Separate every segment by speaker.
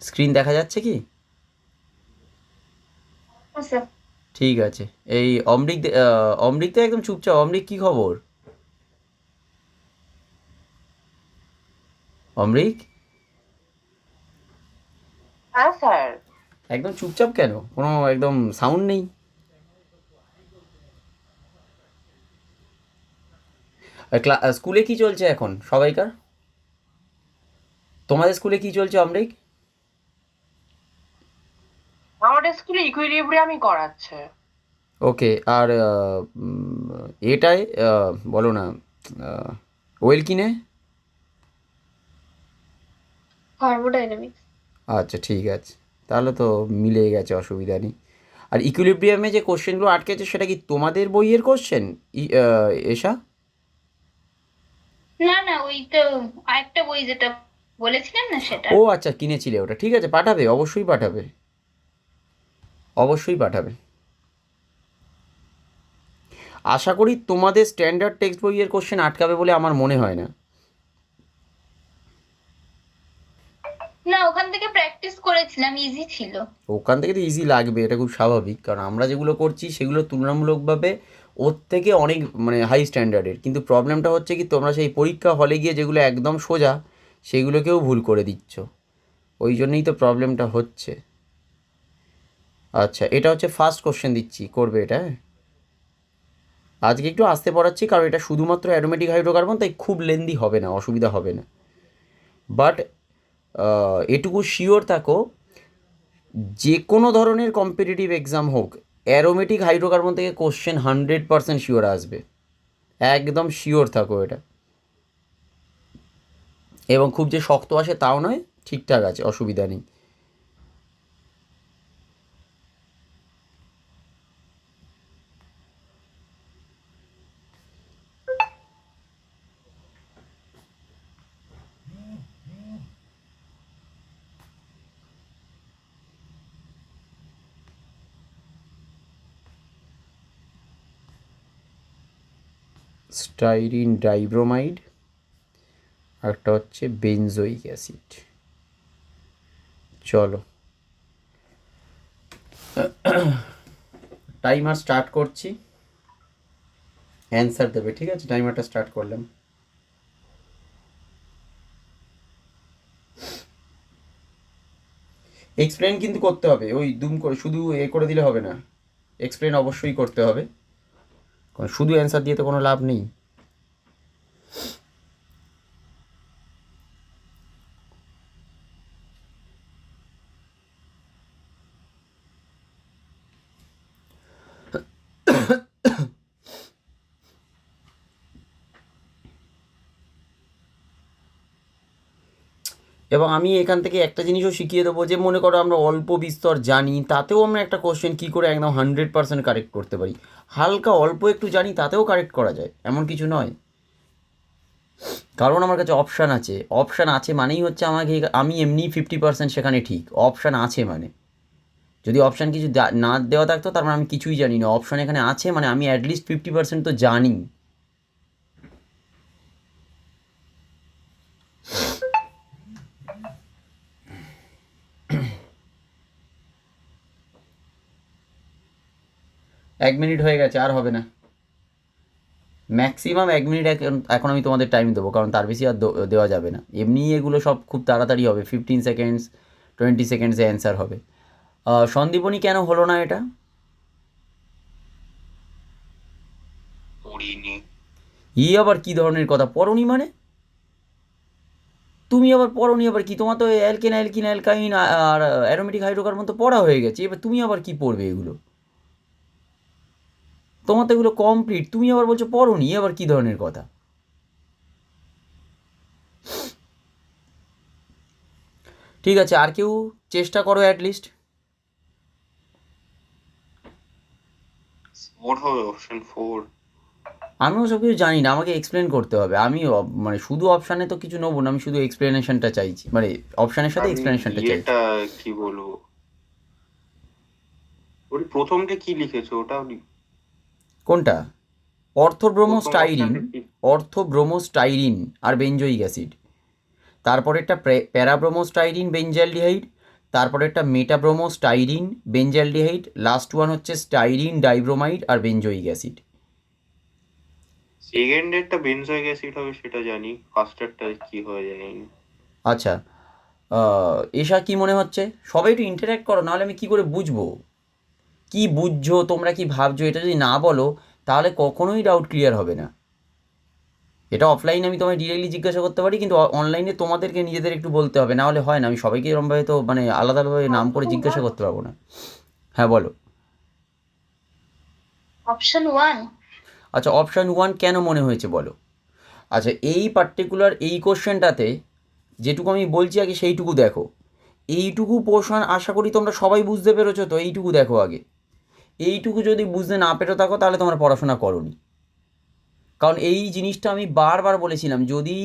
Speaker 1: Screen দেখা যাচ্ছে কি?
Speaker 2: আচ্ছা।
Speaker 1: ঠিক আছে। এই অমৃক তো একদম চুপচাপ। অমৃক, কি খবর? অমৃক
Speaker 2: হ্যাঁ স্যার।
Speaker 1: একদম চুপচাপ কেন? কোনো একদম সাউন্ড নেই। স্কুলে কি চলছে এখন সবাইকার? তোমাদের স্কুলে কি চলছে অমৃক?
Speaker 2: আমাদের স্কুলে ইকুইলিব্রিয়ামই করাচ্ছে।
Speaker 1: ওকে। আর এটাই বলো না, ওয়েল কিনে।
Speaker 2: থার্মোডাইনামিক্স।
Speaker 1: আচ্ছা, ঠিক আছে। তাহলে তো মিলে গেছে, অসুবিধা নেই। আর ইকুইলিব্রিয়ামে যে কোশ্চেনগুলো আটকেছে সেটা কি তোমাদের বইয়ের কোশ্চেন? এসা?
Speaker 3: না না, ওই তো আরেকটা বই যেটা বলেছিলেন না সেটা।
Speaker 1: ও আচ্ছা, কিনেছিলে ওটা। ঠিক আছে, পাঠাবে, অবশ্যই পাঠাবে, অবশ্যই পাঠাবে। আশা করি তোমাদের স্ট্যান্ডার্ড টেক্সট বইয়ের কোশ্চেন আটকাবে বলে আমার মনে হয় না।
Speaker 3: না, ওখান থেকে প্র্যাকটিস করেছিলাম, ইজি ছিল।
Speaker 1: ওখান থেকে তো ইজি লাগবে, এটা খুব স্বাভাবিক, কারণ আমরা যেগুলো করছি সেগুলো তুলনামূলকভাবে ওর থেকে অনেক মানে হাই স্ট্যান্ডার্ডের। কিন্তু প্রবলেমটা হচ্ছে কি, তোমরা সেই পরীক্ষা হলে গিয়ে যেগুলো একদম সোজা সেগুলোকেও ভুল করে দিচ্ছ। ওই জন্যই তো প্রবলেমটা হচ্ছে। আচ্ছা, এটা হচ্ছে ফার্স্ট কোশ্চেন দিচ্ছি, করবে এটা, হ্যাঁ? আজকে একটু আস্তে পড়াচ্ছি কারণ এটা শুধুমাত্র অ্যারোমেটিক হাইড্রোকার্বন, তাই খুব লেন্দি হবে না, অসুবিধা হবে না। বাট এটুকু শিওর থাকো, যে কোনো ধরনের কম্পিটিটিভ এক্সাম হোক, অ্যারোমেটিক হাইড্রোকার্বন থেকে কোশ্চেন 100% শিওর আসবে। একদম শিওর থাকো এটা। এবং খুব যে শক্ত আসে তাও নয়, ঠিকঠাক আছে, অসুবিধা নেই। স্টাইরিন ডাইব্রোমাইড, একটা হচ্ছে বেনজোইক অ্যাসিড। চলো, টাইমার স্টার্ট করছি, অ্যান্সার দেবে, ঠিক আছে? টাইমারটা স্টার্ট করলাম। এক্সপ্লেন কিন্তু করতে হবে, ওই দুম করে শুধু এ করে দিলে হবে না, এক্সপ্লেন অবশ্যই করতে হবে, কারণ শুধু অ্যান্সার দিয়ে তো কোনো লাভ নেই। এবং আমি এখান থেকে একটা জিনিসও শিখিয়ে দেবো, যে মনে করো আমরা অল্প বিস্তর জানি, তাতেও আমরা একটা কোশ্চেন কী করে একদম 100% কারেক্ট করতে পারি। হালকা অল্প একটু জানি তাতেও কারেক্ট করা যায়, এমন কিছু নয়। কারণ আমার কাছে অপশান আছে। অপশান আছে মানেই হচ্ছে আমাকে, আমি এমনি 50% সেখানে ঠিক, অপশান আছে মানে। যদি অপশান কিছু না দেওয়া থাকতো তার মানে আমি কিছুই জানি না। অপশান এখানে আছে মানে আমি অ্যাটলিস্ট 50% তো জানি। 1 মিনিট হয়ে গেছে, আর হবে না। ম্যাক্সিমাম 1 মিনিট এখন এখন আমি তোমাদের টাইম দেবো, কারণ তার বেশি আর দেওয়া যাবে না। এমনি এগুলো সব খুব তাড়াতাড়ি হবে, 15 সেকেন্ডস, 20 সেকেন্ডসে অ্যান্সার হবে। সন্দীপনী, কেন হলো না এটা?
Speaker 2: পড়িনি।
Speaker 1: ই আবার কি ধরনের কথা, পড়নি মানে? তুমি আবার পড়নি আবার কি? তোমার তো অ্যালকেন, অ্যালকিন, অ্যালকাইন আর অ্যারোমেটিক হাইড্রোকার্বন তো পড়া হয়ে গেছে, এবার তুমি আবার কি পড়বে এগুলো? তোমার তো এগুলো কমপ্লিট, তুমি আবার বলছো পড়নি, আবার কি ধরনের কথা? ঠিক আছে, আর কেউ চেষ্টা করো অ্যাটলিস্ট।
Speaker 2: ফোর হবে, অপশন ফোর।
Speaker 1: আমিও সব কিছু জানি না, আমাকে এক্সপ্লেন করতে হবে। আমি মানে শুধু অপশানে তো কিছু নেবো না, আমি শুধু এক্সপ্লেনেশনটা চাইছি, মানে অপশানের সাথে
Speaker 2: আমি
Speaker 1: এক্সপ্লেনেশনটা চাইছি।
Speaker 2: ইয়েটা কি বলবো, ওই প্রথমটা কি লিখেছো ওটা?
Speaker 1: কোনটা?
Speaker 2: প্রথম
Speaker 1: অর্থোব্রোমোস্টাইরিন।
Speaker 2: অপশনটা কি?
Speaker 1: অর্থোব্রোমোস্টাইরিন আর বেঞ্জোইক অ্যাসিড। তারপরেরটা প্যারাব্রোমোস্টাইরিন বেঞ্জালডিহাইড। তারপরে একটা মেটাব্রোমো স্টাইরিন বেঞ্জালডিহাইড, লাস্ট ওয়ান হচ্ছে স্টাইরিন ডাইব্রোমাইড আর বেঞ্জোইক অ্যাসিড।
Speaker 2: সেকেন্ডেরটা বেনজোইক অ্যাসিড হবে সেটা জানি, ফার্স্টেরটা কি হয়ে যায়।
Speaker 1: আচ্ছা, এসা কি মনে হচ্ছে? সবাই একটু ইন্টারঅ্যাক্ট করো, নাহলে আমি কি করে বুঝবো কি বুঝছো তোমরা, কি ভাবছো। এটা যদি না বলো তাহলে কখনোই ডাউট ক্লিয়ার হবে না। এটা অফলাইনে আমি তোমায় ডিরেক্টলি জিজ্ঞাসা করতে পারি, কিন্তু অনলাইনে তোমাদেরকে নিজেদের একটু বলতে হবে, না হলে হয় না। আমি সবাইকে এরকমভাবে তো মানে আলাদা আলাদাভাবে নাম করে জিজ্ঞাসা করতে পারবো না। হ্যাঁ বলো।
Speaker 3: অপশন 1।
Speaker 1: আচ্ছা, অপশান 1 কেন মনে হয়েছে বলো। আচ্ছা, এই পার্টিকুলার এই কোশ্চেনটাতে যেটুকু আমি বলছি আগে সেইটুকু দেখো। এইটুকু পোর্শন আশা করি তোমরা সবাই বুঝতে পেরেছো তো, এইটুকু দেখো আগে। এইটুকু যদি বুঝতে না পেরে থাকো তাহলে তোমরা পড়াশোনা করোনি। কারণ এই জিনিসটা আমি বারবার বলেছিলাম, যদি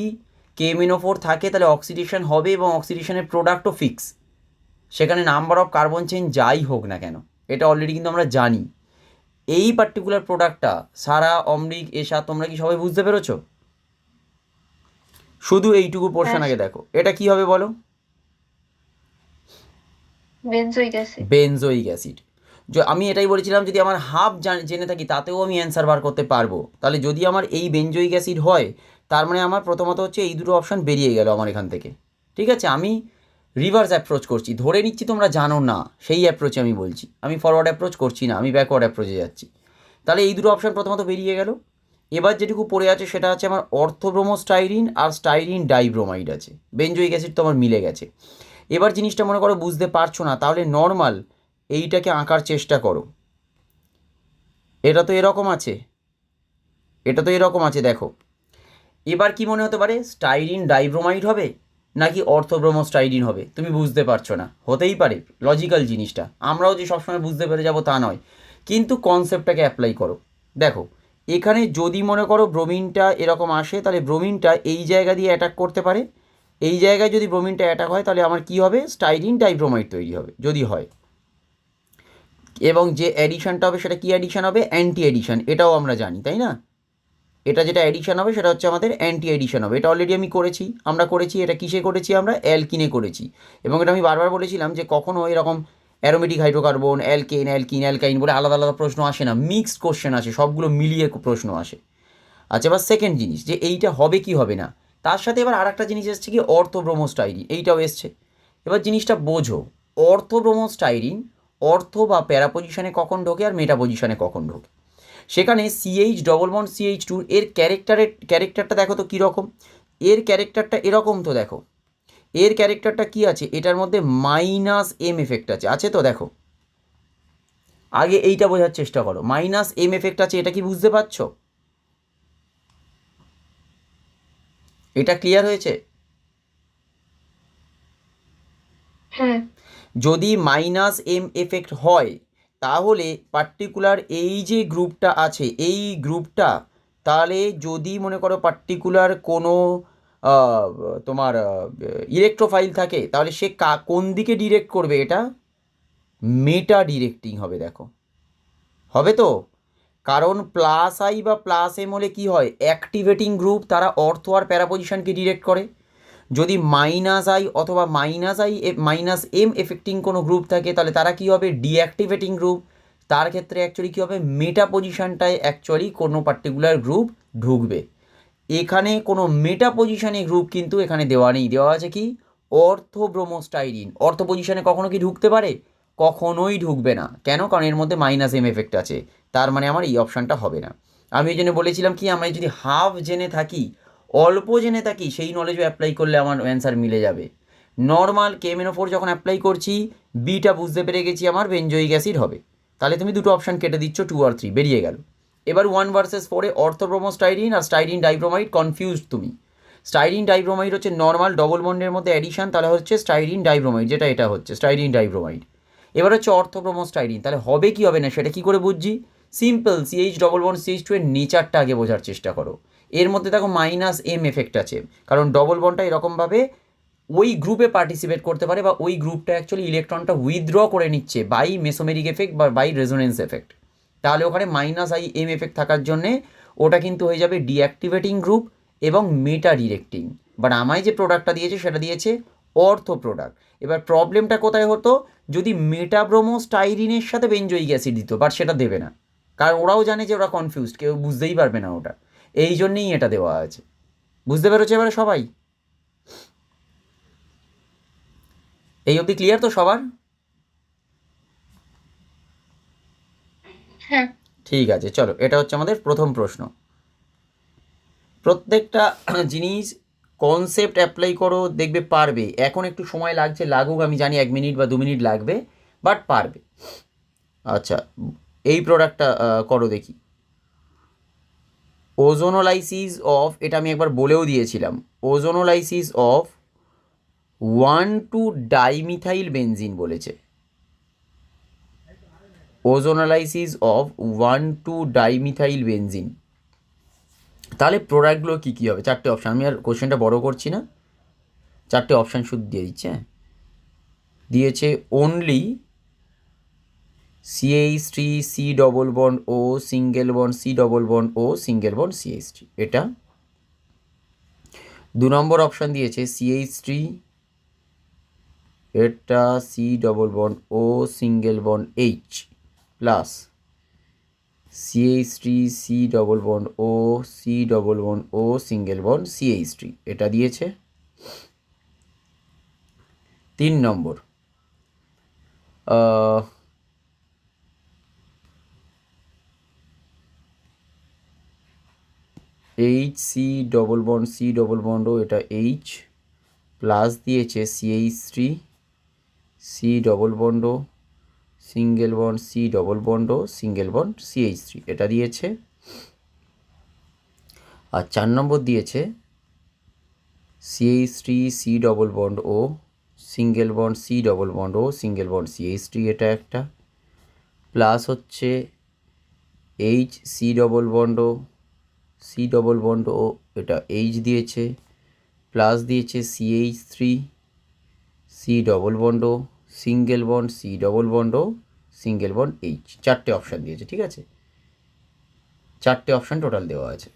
Speaker 1: KMnO4 থাকে তাহলে অক্সিডেশন হবে এবং অক্সিডেশনের প্রোডাক্টও ফিক্স, সেখানে নাম্বার অফ কার্বন চেইন যাই হোক না কেন, এটা অলরেডি কিন্তু আমরা জানি। এই পার্টিকুলার প্রোডাক্টটা সারা অম্লিক এসা তোমরা কি সবাই বুঝতে পেরেছো? শুধু এইটুকু পোর্শন আগে দেখো, এটা কি হবে বলো।
Speaker 3: Benzoic acid.
Speaker 1: Benzoic acid. আমি এটাই বলেছিলাম, যদি আমার হাফ জেনে থাকি তাতেও আমি অ্যান্সার বার করতে পারবো। তাহলে যদি আমার এই বেনজোইক অ্যাসিড হয়, তার মানে আমার প্রথমত হচ্ছে এই দুটো অপশান বেরিয়ে গেল আমার এখান থেকে। ঠিক আছে, আমি রিভার্স অ্যাপ্রোচ করছি, ধরে নিচ্ছি তোমরা জানো না, সেই অ্যাপ্রোচে আমি বলছি। আমি ফরওয়ার্ড অ্যাপ্রোচ করছি না, আমি ব্যাকওয়ার্ড অ্যাপ্রোচে যাচ্ছি। তাহলে এই দুটো অপশান প্রথমত বেরিয়ে গেল। এবার যেটুকু পড়ে আছে সেটা হচ্ছে আমার অর্থোব্রোমো স্টাইরিন আর স্টাইরিন ডাইব্রোমাইড আছে। বেনজোইক অ্যাসিড তো আমার মিলে গেছে। এবার জিনিসটা মনে করো বুঝতে পারছো না, তাহলে নর্মাল এইটাকে আঁকার চেষ্টা করো। এটা তো এরকম আছে, এটা তো এরকম আছে, দেখো। এবার কি মনে হতে পারে, স্টাইরিন ডাইব্রোমাইড হবে নাকি অর্থোব্রোমো স্টাইরিন হবে? তুমি বুঝতে পারছো না, হতেই পারে, লজিক্যাল জিনিসটা। আমরাও যে সবসময় বুঝতে পেরে যাবো তা নয়, কিন্তু কনসেপ্টটাকে অ্যাপ্লাই করো। দেখো, এখানে যদি মনে করো ব্রোমিনটা এরকম আসে, তাহলে ব্রোমিনটা এই জায়গা দিয়ে অ্যাটাক করতে পারে। এই জায়গায় যদি ব্রোমিনটা অ্যাটাক হয় তাহলে আমার কি হবে, স্টাইরিন ডাইব্রোমাইড তৈরি হবে যদি হয়। এবং যে অ্যাডিশনটা হবে সেটা কি অ্যাডিশন হবে, অ্যান্টি অ্যাডিশন, এটাও আমরা জানি তাই না। এটা যেটা অ্যাডিশন হবে সেটা হচ্ছে আমাদের অ্যান্টি অ্যাডিশন হবে। এটা অলরেডি আমরা করেছি। এটা কিসে করেছি, আমরা অ্যালকিনে করেছি। এবং এটা আমি বারবার বলেছিলাম যে কখনও এরকম অ্যারোমেটিক হাইড্রোকার্বন, অ্যালকেন, অ্যালকিন, অ্যালকাইন বলে আলাদা আলাদা প্রশ্ন আসে না, মিক্সড কোশ্চেন আসে, সবগুলো মিলিয়ে প্রশ্ন আসে। আচ্ছা, এবার সেকেন্ড জিনিস, যে এইটা হবে কি হবে না, তার সাথে এবার আর একটা জিনিস এসছে কি, অর্থোব্রোমো স্টাইরিন, এইটাও এসছে। এবার জিনিসটা বোঝো, অর্থোব্রোমো স্টাইরিন অর্থ বা প্যারা পজিশনে কখন ঢোকে আর মেটা পজিশনে কখন ঢোকে। সেখানে CH ডবল বন্ড CH2 এর ক্যারেক্টারটা দেখো তো কীরকম। এর ক্যারেক্টারটা এরকম তো দেখো, এর ক্যারেক্টারটা কি আছে, এটার মধ্যে -M এফেক্ট আছে তো দেখো। আগে এইটা বোঝার চেষ্টা করো, -M এফেক্ট আছে, এটা কি বুঝতে পারছো? এটা ক্লিয়ার হয়েছে? যদি -M এফেক্ট হয় তাহলে পার্টিকুলার এই যে গ্রুপটা আছে, এই গ্রুপটা, তাহলে যদি মনে করো পার্টিকুলার কোনো তোমার ইলেকট্রোফাইল থাকে, তাহলে সে কোন দিকে ডিরেক্ট করবে, এটা মেটা ডিরেক্টিং হবে। দেখো, হবে তো, কারণ +I বা +M হলে কী হয়, অ্যাক্টিভেটিং গ্রুপ, তারা অর্থ আর প্যারা পজিশনকে ডিরেক্ট করে। যদি -I অথবা -M এফেক্টিং কোনো গ্রুপ থাকে তাহলে তারা কী হবে, ডিঅ্যাক্টিভেটিং গ্রুপ। তার ক্ষেত্রে অ্যাকচুয়ালি কী হবে, মেটা পজিশনটায় অ্যাকচুয়ালি কোনো পার্টিকুলার গ্রুপ ঢুকবে। এখানে কোনো মেটা পজিশনে গ্রুপ কিন্তু এখানে দেওয়া নেই, দেওয়া আছে কি, অর্থোব্রোমো স্টাইরিন। অর্থ পজিশনে কখনো কি ঢুকতে পারে? কখনোই ঢুকবে না। কেন? কারণ এর মধ্যে -M এফেক্ট আছে, তার মানে আমার এই অপশানটা হবে না। আমি এই জন্য বলেছিলাম কি, আমরা যদি হাফ জেনে থাকি, অল্প জেনে থাকি, সেই নলেজও অ্যাপ্লাই করলে আমার অ্যান্সার মিলে যাবে। নর্মাল KMnO4 যখন অ্যাপ্লাই করছি, বিটা বুঝতে পেরে গেছি আমার বেনজোইক অ্যাসিড হবে, তাহলে তুমি দুটো অপশান কেটে দিচ্ছ, 2 আর 3 বেরিয়ে গেল। এবার 1 ভার্সেস 4-এ অর্থোব্রোমো স্টাইরিন আর স্টাইরিন ডাইব্রোমাইড কনফিউজড তুমি। স্টাইরিন ডাইব্রোমাইড হচ্ছে নর্মাল ডবল বন্ডের মধ্যে অ্যাডিশন, তাহলে হচ্ছে স্টাইরিন ডাইব্রোমাইড, যেটা এটা হচ্ছে স্টাইরিন ডাইব্রোমাইড। এবার হচ্ছে অর্থোব্রোমো স্টাইরিন, তাহলে হবে কি হবে না সেটা কি করে বুঝছি? Simple, CH double bond CH2 এর নেচারটা আগে বোঝার চেষ্টা করো। এর মধ্যে দেখো -M এফেক্ট আছে, কারণ ডবল বন্ডটা এরকমভাবে ওই গ্রুপে পার্টিসিপেট করতে পারে, বা ওই গ্রুপটা অ্যাকচুয়ালি ইলেকট্রনটা উইথড্র করে নিচ্ছে বাই মেসোমেরিক এফেক্ট বা বাই রেজোনেন্স এফেক্ট। তাহলে ওখানে -M এফেক্ট থাকার জন্যে ওটা কিন্তু হয়ে যাবে ডিঅ্যাক্টিভেটিং গ্রুপ এবং মেটা ডিরেক্টিং। বাট আমায় যে প্রোডাক্টটা দিয়েছে সেটা দিয়েছে অর্থো প্রোডাক্ট। এবার প্রবলেমটা কোথায় হতো, যদি মেটাব্রোমোস্টাইরিনের সাথে বেঞ্জোইক অ্যাসিড দিত, বাট সেটা দেবে না, কারণ ওরাও জানে যে ওরা কনফিউজড, কেউ বুঝতেই পারবে না ওটা, এই জন্যেই এটা দেওয়া আছে। বুঝতে পেরেছো এবারে সবাই? এই অবধি ক্লিয়ার তো সবার?
Speaker 3: হ্যাঁ।
Speaker 1: ঠিক আছে, চলো, এটা হচ্ছে আমাদের প্রথম প্রশ্ন। প্রত্যেকটা জিনিস কনসেপ্ট অ্যাপ্লাই করো, দেখবে পারবে। এখন একটু সময় লাগছে, লাগুক, আমি জানি 1 মিনিট বা 2 মিনিট লাগবে, বাট পারবে। আচ্ছা, এই প্রোডাক্টটা করো দেখি। ওজোনোলাইসিস অফ, এটা আমি একবার বলেও দিয়েছিলাম, ওজোনোলাইসিস অফ 1,2-ডাইমিথাইল বেনজিন বলেছে। Ozonolysis of one two dimethyl benzene. তাহলে প্রোডাক্টগুলো কী কী হবে? 4টে অপশান, আমি আর কোশ্চেনটা বড় করছি না, 4টে অপশান শুধু দিয়ে দিচ্ছে। হ্যাঁ, দিয়েছে only CH3 C double bond ও single bond C double bond ও সিঙ্গেল বন্ড CH3, এটা। 2 নম্বর অপশান দিয়েছে CH3, এটা C ডবল বন্ড ও single bond H plus CH3 C double bond ও C ডবল বন্ড ও সিঙ্গেল বন্ড CH3, এটা দিয়েছে। 3 নম্বর HC double bond C double bond ও, এটা H প্লাস দিয়েছে CH3 C ডবল বন্ড ও single bond C double bond ও সিঙ্গেল বন্ড CH3, এটা দিয়েছে। আর 4 নম্বর দিয়েছে CH3 C ডবল বন্ড ও single bond C double bond ও সিঙ্গেল বন্ড CH3, এটা একটা, প্লাস হচ্ছে HC ডবল বন্ড ও C ডবল বন্ড ও, এটা H দিয়েছে, প্লাস দিয়েছে CH3 C ডবল বন্ড ও single bond C double bond ও সিঙ্গেল বন্ড H। 4টে অপশান দিয়েছে, ঠিক আছে? 4টে অপশান টোটাল দেওয়া আছে।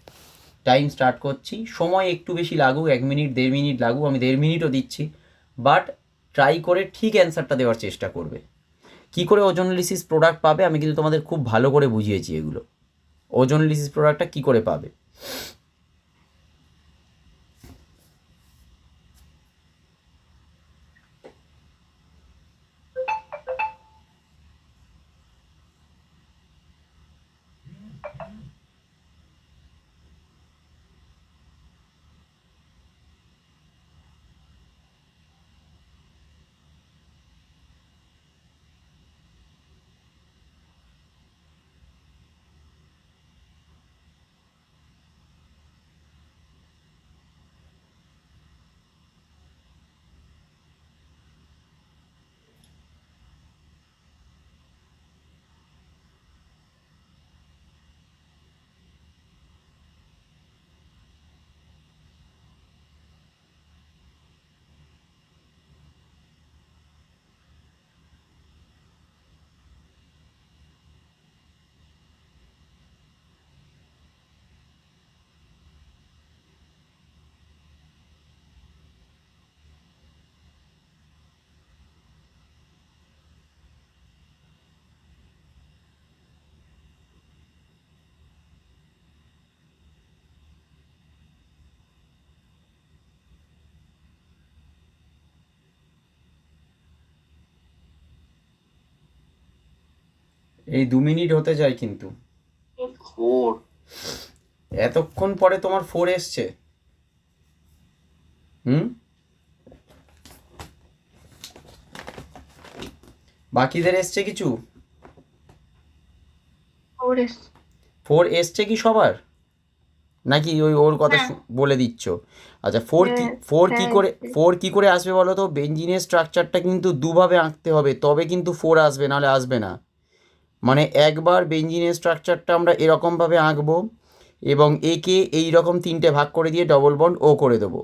Speaker 1: টাইম স্টার্ট করছি, সময় একটু বেশি লাগুক, 1 মিনিট 1.5 মিনিট লাগুক, আমি 1.5 মিনিটও দিচ্ছি, বাট ট্রাই করে ঠিক অ্যান্সারটা দেওয়ার চেষ্টা করবে। কী করে ওজোনোলাইসিস প্রোডাক্ট পাবে আমি কিন্তু তোমাদের খুব ভালো করে বুঝিয়েছি এগুলো, ওজোনোলাইসিস প্রোডাক্টটা কী করে পাবে। এই 2 মিনিট হতে যায় কিন্তু।
Speaker 2: 4
Speaker 1: এতক্ষণ পরে তোমার 4 এসছে? বাকিদের এসছে কিছু? 4 এসছে কি সবার, নাকি ওই ওর কথা বলে দিচ্ছ? আচ্ছা, 4 কি করে আসবে বলো তো? বেঞ্জিনের স্ট্রাকচারটা কিন্তু দুভাবে আঁকতে হবে, তবে কিন্তু 4 আসবে, নাহলে আসবে না। মানে একবার বেঞ্জিনের স্ট্রাকচারটা আমরা এরকমভাবে আঁকবো এবং একে এই রকম 3টে ভাগ করে দিয়ে ডবল বন্ড ও করে দেবো।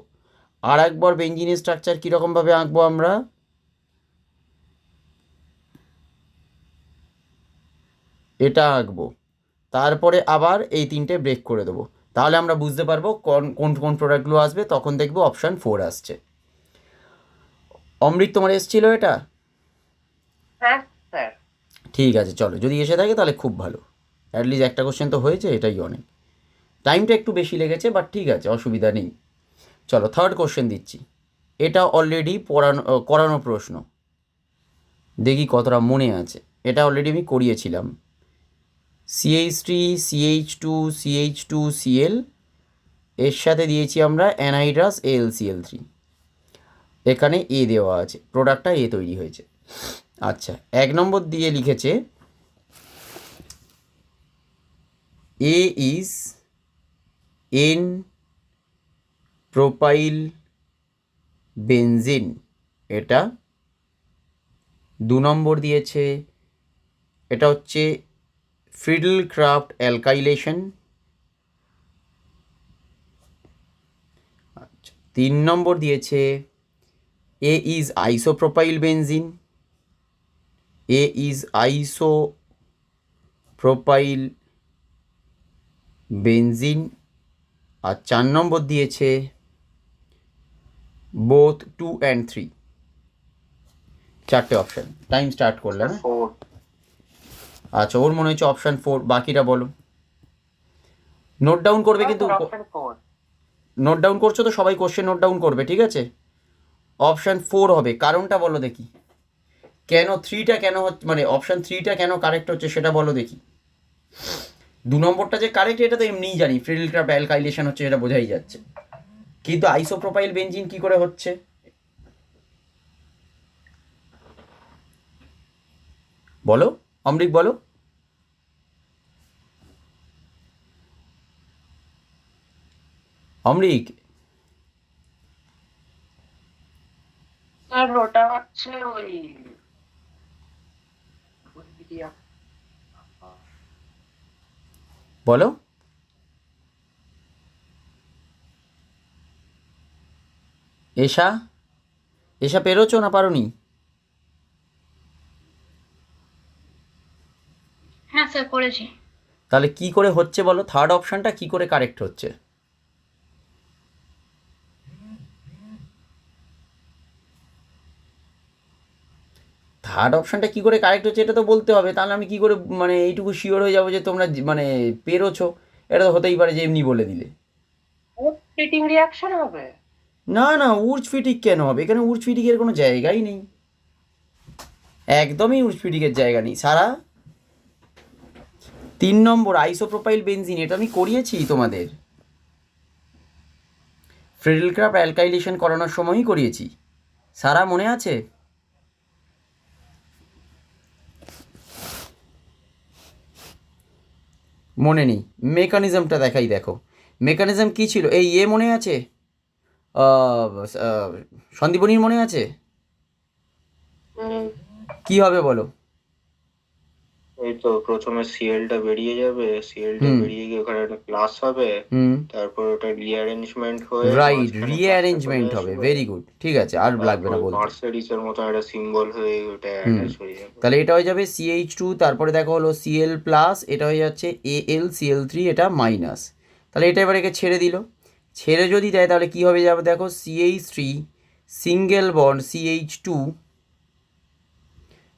Speaker 1: আর একবার বেঞ্জিনের স্ট্রাকচার কীরকমভাবে আঁকবো আমরা, এটা আঁকবো, তারপরে আবার এই 3টে ব্রেক করে দেবো। তাহলে আমরা বুঝতে পারবো কোন কোন প্রোডাক্টগুলো আসবে, তখন দেখবো অপশান 4 আসছে। অমৃত তোমার এসেছিল এটা?
Speaker 2: হ্যাঁ স্যার।
Speaker 1: ঠিক আছে, চলো, যদি এসে থাকে তাহলে খুব ভালো, অ্যাটলিস্ট একটা কোশ্চেন তো হয়েছে, এটাই অনেক। টাইমটা একটু বেশি লেগেছে, বাট ঠিক আছে, অসুবিধা নেই। চলো, থার্ড কোশ্চেন দিচ্ছি। এটা অলরেডি করানো প্রশ্ন, দেখি কতটা মনে আছে। এটা অলরেডি আমি করিয়েছিলাম। CH3 CH2 CH2 Cl, এর সাথে দিয়েছি আমরা অ্যানহাইড্রাস AlCl3। এখানে এ দেওয়া আছে, প্রোডাক্টটা এ তৈরি হয়েছে। আচ্ছা, 1 নম্বর দিয়ে লিখেছে এ ইজ এন প্রোপাইল বেনজিন, এটা। 2 নম্বর দিয়েছে এটা হচ্ছে ফ্রিডল ক্রাফট অ্যালকাইলেশন। আচ্ছা, 3 নম্বর দিয়েছে A is isopropyl benzene, A is isopropyl benzene. আর 4 নম্বর দিয়েছে বোথ 2 and 3। 4টে অপশান, টাইম স্টার্ট করলাম।
Speaker 2: 4।
Speaker 1: আচ্ছা, ওর মনে হচ্ছে অপশান 4, বাকিটা বলো। নোট ডাউন করবে কিন্তু,
Speaker 2: অপশন 4।
Speaker 1: নোট ডাউন করছো তো সবাই, কোশ্চেন নোট ডাউন করবে, ঠিক আছে? অপশান 4 হবে, কারণটা বলো দেখি। কেন 3টা কেন হচ্ছে, মানে অপশান 3টা কেন কারেক্ট হচ্ছে সেটা বলো দেখি। 2 নম্বরটা যে কারেক্ট এটা তো এমনিই জানি, ফ্রিডল ক্রাফট অ্যালকাইলেশন হচ্ছে, এটা বোঝাই যাচ্ছে। কিন্তু আইসোপ্রোপাইল বেনজিন কি করে হচ্ছে বলো, অমৃত বলো। অমৃত,
Speaker 2: স্যার ওটা হচ্ছে ওই
Speaker 1: বলো। এশা, এশা পেরোছো না পারোনি?
Speaker 3: হ্যাঁ স্যার করেছি।
Speaker 1: তাহলে কি করে হচ্ছে বলো, থার্ড অপশানটা কি করে কারেক্ট হচ্ছে? থার্ড অপশানটা কি করে কারেক্ট হচ্ছে এটা তো বলতে হবে, তাহলে আমি কি করে মানে এইটুকু শিওর হয়ে যাবো যে তোমরা মানে পেরোছো? এটা তো হতেই পারে যে এমনি বলে দিলে।
Speaker 2: ফিটিং রিঅ্যাকশন হবে।
Speaker 1: না না, উর্জ ফিটিক কেন হবে? এখানে উর্জ ফিটিকের কোনো জায়গাই নেই, একদমই উর্জ ফিটিকের জায়গা নেই। সারা 3 নম্বর আইসোপ্রোপাইল বেনজিন, এটা আমি করিয়েছি তোমাদের, ফ্রিডল ক্রাফট অ্যালকাইলেশন করানোর সময়ই করিয়েছি। সারা মনে আছে? মনে নেই, মেকানিজমটা দেখাই, দেখো মেকানিজম কী ছিল। এই মনে আছে? সন্দীপনীর মনে আছে? কি হবে বলো?
Speaker 2: এই তো প্রথমে সিএলটা বেরিয়ে যাবে, সিএলটা
Speaker 1: হুম
Speaker 2: বেরিয়ে গিয়ে ওখানে একটা ক্লাস হবে,
Speaker 1: হুম
Speaker 2: তারপর ওটা রিঅ্যারেঞ্জমেন্ট হয়ে
Speaker 1: রাইট,
Speaker 2: মাঝখানে ক্লাসটা চলে
Speaker 1: রিঅ্যারেঞ্জমেন্ট হবে,
Speaker 2: আসবে,
Speaker 1: ভেরি গুড, ঠিক আছে, আর লাগবে
Speaker 2: তারপর
Speaker 1: না
Speaker 2: ওই
Speaker 1: বলতে।
Speaker 2: মার্সেডিসের মতো একটা সিম্বল হয়ে ওটা
Speaker 1: হুম,
Speaker 2: অ্যাটাচ হয়ে যাবে।
Speaker 1: তাহলে এটা হয়ে যাবে CH2, তারপরে দেখো হলো Cl প্লাস, এটা হয়ে যাচ্ছে AlCl3, এটা মাইনাস। তাহলে এটা এবার একে ছেড়ে দিল, ছেড়ে যদি দেয় তাহলে কী হবে যাবে দেখো, CH3 single bond CH2,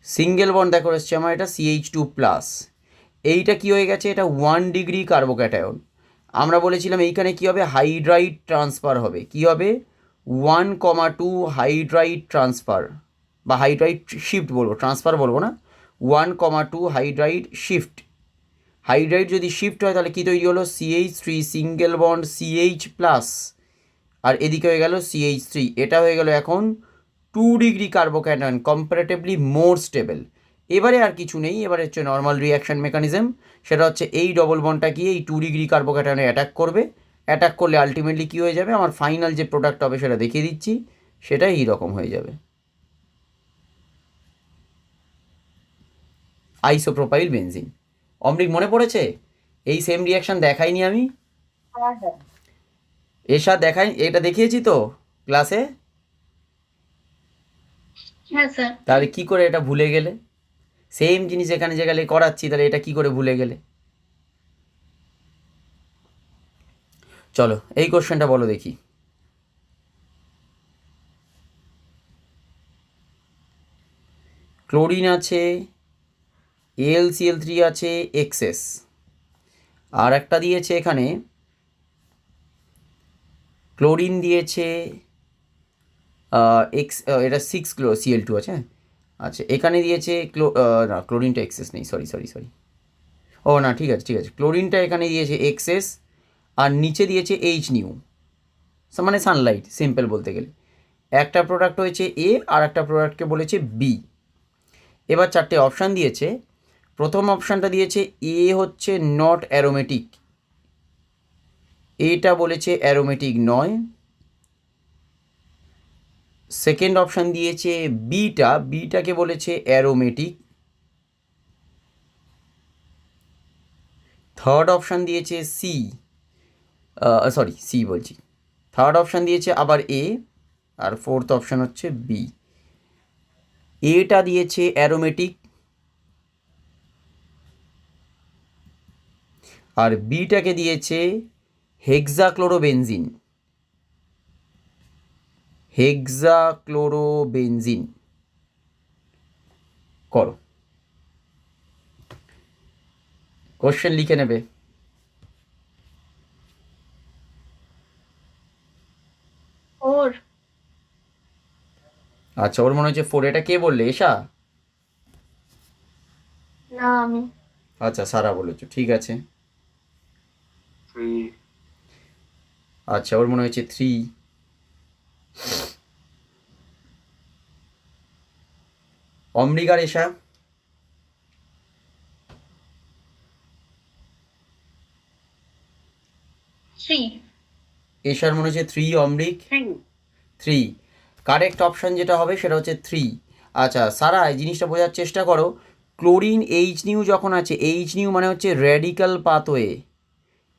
Speaker 1: single bond দেখো এসছে আমার এটা CH2 প্লাস। এইটা কি হয়ে গেছে, এটা 1 ডিগ্রি কার্বোক্যাটায়ন। আমরা বলেছিলাম এইখানে কি হবে, হাইড্রাইড ট্রান্সফার হবে, কি হবে 1,2 হাইড্রাইড ট্রান্সফার, বা হাইড্রাইড শিফট বলবো, ট্রান্সফার বলবো না, 1,2 হাইড্রাইড শিফট। হাইড্রাইড যদি শিফট হয় তাহলে কী তৈরি হলো, CH3 single bond CH plus, আর এদিকে হয়ে গেল CH3, এটা হয়ে গেল এখন 2 degree carbocation, comparatively more stable. এবারে আর কিছু নেই, এবারে হচ্ছে নর্মাল রিয়াকশন মেকানিজম, সেটা হচ্ছে এই ডবল বন্ডটা গিয়ে এই 2 ডিগ্রি কার্বোক্যাটায়নে অ্যাটাক করবে, অ্যাটাক করলে আলটিমেটলি কী হয়ে যাবে, আমার ফাইনাল যে প্রোডাক্ট হবে সেটা দেখিয়ে দিচ্ছি, সেটা এই রকম হয়ে যাবে, আইসোপ্রোপাইল বেনজিন। অমৃত মনে পড়েছে? এই সেম রিয়াকশন দেখাইনি আমি? এসা দেখাই, এটা দেখিয়েছি তো ক্লাসে?
Speaker 3: হ্যাঁ স্যার।
Speaker 1: তাহলে কি করে এটা ভুলে গেলে? সেম জিনিস এখানে যেখানে করাচ্ছি, তাহলে এটা কি করে ভুলে গেলে? চলো এই কোশ্চেনটা বলো দেখি। ক্লোরিন আছে, AlCl3 আছে এক্সেস, আর একটা দিয়েছে এখানে ক্লোরিন দিয়েছে এটা 6 Cl2 আছে, হ্যাঁ। আচ্ছা এখানে দিয়েছে না ক্লোরিনটা এক্সেস নেই, সরি সরি সরি, ও না ঠিক আছে ঠিক আছে, ক্লোরিনটা এখানে দিয়েছে এক্সেস, আর নিচে দিয়েছে এইচ নিউ, মানে সানলাইট সিম্পল বলতে গেলে। একটা প্রোডাক্ট হয়েছে এ, আর একটা প্রোডাক্টকে বলেছে বি। এবার চারটে অপশান দিয়েছে। প্রথম অপশানটা দিয়েছে এ হচ্ছে নট অ্যারোমেটিক, এটা বলেছে অ্যারোমেটিক নয়। সেকেন্ড অপশান দিয়েছে বিটাকে বলেছে অ্যারোমেটিক। থার্ড অপশান দিয়েছে সি বলছি, থার্ড অপশান দিয়েছে আবার এ, আর ফোর্থ অপশান হচ্ছে বি। এটা দিয়েছে অ্যারোমেটিক, আর বিটাকে দিয়েছে হেক্সাক্লোরোবেনজিন। করো, কোশ্চেন লিখে নেবে।
Speaker 3: ওর
Speaker 1: আচ্ছা ওর মনে হচ্ছে 4, এটা কে বললে, এশা?
Speaker 3: না আমি
Speaker 1: আচ্ছা সারা বলেছো, ঠিক আছে।
Speaker 2: 3,
Speaker 1: আচ্ছা ওর মনে হচ্ছে 3। অমৃগার এশা?
Speaker 3: 3
Speaker 1: এশার মনে হচ্ছে 3, অমৃক
Speaker 2: 3
Speaker 1: 3। কারেক্ট অপশান যেটা হবে সেটা হচ্ছে 3। আচ্ছা সারা এই জিনিসটা বোঝার চেষ্টা করো, ক্লোরিন এইচ নিউ যখন আছে, এইচ নিউ মানে হচ্ছে র্যাডিক্যাল পাথওয়ে,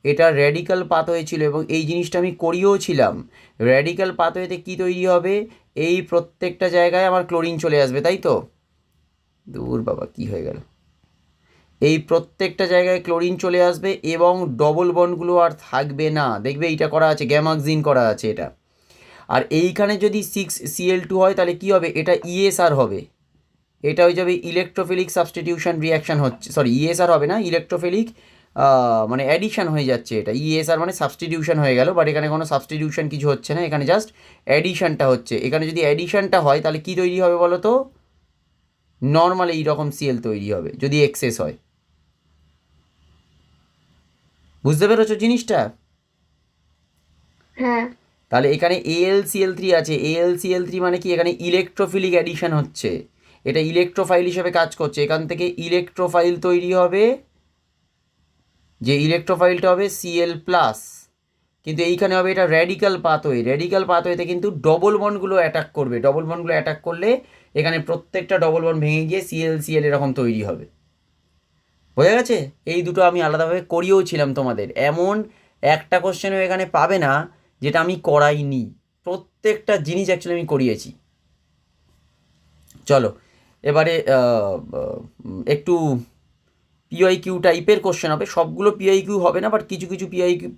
Speaker 1: এটা র্যাডিক্যাল পাথওয়ে ছিল, এবং এই জিনিসটা আমি করিয়েও ছিলাম। র্যাডিক্যাল পাথওয়েতে কী তৈরি হবে, এই প্রত্যেকটা জায়গায় আমার ক্লোরিন চলে আসবে, তাই তো? দূর বাবা কী হয়ে গেল, এই প্রত্যেকটা জায়গায় ক্লোরিন চলে আসবে এবং ডবল বন্ডগুলো আর থাকবে না। দেখবে এইটা করা আছে, গ্যামাক্সিন করা আছে এটা। আর এইখানে যদি 6Cl2 হয় তাহলে কী হবে, এটা ESR হবে, এটা হয়ে যাবে ইলেকট্রোফিলিক সাবস্টিটিউশন রিয়াকশান হচ্ছে, সরি ESR হবে না, ইলেকট্রোফিলিক মানে অ্যাডিশান হয়ে যাচ্ছে। এটা ESR মানে সাবস্টিটিউশন হয়ে গেল, বাট এখানে কোনো সাবস্টিটিউশন কিছু হচ্ছে না, এখানে জাস্ট অ্যাডিশানটা হচ্ছে। এখানে যদি অ্যাডিশানটা হয় তাহলে কী তৈরি হবে বলো তো, নর্মাল এইরকম Cl তৈরি হবে যদি এক্সেস হয়। বুঝতে পেরেছো জিনিসটা?
Speaker 3: হ্যাঁ
Speaker 1: তাহলে এখানে AlCl3 আছে, AlCl3 মানে কি, এখানে ইলেকট্রোফিলিক অ্যাডিশন হচ্ছে, এটা ইলেকট্রোফাইল হিসেবে কাজ করছে, এখান থেকে ইলেকট্রোফাইল তৈরি হবে, যে ইলেকট্রোফাইলটা হবে Cl+, কিন্তু এইখানে হবে এটা র্যাডিক্যাল পাথওয়ে, র্যাডিক্যাল পাথওয়েতে কিন্তু ডবল বন্ডগুলো অ্যাটাক করবে, ডবল বন্ডগুলো অ্যাটাক করলে এখানে প্রত্যেকটা ডবল বন্ড ভেঙে গিয়ে Cl এরকম তৈরি হবে। বোঝা গেছে? এই দুটো আমি আলাদাভাবে করিয়েও ছিলাম তোমাদের, এমন একটা কোশ্চেনও এখানে পাবে না যেটা আমি করাইনি, প্রত্যেকটা জিনিস অ্যাকচুয়ালি আমি করিয়েছি। চলো এবারে একটু পিওয়াইকিউ টাইপের কোশ্চেন হবে, সবগুলো পিওয়াইকিউ হবে না, বাট কিছু কিছু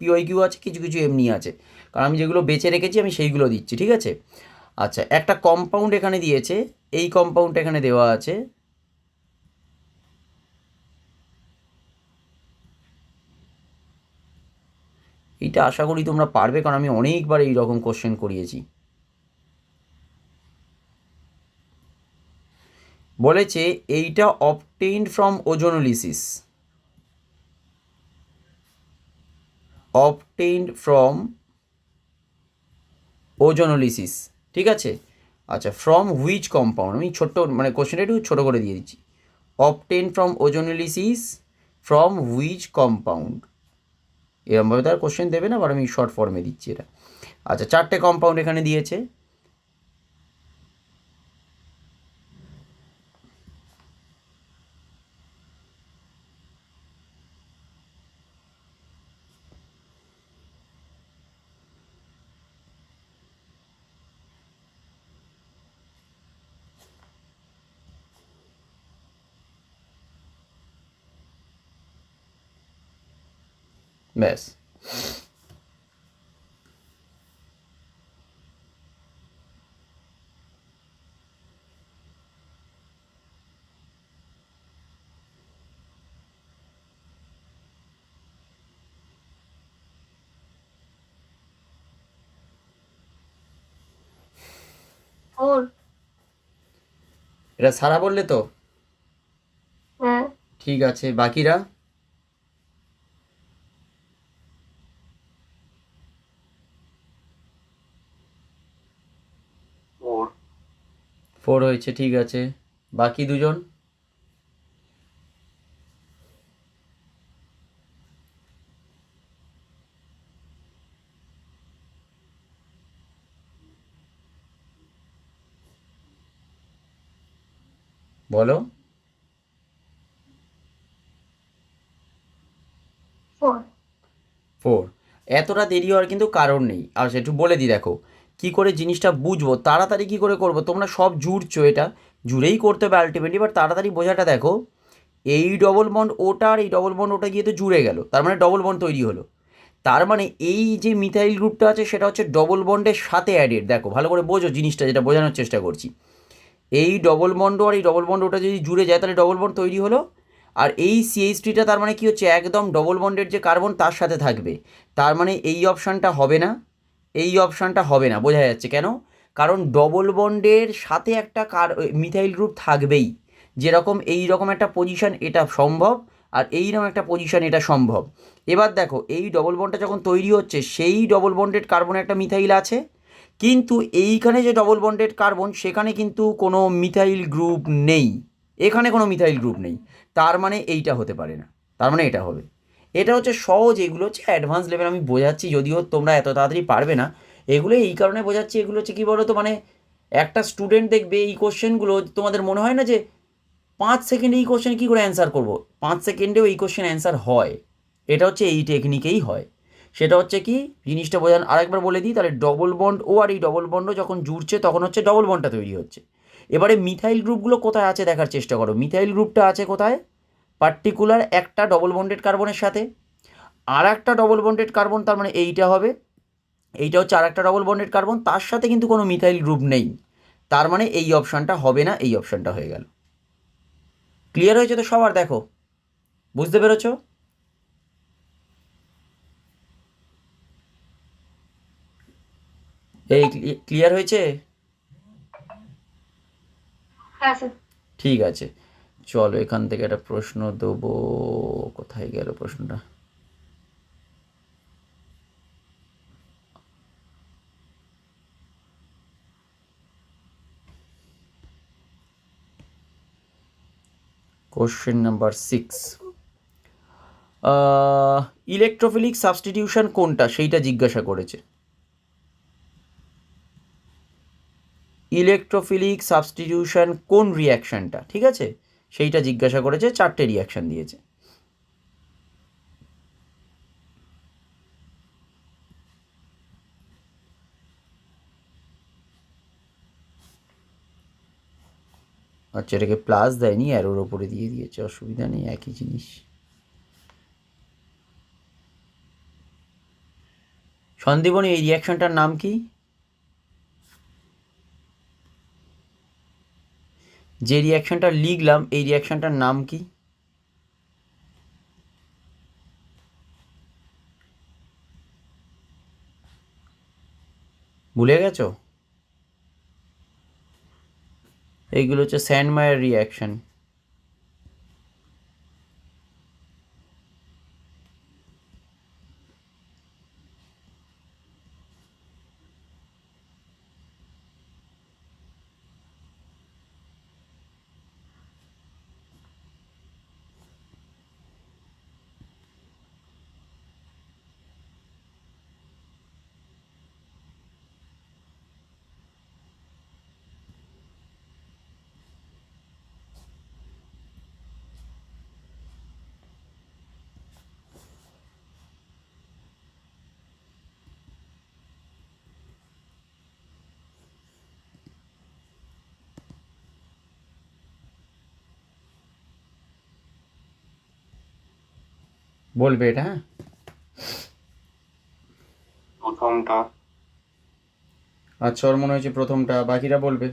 Speaker 1: পিওয়াইকিউ আছে, কিছু কিছু এমনি আছে, কারণ আমি যেগুলো বেছে রেখেছি আমি সেইগুলো দিচ্ছি, ঠিক আছে? আচ্ছা একটা কম্পাউন্ড এখানে দিয়েছে, এই কম্পাউন্ডটা এখানে দেওয়া আছে, এইটা আশা করি তোমরা পারবে, কারণ আমি অনেকবার এই রকম কোশ্চেন করিয়েছি। বলেছে এইটা অবটেইনড ফ্রম ওজোনোলিসিস, অবটেইনড ফ্রম ওজোনোলিসিস, ঠিক আছে? আচ্ছা ফ্রম হুইচ কম্পাউন্ড, আমি ছোট্ট মানে কোশ্চেনটা একটু ছোটো করে দিয়ে দিচ্ছি, obtain from ozonolysis from which compound, এরমভাবে তার কোশ্চেন দেবে না, বাট আমি শর্ট ফর্মে দিচ্ছি এটা। আচ্ছা চারটে কম্পাউন্ড এখানে দিয়েছে, ব্যাস।
Speaker 3: ওর।
Speaker 1: এটা সারা বললে তো?
Speaker 3: হ্যাঁ।
Speaker 1: ঠিক আছে, বাকিরা?
Speaker 2: 4।
Speaker 1: 4 হয়েছে, ঠিক আছে। বাকি দুজন? বলো।
Speaker 3: 4।
Speaker 1: 4। এতটা দেরি হওয়ার কিন্তু কারণ নেই। আর একটু বলে দিই, দেখো কি করে জিনিসটা বুঝবো, তাড়াতাড়ি কি করে করবো। তোমরা সব জুড়ছো, এটা জুড়েই করতে হবে আলটিমেটলি, বাট তাড়াতাড়ি বোঝাটা দেখো। এই ডবল বন্ড ওটা আর এই ডবল বন্ড ওটা গিয়ে তো জুড়ে গেল, তার মানে ডবল বন্ড তৈরি হলো। তার মানে এই যে মিথাইল গ্রুপটা আছে সেটা হচ্ছে ডবল বন্ডের সাথে অ্যাডেড। দেখো ভালো করে বোঝো জিনিসটা, যেটা বোঝানোর চেষ্টা করছি। এই ডবল বন্ড আর এই ডবল বন্ড ওটা যদি জুড়ে যায় তাহলে ডবল বন্ড তৈরি হলো। আর এই সিএইচটিটা তার মানে কি হচ্ছে, একদম ডবল বন্ডের যে কার্বন তার সাথে থাকবে। তার মানে এই অপশানটা হবে না, এই অপশানটা হবে না। বোঝা যাচ্ছে কেন? কারণ ডবল বন্ডের সাথে একটা মিথাইল গ্রুপ থাকবেই। যেরকম এই রকম একটা পজিশন এটা সম্ভব, আর এই রকম একটা পজিশন এটা সম্ভব। এবার দেখো এই ডবল বন্ডটা যখন তৈরি হচ্ছে, সেই ডবল বন্ডেড কার্বনে একটা মিথাইল আছে, কিন্তু এইখানে যে ডবল বন্ডেড কার্বন সেখানে কিন্তু কোনো মিথাইল গ্রুপ নেই। এখানে কোনো মিথাইল গ্রুপ নেই। তার মানে এইটা হতে পারে না, তার মানে এটা হবে। এটা হচ্ছে সহজ, এগুলো হচ্ছে অ্যাডভান্স লেভেল। আমি বোঝাচ্ছি, যদিও তোমরা এত তাড়াতাড়ি পারবে না। এগুলো এই কারণে বোঝাচ্ছি, এগুলো হচ্ছে কী বলো তো, মানে একটা স্টুডেন্ট দেখবে এই কোশ্চেনগুলো, তোমাদের মনে হয় না যে 5 সেকেন্ডে এই কোশ্চেন কী করে অ্যান্সার করবো? 5 সেকেন্ডেও এই কোশ্চেন অ্যান্সার হয়। এটা হচ্ছে এই টেকনিকেই হয়। সেটা হচ্ছে কি, জিনিসটা বোঝান আরেকবার বলে দিই তাহলে। ডবল বন্ড ও আর এই ডবল বন্ডও যখন জুড়ছে তখন হচ্ছে ডবল বন্ডটা তৈরি হচ্ছে। এবারে মিথাইল গ্রুপগুলো কোথায় আছে দেখার চেষ্টা করো। মিথাইল গ্রুপটা আছে কোথায়? পার্টিকুলার একটা ডবল বন্ডেড কার্বনের সাথে। আর একটা ডবল বন্ডেড কার্বন, তার মানে এইটা হবে। এইটা হচ্ছে আর একটা ডবল বন্ডেড কার্বন, তার সাথে কিন্তু কোনো মিথাইল গ্রুপ নেই। তার মানে এই অপশানটা হবে না, এই অপশানটা হয়ে গেল। ক্লিয়ার হয়েছে তো সবার? দেখো বুঝতে পেরেছো? এই ক্লিয়ার হয়েছে?
Speaker 3: হ্যাঁ স্যার।
Speaker 1: ঠিক আছে, চলো এখান থেকে একটা প্রশ্ন দেবো। কোথায় গেল প্রশ্নটা? Question number 6। ইলেকট্রোফিলিক সাবস্টিটিউশন কোনটা সেইটা জিজ্ঞাসা করেছে। ইলেকট্রোফিলিক সাবস্টিটিউশন কোন রিয়াকশানটা, ঠিক আছে, সেইটা জিজ্ঞাসা করেছে। 4টে রিয়াকশান দিয়েছে। আচ্ছা, এটাকে প্লাস দেয়নি, অ্যারোর ওপরে দিয়ে দিয়েছে, অসুবিধা নেই, একই জিনিস। সন্দীপনী, এই রিয়াকশানটার নাম কি? যে রিয়াকশানটা লিখলাম এই রিয়াকশানটার নাম কি? ভুলে গেছো? এইগুলো হচ্ছে স্যান্ডমায়ার রিয়াকশান। বলবে এটা, হ্যাঁ?
Speaker 2: প্রথমটা।
Speaker 1: আচ্ছা, ওর মনে হয়েছে প্রথমটা, বাকিরা বলবে।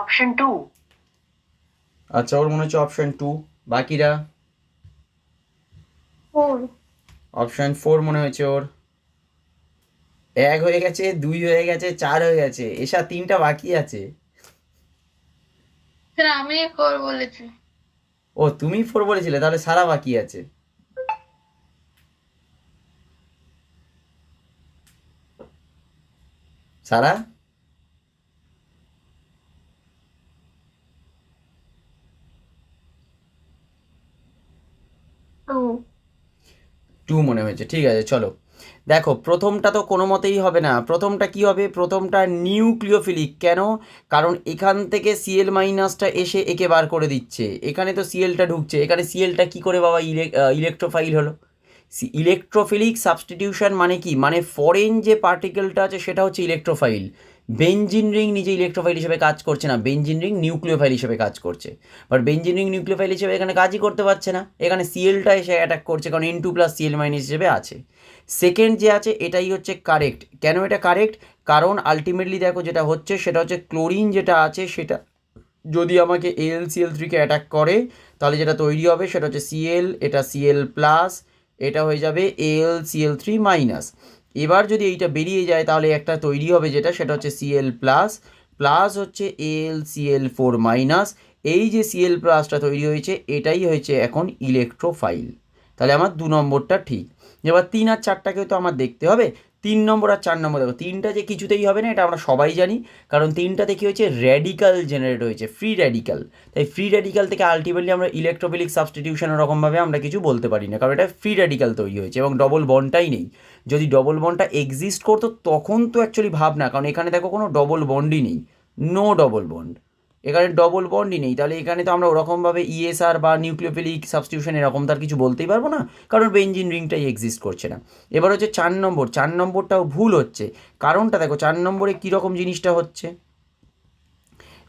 Speaker 4: অপশন 2।
Speaker 1: আচ্ছা, ওর মনে হচ্ছে অপশন 2। বাকিরা?
Speaker 3: 4।
Speaker 1: অপশন 4 মনে হয়েছে ওর। 1 হয়ে গেছে, 2 হয়ে গেছে, 4 হয়ে গেছে, এসা 3টা বাকি আছে।
Speaker 3: স্যার আমি 4 বলেছি।
Speaker 1: ও, তুমি 4 বলেছিলে, তাহলে সারা বাকি আছে। সারা?
Speaker 3: 2।
Speaker 1: 2 মনে হয়েছে, ঠিক আছে। চলো দেখো, প্রথমটা তো কোনো মতেই হবে না। প্রথমটা কি হবে? প্রথমটা নিউক্লিওফিলিক। কেন? কারণ এখান থেকে সিএল মাইনাসটা এসে একে বার করে দিচ্ছে, এখানে তো সিএলটা ঢুকছে, এখানে সিএলটা কি করে বাবা ইলেকট্রোফাইল হলো? ইলেকট্রোফিলিক সাবস্টিটিউশন মানে কি? মানে ফরেন যে পার্টিকেলটা আছে সেটা হচ্ছে ইলেকট্রোফাইল। বেঞ্জিন রিং নিজে ইলেকট্রোফাইল হিসেবে কাজ করছে না, বেঞ্জিন রিং নিউক্লিওফাইল হিসেবে কাজ করছে। বাট বেঞ্জিন রিং নিউক্লিওফাইল হিসেবে এখানে কাজই করতে পারছে না, এখানে সিএলটা এসে অ্যাটাক করছে, কারণ N2 প্লাস সিএল মাইনাস হিসেবে আছে। সেকেন্ড যে আছে এটাই হচ্ছে কারেক্ট। কেন এটা কারেক্ট? কারণ আলটিমেটলি দেখো যেটা হচ্ছে সেটা হচ্ছে ক্লোরিন যেটা আছে সেটা যদি আমাকে AlCl3 কে অ্যাটাক করে, তাহলে যেটা তৈরি হবে সেটা হচ্ছে Cl, এটা Cl প্লাস, এটা হয়ে যাবে AlCl3 মাইনাস। এবার যদি এইটা বেরিয়ে যায় তাহলে একটা তৈরি হবে যেটা সেটা হচ্ছে Cl প্লাস, প্লাস হচ্ছে AlCl4 মাইনাস। এই যে Cl প্লাসটা তৈরি হয়েছে এটাই হয়েছে এখন ইলেকট্রোফাইল। তাহলে আমার 2 নম্বরটা ঠিক। এবার 3 আর 4টাকেও তো আমার দেখতে হবে। 3 নম্বর আর 4 নম্বর দেখো, 3টা যে কিছুতেই হবে না এটা আমরা সবাই জানি, কারণ 3টাতে কী হয়েছে? র্যাডিক্যাল জেনারেট হয়েছে, ফ্রি র্যাডিক্যাল। তাই ফ্রি র্যাডিক্যাল থেকে আলটিমেটলি আমরা ইলেকট্রোফিলিক সাবস্টিটিউশন ওরকমভাবে আমরা কিছু বলতে পারি না, কারণ এটা ফ্রি র্যাডিক্যাল তৈরি হয়েছে এবং ডবল বন্ডটাই নেই। যদি ডবল বন্ডটা এক্সিস্ট করতো তখন তো অ্যাকচুয়ালি ভাব না, কারণ এখানে দেখো কোনো ডবল বন্ডই নেই, নো ডবল বন্ড, এখানে ডবল বন্ডই নেই। তাহলে এখানে তো আমরা ওরকমভাবে ইএসআর বা নিউক্লিওফিলিক সাবস্টিটিউশন এরকম তার কিছু বলতেই পারবো না, কারণ বেঞ্জিন রিংটাই এক্সিস্ট করছে না। এবার হচ্ছে 4 নম্বর, 4 নম্বরটাও ভুল হচ্ছে। কারণটা দেখো 4 নম্বরে কীরকম জিনিসটা হচ্ছে,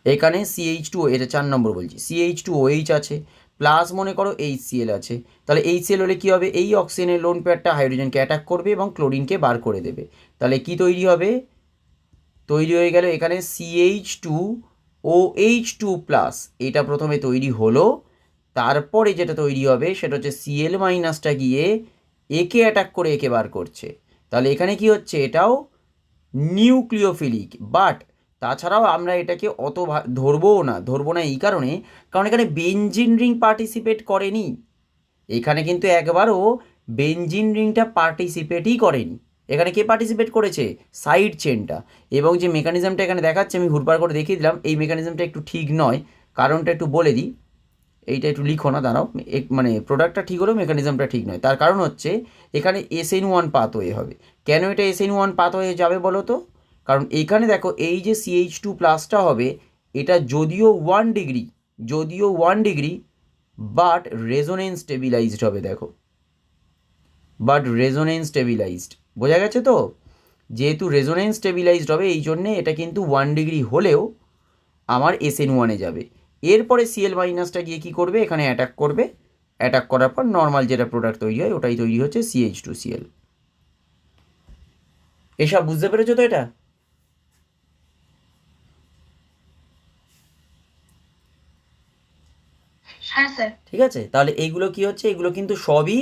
Speaker 1: এখানে CH2, এটা 4 নম্বর বলছি, CH2OH আছে, প্লাস মনে করো HCl আছে। তাহলে HCl হলে কী হবে? এই অক্সিজেনের লোন পেয়ারটা হাইড্রোজেনকে অ্যাটাক করবে এবং ক্লোরিনকে বার করে দেবে। তাহলে কি তৈরি হবে? তৈরি হয়ে গেল এখানে CH2OH2 প্লাস, এটা প্রথমে তৈরি হলো, তারপরে যেটা তৈরি হবে সেটা হচ্ছে Cl মাইনাসটা গিয়ে একে অ্যাটাক করে একে বার করছে। তাহলে এখানে কি হচ্ছে? এটাও নিউক্লিওফিলিক। বাট তাছাড়াও আমরা এটাকে অত ধরবো না এই কারণে, কারণ এখানে বেঞ্জিন রিং পার্টিসিপেট করেনি, এখানে কিন্তু একবারও বেঞ্জিন রিংটা পার্টিসিপেটই করেনি। এখানে কে পার্টিসিপেট করেছে? সাইড চেনটা। এবং যে মেকানিজমটা এখানে দেখাচ্ছে আমি হুটবার করে দেখিয়ে দিলাম, এই মেকানিজমটা একটু ঠিক নয়, কারণটা একটু বলে দিই। এইটা একটু লিখো না, দাঁড়াও, মানে প্রোডাক্টটা ঠিক হলেও মেকানিজমটা ঠিক নয়। তার কারণ হচ্ছে এখানে SN1 পাথওয়ে হবে। কেন এটা SN1 পাথওয়ে যাবে বলো তো? কারণ এইখানে দেখো এই যে CH2 প্লাসটা হবে, এটা যদিও 1 ডিগ্রি, বাট রেজোনেন্স স্টেবিলাইজড হবে। দেখো, বাট রেজোনেন্স স্টেবিলাইজড, বোঝা গেছে তো? যেহেতু রেজোনেন্স স্টেবিলাইজড হবে এই জন্যে এটা কিন্তু 1 ডিগ্রি হলেও আমার SN1-এ যাবে। এরপরে Cl মাইনাসটা গিয়ে কী করবে? এখানে অ্যাটাক করবে, অ্যাটাক করার পর নর্মাল যেটা প্রোডাক্ট তৈরি হয় ওটাই তৈরি হচ্ছে CH2Cl। এসব বুঝতে পেরেছো তো? এটা
Speaker 3: হ্যাঁ স্যার।
Speaker 1: ঠিক আছে। তাহলে এইগুলো কি হচ্ছে? এগুলো কিন্তু সবই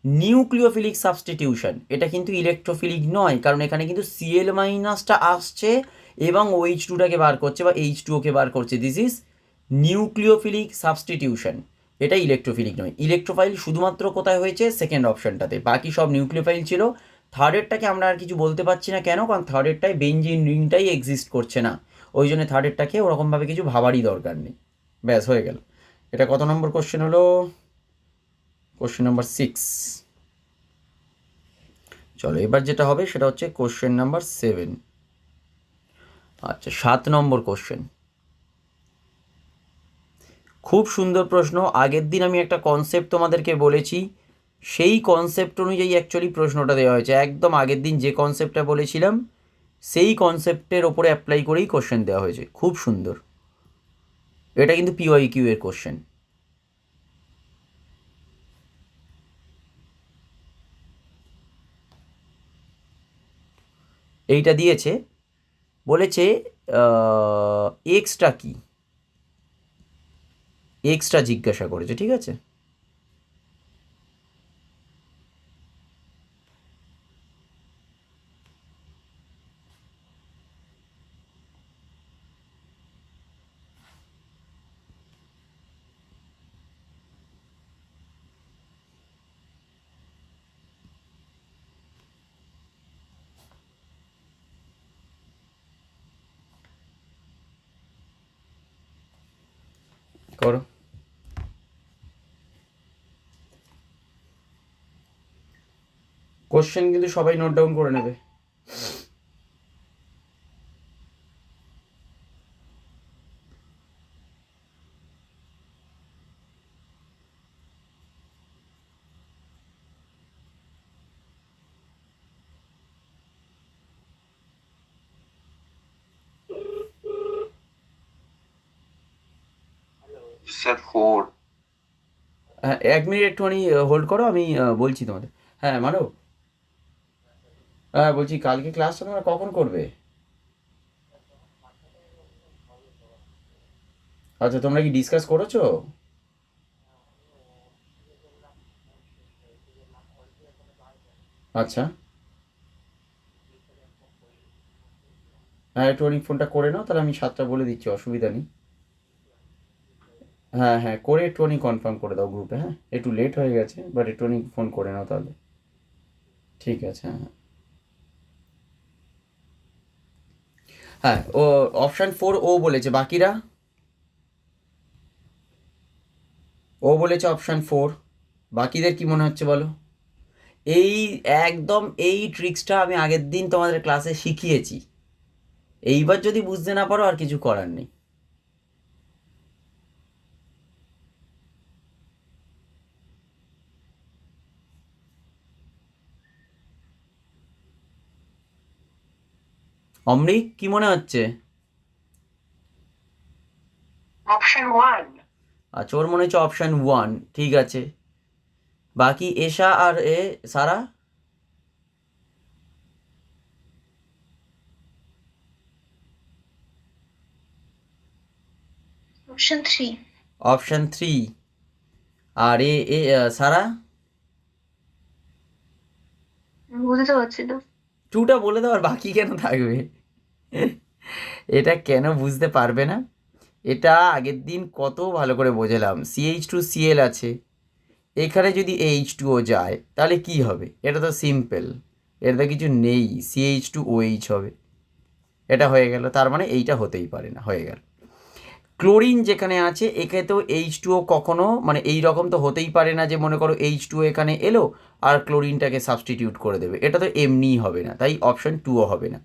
Speaker 1: নিউক্লিওফিলিক সাবস্টিটিউশন, এটা কিন্তু ইলেকট্রোফিলিক নয়, কারণ এখানে কিন্তু Cl মাইনাসটা আসছে এবং OH2টাকে বার করছে বা H2O-কে বার করছে। দিস ইজ নিউক্লিওফিলিক সাবস্টিটিউশন, এটা ইলেকট্রোফিলিক নয়। ইলেকট্রোফাইল শুধুমাত্র কোথায় হয়েছে? সেকেন্ড অপশনটাতে, বাকি সব নিউক্লিওফাইল ছিল। থার্ডেরটাকে আমরা আর কিছু বলতে পারছি না, কেন? কারণ থার্ডেরটায় বেঞ্জিন রিংটাই এক্সিস্ট করছে না, ওই জন্য থার্ডেরটাকে ওরকমভাবে কিছু ভাবারই দরকার নেই। ব্যাস, হয়ে গেল। এটা কত নম্বর কোশ্চেন হলো? Question number 6। চলো এবার যেটা হবে সেটা হচ্ছে কোশ্চেন নাম্বার 7। আচ্ছা, 7 নম্বর কোশ্চেন, খুব সুন্দর প্রশ্ন। আগের দিন আমি একটা কনসেপ্ট তোমাদেরকে বলেছি, সেই কনসেপ্ট অনুযায়ী অ্যাকচুয়ালি প্রশ্নটা দেওয়া হয়েছে। একদম আগের দিন যে কনসেপ্টটা বলেছিলাম সেই কনসেপ্টের ওপরে অ্যাপ্লাই করেই কোশ্চেন দেওয়া হয়েছে, খুব সুন্দর। এটা কিন্তু PYQ এর কোশ্চেন। এইটা দিয়েছে, বলেছে এক্সটা কি, এক্সট্রা জিজ্ঞাসা করেছে, ঠিক আছে? করো। কোশ্চেন কিন্তু সবাই নোট ডাউন করে নেবে।
Speaker 2: স্যার 4।
Speaker 1: হ্যাঁ, 1 মিনিট একটুখানি হোল্ড করো, আমি বলছি তোমাদের। হ্যাঁ মানব, হ্যাঁ বলছি কালকে ক্লাসটা তোমরা কখন করবে? আচ্ছা, তোমরা কি ডিসকাস করেছো? আচ্ছা, হ্যাঁ একটুখানি ফোনটা করে নাও, তাহলে আমি 7টা বলে দিচ্ছি, অসুবিধা নেই। হ্যাঁ হ্যাঁ, করে একটুখানি কনফার্ম করে দাও গ্রুপে। হ্যাঁ, একটু লেট হয়ে গেছে, বাট একটুখানি ফোন করে নাও তাহলে। ঠিক আছে, হ্যাঁ হ্যাঁ। হ্যাঁ, ও অপশান 4 ও বলেছে, বাকিরা? ও বলেছে অপশান 4, বাকিদের কি মনে হচ্ছে বলো? এই একদম এই ট্রিক্সটা আমি আগের দিন তোমাদের ক্লাসে শিখিয়েছি। এইবার যদি বুঝতে না পারো আর কিছু করার নেই। অমৃক, কি মনে হচ্ছে?
Speaker 4: অপশন 1।
Speaker 1: আচ্ছা, ওর মনে হচ্ছে অপশান 1, ঠিক আছে। বাকি এশা আর সারা?
Speaker 3: অপশন 3।
Speaker 1: অপশান 3। আর সারা?
Speaker 3: বুঝতে পারছি না।
Speaker 1: 2টা বলে দাও, আর বাকি কেন থাকবে? এটা কেন বুঝতে পারবে না? এটা আগের দিন কত ভালো করে বোঝালাম। CH2Cl আছে, এখানে যদি H2O যায় তাহলে কি হবে? এটা তো সিম্পল, এটা তো কিছু নেই, CH2OH হবে। এটা হয়ে গেল, তার মানে এইটা হতেই পারে না, হয়ে গেল। ক্লোরিন যেখানে আছে একে তো H2O কখনো, মানে এই রকম তো হতেই পারে না যে মনে করো H2O এখানে এলো আর ক্লোরিনটাকে সাবস্টিটিউট করে দেবে, এটা তো এমনিই হবে না, তাই অপশান 2ও হবে না।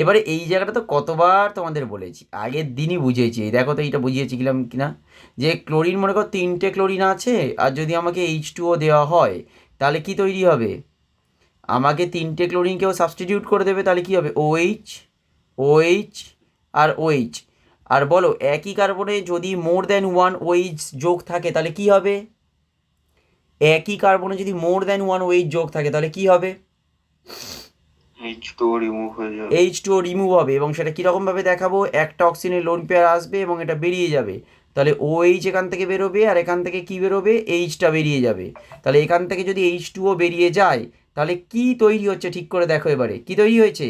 Speaker 1: এবারে এই জায়গাটা তো কতবার তোমাদের বলেছি, আগের দিনই বুঝিয়েছি, এই দেখো তো এইটা বুঝিয়েছিলাম কিনা, যে ক্লোরিন মনে করো 3টে ক্লোরিন আছে, আর যদি আমাকে H2O দেওয়া হয় তাহলে কি তৈরি হবে? আমাকে 3টে ক্লোরিনকেও সাবস্টিটিউট করে দেবে, তাহলে কি হবে? OH, OH আর OH। আর বলো, একই কার্বনে যদি মোর দ্যান 1 OH যোগ থাকে তাহলে কি হবে? একই কার্বনে যদি মোর দ্যান 1 OH যোগ থাকে তাহলে কি হবে?
Speaker 2: H2 রিমুভ হয়ে যাবে।
Speaker 1: H2O রিমুভ হবে, এবং সেটা কীরকমভাবে দেখাবো? একটা অক্সিজেনের লোন পেয়ার আসবে এবং এটা বেরিয়ে যাবে, তাহলে OH এখান থেকে বেরোবে, আর এখান থেকে কি বেরোবে? Hটা বেরিয়ে যাবে। তাহলে এখান থেকে যদি H2O বেরিয়ে যায় তাহলে কি তৈরি হচ্ছে ঠিক করে দেখো এবারে, কি তৈরি হয়েছে?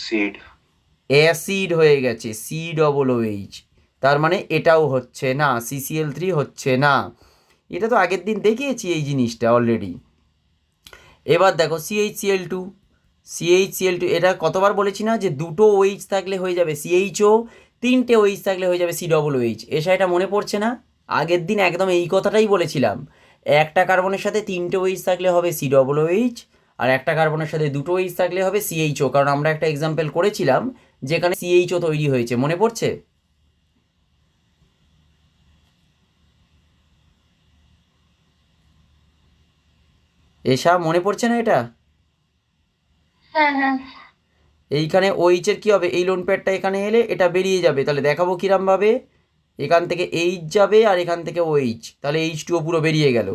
Speaker 2: সিড।
Speaker 1: অ্যাসিড হয়ে গেছে, COOH। তার মানে এটাও হচ্ছে না, CCl3 হচ্ছে না। এটা তো আগের দিন দেখিয়েছি এই জিনিসটা অলরেডি। এবার দেখো CHCl2, CHCl2 এটা কতবার বলেছি না যে 2টো OH থাকলে হয়ে যাবে CHO, 3টে OH থাকলে হয়ে যাবে COOH। এসা এটা মনে পড়ছে না? আগের দিন একদম এই কথাটাই বলেছিলাম, একটা কার্বনের সাথে 3টে OH থাকলে হবে COOH, আর একটা কার্বনের সাথে 2টো OH থাকলে হবে CHO, কারণ আমরা একটা এক্সাম্পল করেছিলাম যেখানে CHO তৈরি হয়েছে, মনে পড়ছে? এসা মনে পড়ছে না এটা?
Speaker 3: হ্যাঁ হ্যাঁ।
Speaker 1: এইখানে ওইচের কী হবে? এই লোন প্যাডটা এখানে এলে এটা বেরিয়ে যাবে, তাহলে দেখাবো কিরমভাবে। এখান থেকে এইচ যাবে আর এখান থেকে OH, তাহলে H2O পুরো বেরিয়ে গেল।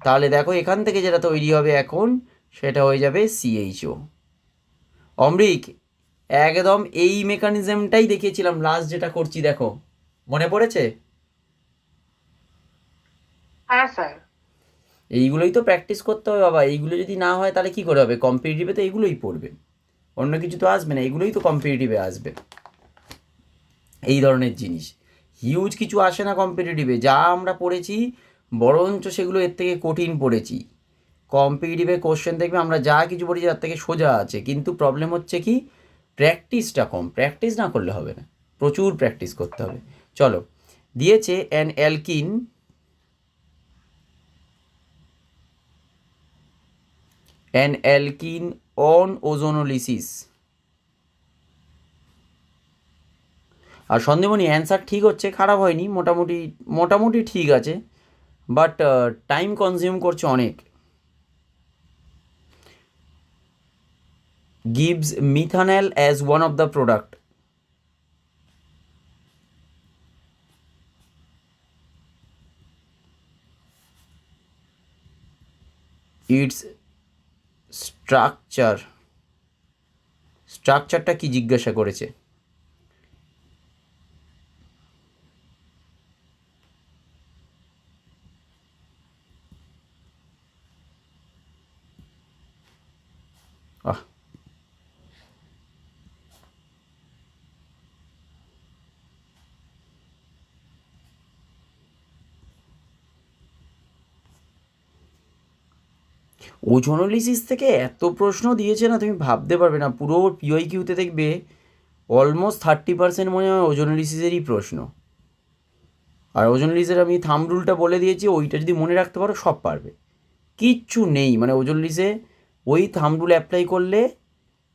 Speaker 1: তাহলে দেখো এখান থেকে যেটা তৈরি হবে এখন সেটা হয়ে যাবে CHO। অমৃক, একদম এই মেকানিজমটাই দেখিয়েছিলাম লাস্ট যেটা করছি, দেখো মনে পড়েছে?
Speaker 4: হ্যাঁ স্যার।
Speaker 1: এইগুলোই তো প্র্যাকটিস করতে হবে বাবা। এইগুলো যদি না হয় তাহলে কী করে হবে? কম্পিটিটিভে তো এইগুলোই পড়বে, অন্য কিছু তো আসবে না, এগুলোই তো কম্পিটিটিভে আসবে। এই ধরনের জিনিস হিউজ কিছু আসে না কম্পিটিটিভে, যা আমরা পড়েছি বরঞ্চ সেগুলো এর থেকে কঠিন পড়েছি। কম্পিটিটিভে কোশ্চেন দেখবে আমরা যা কিছু পড়েছি তার থেকে সোজা আছে, কিন্তু প্রবলেম হচ্ছে কি প্র্যাকটিসটা কম। প্র্যাকটিস না করলে হবে না, প্রচুর প্র্যাকটিস করতে হবে। চলো, দিয়েছে অ্যান অ্যালকিন অন ওজোনোলিসিস। আর সন্দেহমণি অ্যান্সার ঠিক হচ্ছে, খারাপ হয়নি, মোটামুটি মোটামুটি ঠিক আছে, বাট টাইম কনজিউম করছে অনেক। gives methanol as one of the product. Its স্ট্রাকচারটা কি জিজ্ঞাসা করেছে? আহ, ওজোনোলিসিস থেকে এত প্রশ্ন দিয়েছে না, তুমি ভাবতে পারবে না। পুরো পিওয়াই কিউতে দেখবে অলমোস্ট 30% মনে হয় ওজোনোলিসিসেরই প্রশ্ন। আর ওজোনোলিসিসের আমি থাম্ব রুলটা বলে দিয়েছি, ওইটা যদি মনে রাখতে পারো সব পারবে। কিচ্ছু নেই মানে ওজোনোলিসে, ওই থাম্ব রুল অ্যাপ্লাই করলে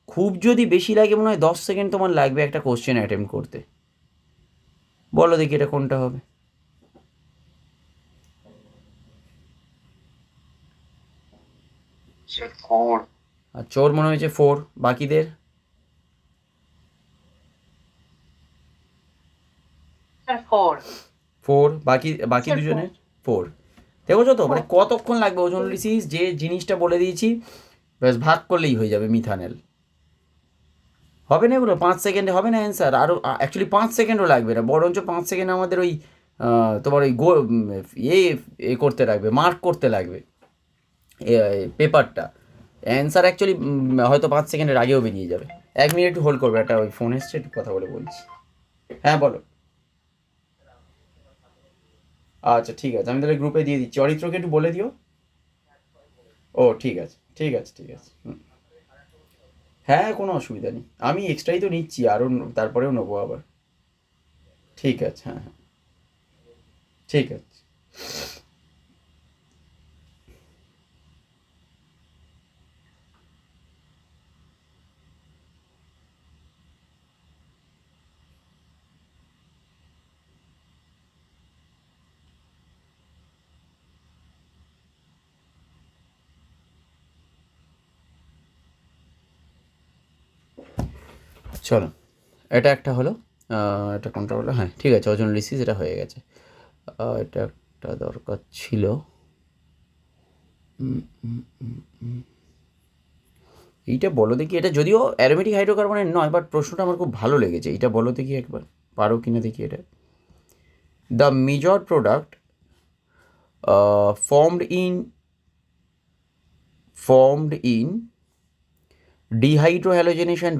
Speaker 1: খুব যদি বেশি লাগে মনে হয় 10 সেকেন্ড তোমার লাগবে একটা কোশ্চেন অ্যাটেম্প করতে। বলো দেখি এটা কোনটা হবে?
Speaker 4: ফোর।
Speaker 1: আর চোর মনে হয়েছে 4, বাকিদের?
Speaker 4: Sir four.
Speaker 1: 4, বাকি বাকি
Speaker 3: Sir,
Speaker 1: দুজনের 4। দেখেছো তো মানে কতক্ষণ লাগবে ওজোনোলিসিস, যে জিনিসটা বলে দিয়েছি ব্যাস ভাগ করলেই হয়ে যাবে মিথানেল। হবে না এগুলো 5 সেকেন্ডে হবে না অ্যান্সার। আরও অ্যাকচুয়ালি 5 সেকেন্ডও লাগবে না, বরঞ্চ 5 সেকেন্ড আমাদের ওই তোমার ওই ইয়ে এ করতে লাগবে, মার্ক করতে লাগবে পেপারটা। অ্যান্সার অ্যাকচুয়ালি হয়তো 5 সেকেন্ডের আগেও বেরিয়ে যাবে। 1 মিনিট একটু হোল্ড করবে, একটা ওই ফোন এসছে, একটু কথা বলে বলছি। হ্যাঁ বলো। আচ্ছা ঠিক আছে, আমি তাহলে গ্রুপে দিয়ে দিচ্ছি, অরিত্রকে একটু বলে দিও। ও ঠিক আছে ঠিক আছে ঠিক আছে, হুম। হ্যাঁ কোনো অসুবিধা নেই, আমি এক্সট্রাই তো নিচ্ছি আরও, তারপরেও নেবো আবার। ঠিক আছে, হ্যাঁ হ্যাঁ ঠিক আছে। চলো, এটা একটা হলো। এটা কোনটা হলো? হ্যাঁ ঠিক আছে, ওজোনোলিসিস এটা হয়ে গেছে। এটা একটা দরকার ছিল। এইটা বলো দেখি, এটা যদিও অ্যারোমেটিক হাইড্রোকার্বনের নয়, বাট প্রশ্নটা আমার খুব ভালো লেগেছে। এইটা বলো দেখি একবার, পারো কিনা দেখি এটা। The major product formed in dehydrohalonation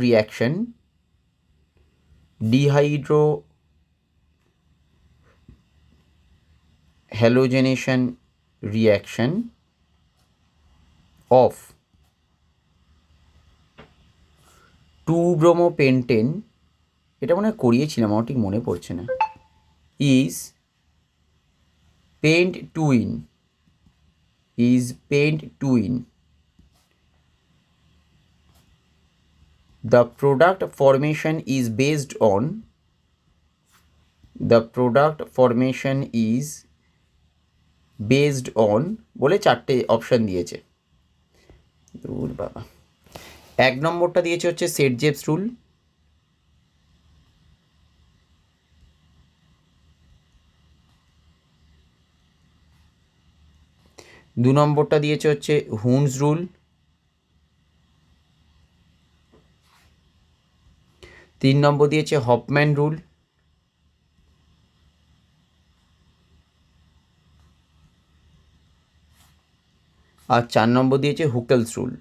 Speaker 1: reaction of 2-bromopentane, এটা মনে হয় করিয়েছিলাম, আমার ঠিক মনে পড়ছে না, is pent twin. The product formation is based on বলে 4টে অপশান দিয়েছে। দূর বাবা। 1 নম্বরটা দিয়েছে হচ্ছে সেট-জেপস রুল। 2 নম্বরটা দিয়েছে হচ্ছে হুনস রুল। 3 নম্বর দিয়েছে হফম্যান রুল। আর 4 নম্বর দিয়েছে হুকেলস রুল।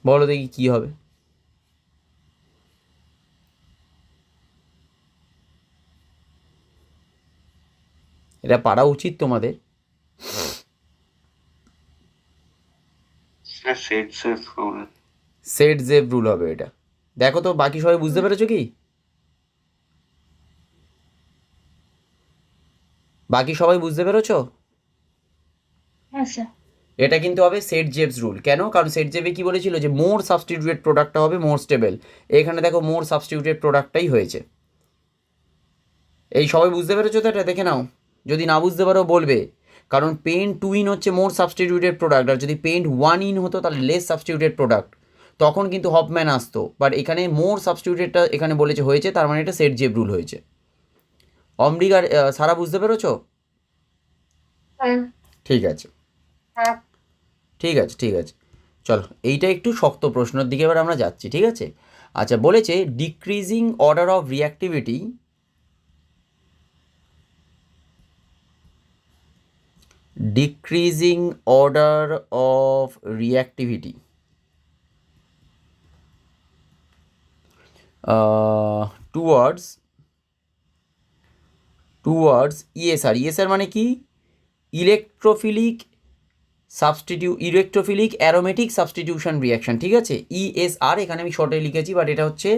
Speaker 1: বলো দেখি কী হবে। এটা পারা উচিত তোমাদের। সেট জেভ রুল হবে এটা। দেখো তো বাকি সবাই বুঝতে পেরেছো কি? বাকি সবাই বুঝতে পেরেছো?
Speaker 3: হ্যাঁ স্যার।
Speaker 1: এটা কিন্তু হবে সেট জেভস রুল। কেন? কারণ সেট জেভে কি বলেছিল যে মোর সাবস্টিটিউটেড প্রোডাক্টটা হবে মোর স্টেবল। এখানে দেখো মোর সাবস্টিটিউটেড প্রোডাক্টটাই হয়েছে। এই সবাই বুঝতে পেরেছো তো? এটা দেখে নাও, যদি না বুঝতে পারো বলবে। কারণ পেন্ট 2 ইন হচ্ছে মোর সাবস্টিটিউটেড প্রোডাক্ট, আর যদি পেন্ট 1 ইন হতো তাহলে লেস সাবস্টিটিউটেড প্রোডাক্ট, তখন কিন্তু হফম্যান আসতো। বাট এখানে মোর সাবস্টিটিউটেডটা এখানে বলেছে হয়েছে, তার মানে এটা সেট জেভ রুল হয়েছে। অমৃক আর সারা বুঝতে পেরেছো? ঠিক আছে,
Speaker 4: হ্যাঁ
Speaker 1: ঠিক আছে, ঠিক আছে। চলো, এইটা একটু শক্ত প্রশ্নের দিকে এবার আমরা যাচ্ছি, ঠিক আছে? আচ্ছা, বলেছে decreasing order of reactivity, decreasing order of reactivity towards ESR। ESR মানে কি? ইলেকট্রোফিলিক অ্যারোমেটিক সাবস্টিটিউশন রিয়াকশন, ঠিক আছে? ESR এখানে আমি শর্টে লিখেছি, বাট এটা হচ্ছে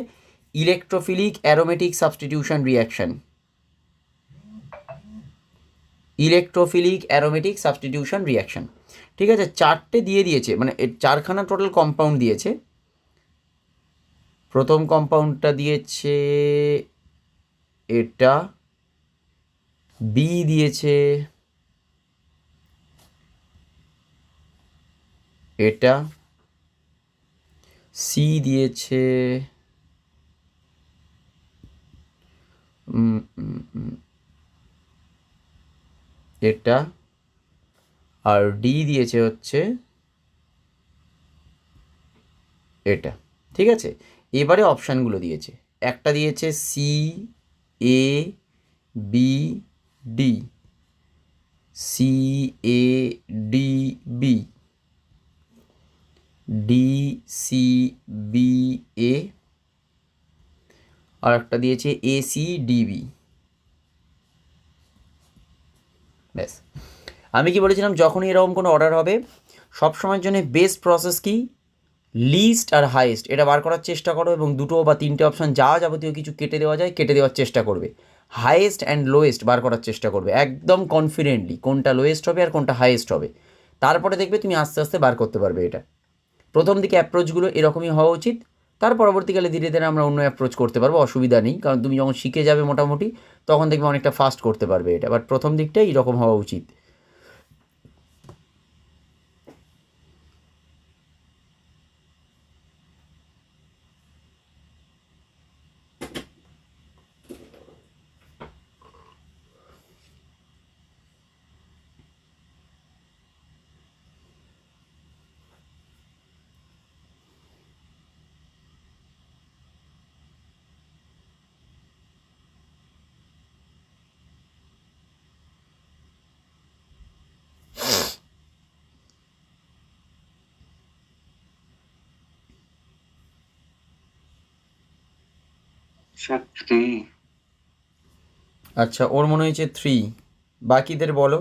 Speaker 1: electrophilic aromatic substitution reaction. Electrophilic aromatic substitution reaction, ঠিক আছে? 4টে দিয়ে দিয়েছে, মানে 4খানা টোটাল কম্পাউন্ড দিয়েছে। প্রথম কম্পাউন্ডটা দিয়েছে এটা, বি দিয়েছে এটা, সি দিয়েছে এটা, আর ডি দিয়েছে হচ্ছে এটা, ঠিক আছে? এবারে অপশানগুলো দিয়েছে, একটা দিয়েছে C, A, B, D, C, A, D, B, D, C, B, A, আর একটা দিয়েছে এ, সি, ডি, বি। ব্যাস। আমি কি বলেছিলাম, যখনই এরকম কোনো অর্ডার হবে সবসময়ের জন্য বেস্ট প্রসেস কি? লিস্ট আর হাইয়েস্ট, এটা বার করার চেষ্টা করো, এবং 2 বা 3টে অপশান যা যাবতীয় কিছু কেটে দেওয়া যায় কেটে দেওয়ার চেষ্টা করবে। হাইয়েস্ট অ্যান্ড লোয়েস্ট বার করার চেষ্টা করবে একদম কনফিডেন্টলি, কোনটা লোয়েস্ট হবে আর কোনটা হাইয়েস্ট হবে। তারপরে দেখবে তুমি আস্তে আস্তে বার করতে পারবে এটা। প্রথম দিকে অ্যাপ্রোচগুলো এরকমই হওয়া উচিত, তার পরবর্তীকালে ধীরে ধীরে আমরা অন্য অ্যাপ্রোচ করতে পারবো, অসুবিধা নেই। কারণ তুমি যখন শিখে যাবে মোটামুটি, তখন দেখবে অনেকটা ফাস্ট করতে পারবে এটা। বাট প্রথম দিকটাই এরকম হওয়া উচিত। আচ্ছা, ওর মনে হয়েছে 3। বাকিদের বলো।